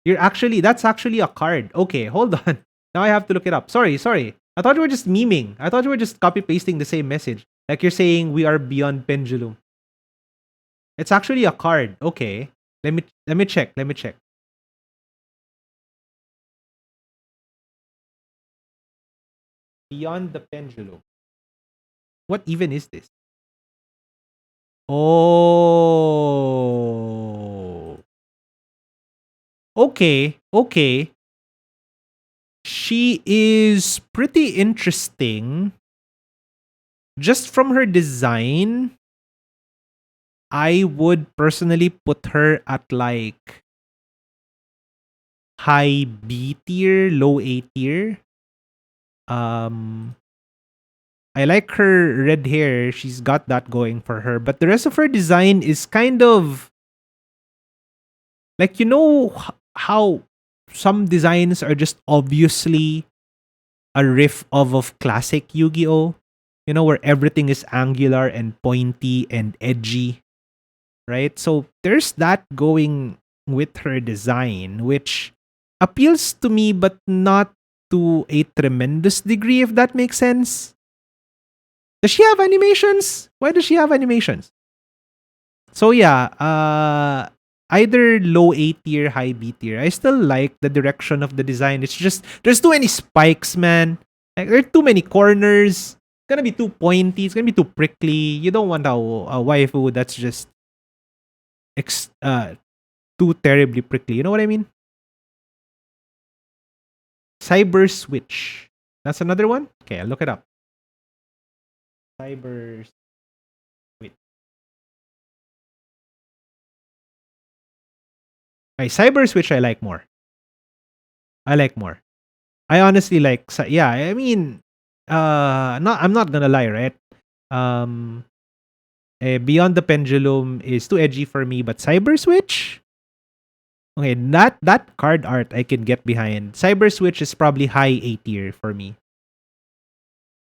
That's actually a card. Okay, hold on. Now I have to look it up. Sorry. I thought you were just memeing. I thought you were just copy pasting the same message. Like you're saying we are beyond pendulum. It's actually a card. Okay. Let me check. Beyond the pendulum. What even is this? Oh. Okay. She is pretty interesting. Just from her design, I would personally put her at like high B tier, low A tier. Um, I like her red hair. She's got that going for her. But the rest of her design is kind of like, how some designs are just obviously a riff of classic Yu-Gi-Oh! Where everything is angular and pointy and edgy, right? So there's that going with her design, which appeals to me, but not to a tremendous degree, if that makes sense. Does she have animations? Why does she have animations? So yeah, either low A tier, high B tier. I still like the direction of the design. It's just there's too many spikes, man. Like there are too many corners. It's gonna be too pointy. It's gonna be too prickly. You don't want a waifu that's just ex- uh too terribly prickly. You know what I mean? Cyber Switch. That's another one. Okay, I'll look it up. Cyber Switch. Okay, Cyber Switch I like more. I honestly like, yeah, I mean, not I'm not gonna lie, right? Um Beyond the Pendulum is too edgy for me, but Cyber Switch, okay, that card art I can get behind. Cyber Switch is probably high A tier for me.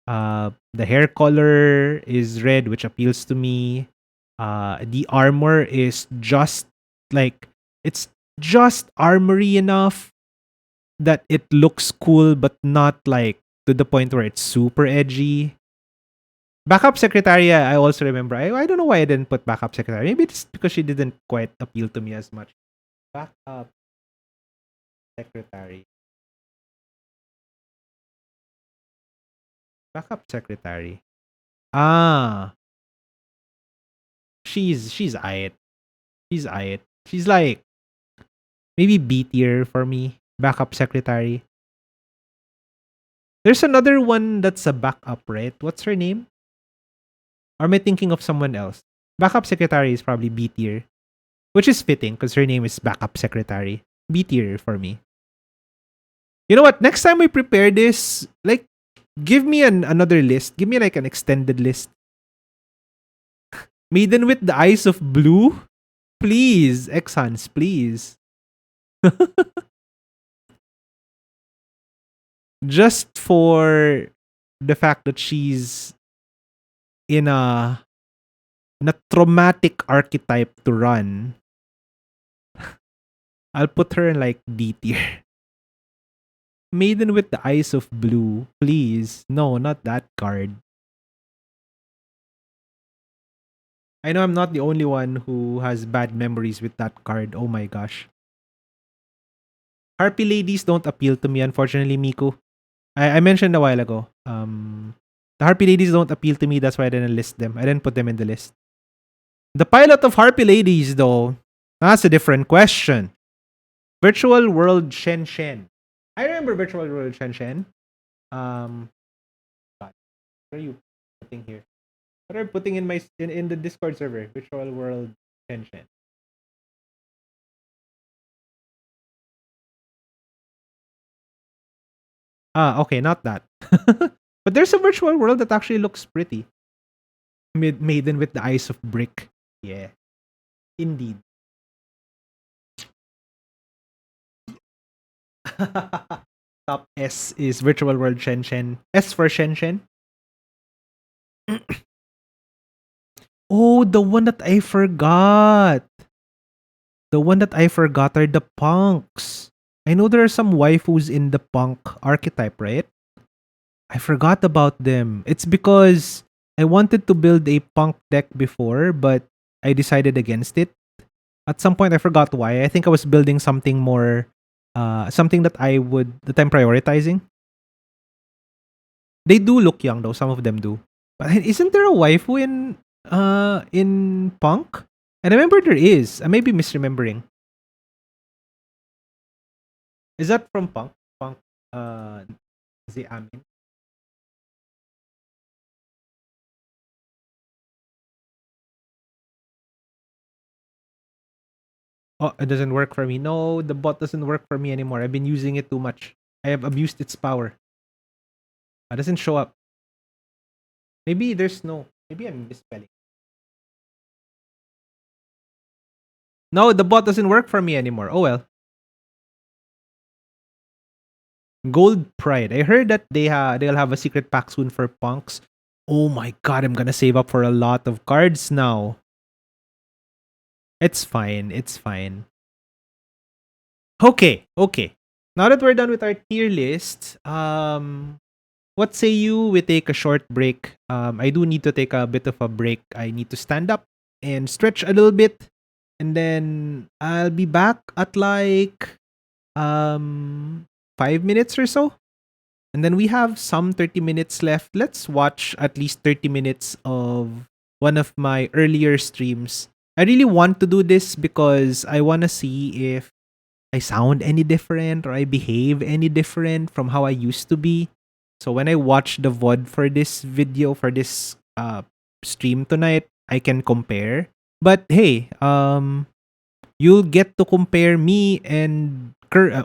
The hair color is red, which appeals to me. The armor is just like, it's just armory enough that it looks cool, but not like to the point where it's super edgy. Backup Secretary, I also remember. I don't know why I didn't put Backup Secretary. Maybe it's because she didn't quite appeal to me as much. Backup Secretary. Backup Secretary. Ah, she's ayet. She's ayet. She's like maybe B tier for me. Backup Secretary. There's another one that's a backup, right? What's her name? Or am I thinking of someone else? Backup Secretary is probably B tier, which is fitting because her name is Backup Secretary. B tier for me. You know what? Next time we prepare this, like, give me another list. Give me like an extended list. Maiden with the Eyes of Blue? Please, Exans, please. Just for the fact that she's in a traumatic archetype to run, I'll put her in like D tier. Maiden with the Eyes of Blue. Please. No, not that card. I know I'm not the only one who has bad memories with that card. Oh my gosh. Harpy ladies don't appeal to me, unfortunately, Miku. I mentioned a while ago. The Harpy ladies don't appeal to me. That's why I didn't list them. I didn't put them in the list. The pilot of Harpy ladies, though, that's a different question. Virtual World Shen Shen. I remember Virtual World Shen Shen. God, what are you putting here? What are you putting in in the Discord server? Virtual World Shen Shen. Okay, not that. But there's a virtual world that actually looks pretty. Maiden with the Eyes of Brick. Yeah, indeed. Top S is Virtual World Shen Shen. S for Shen Shen. Oh, the one that I forgot. The one that I forgot are the punks. I know there are some waifus in the punk archetype, right? I forgot about them. It's because I wanted to build a punk deck before, but I decided against it. At some point, I forgot why. I think I was building something more, something that I'm prioritizing. They do look young though. Some of them do. But isn't there a waifu in punk? And I remember there is. I may be misremembering. Is that from punk? Punk. The Amin. Oh, it doesn't work for me. No, the bot doesn't work for me anymore. I've been using it too much. I have abused its power. It doesn't show up. Maybe there's no. Maybe I'm misspelling. No, the bot doesn't work for me anymore. Oh well. Gold Pride. I heard that they'll have a secret pack soon for punks. Oh my god, I'm gonna save up for a lot of cards now. It's fine. It's fine. Okay, okay. Now that we're done with our tier list, what say you we take a short break? I do need to take a bit of a break. I need to stand up and stretch a little bit, and then I'll be back at like 5 minutes or so. And then we have some 30 minutes left. Let's watch at least 30 minutes of one of my earlier streams. I really want to do this because I want to see if I sound any different or I behave any different from how I used to be. So when I watch the VOD for this video, for this stream tonight, I can compare. But hey, you'll get to compare me and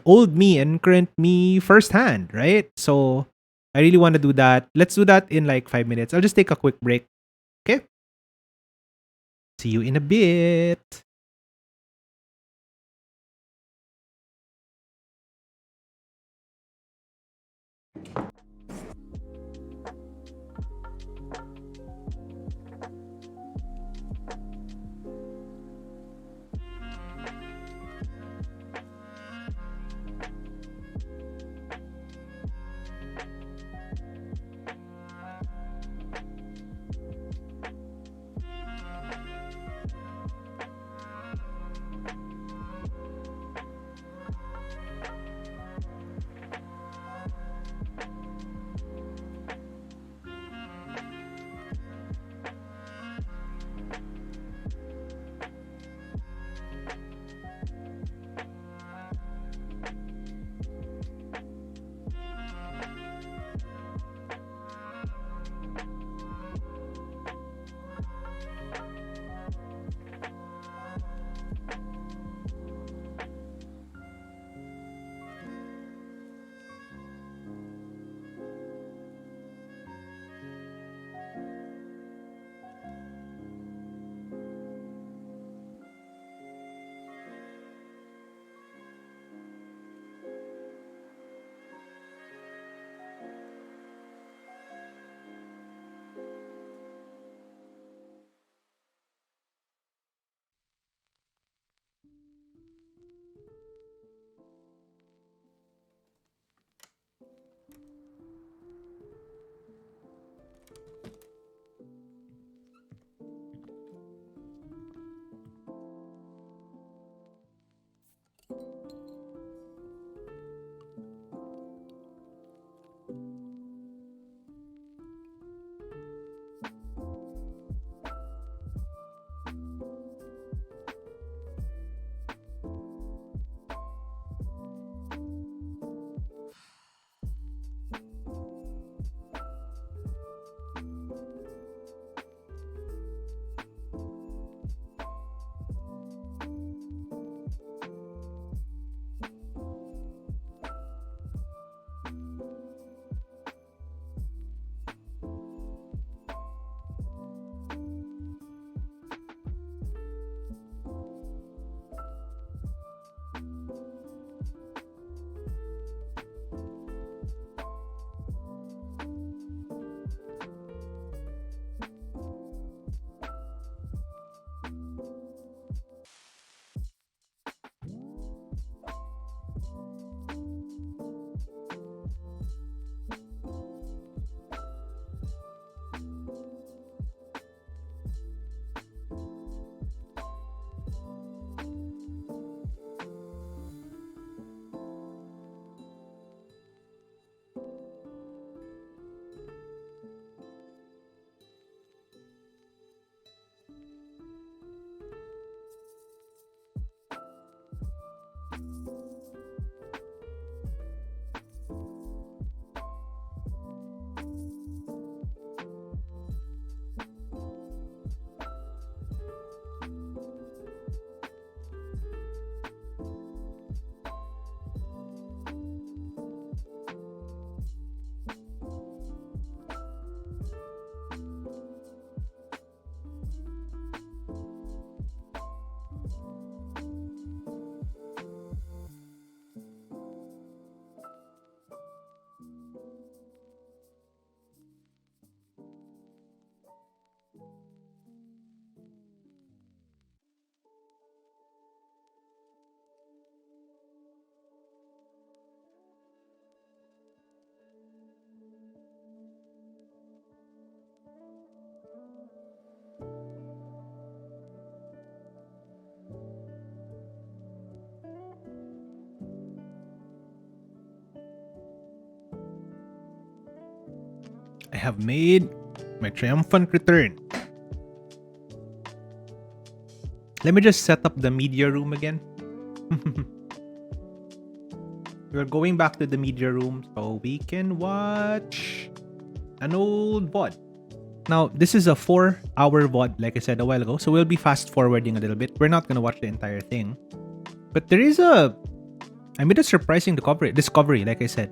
old me and current me firsthand, right? So I really want to do that. Let's do that in like 5 minutes. I'll just take a quick break. Okay. See you in a bit. I have made my triumphant return. Let me just set up the media room again. We're going back to the media room so we can watch an old VOD. Now, this is a 4-hour VOD, like I said a while ago, so we'll be fast forwarding a little bit. We're not gonna watch the entire thing. But there is I made a surprising discovery, like I said.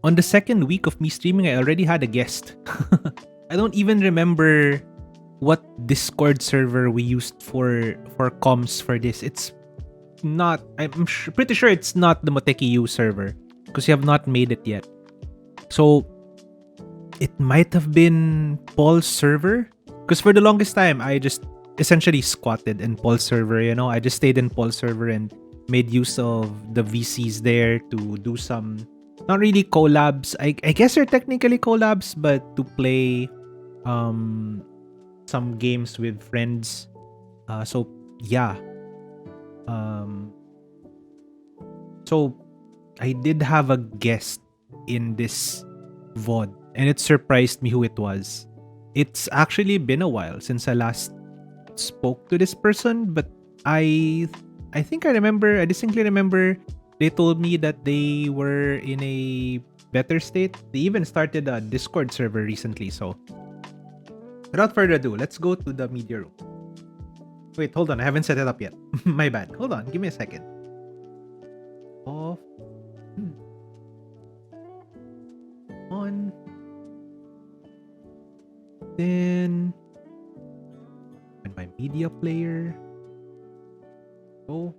On the second week of me streaming, I already had a guest. I don't even remember what Discord server we used for comms for this. It's not. Pretty sure it's not the Moteki U server because you have not made it yet. So it might have been Paul's server because for the longest time I just essentially squatted in Paul's server. You know, I just stayed in Paul's server and made use of the VCs there to do some not really collabs. I guess they're technically collabs, but to play some games with friends. So yeah. So I did have a guest in this VOD and it surprised me who it was. It's actually been a while since I last spoke to this person, but I think I distinctly remember they told me that they were in a better state. They even started a Discord server recently, so without further ado, let's go to the media room. Wait, hold on, I haven't set it up yet. My bad. Hold on, give me a second. Off. On. Then my media player. Oh.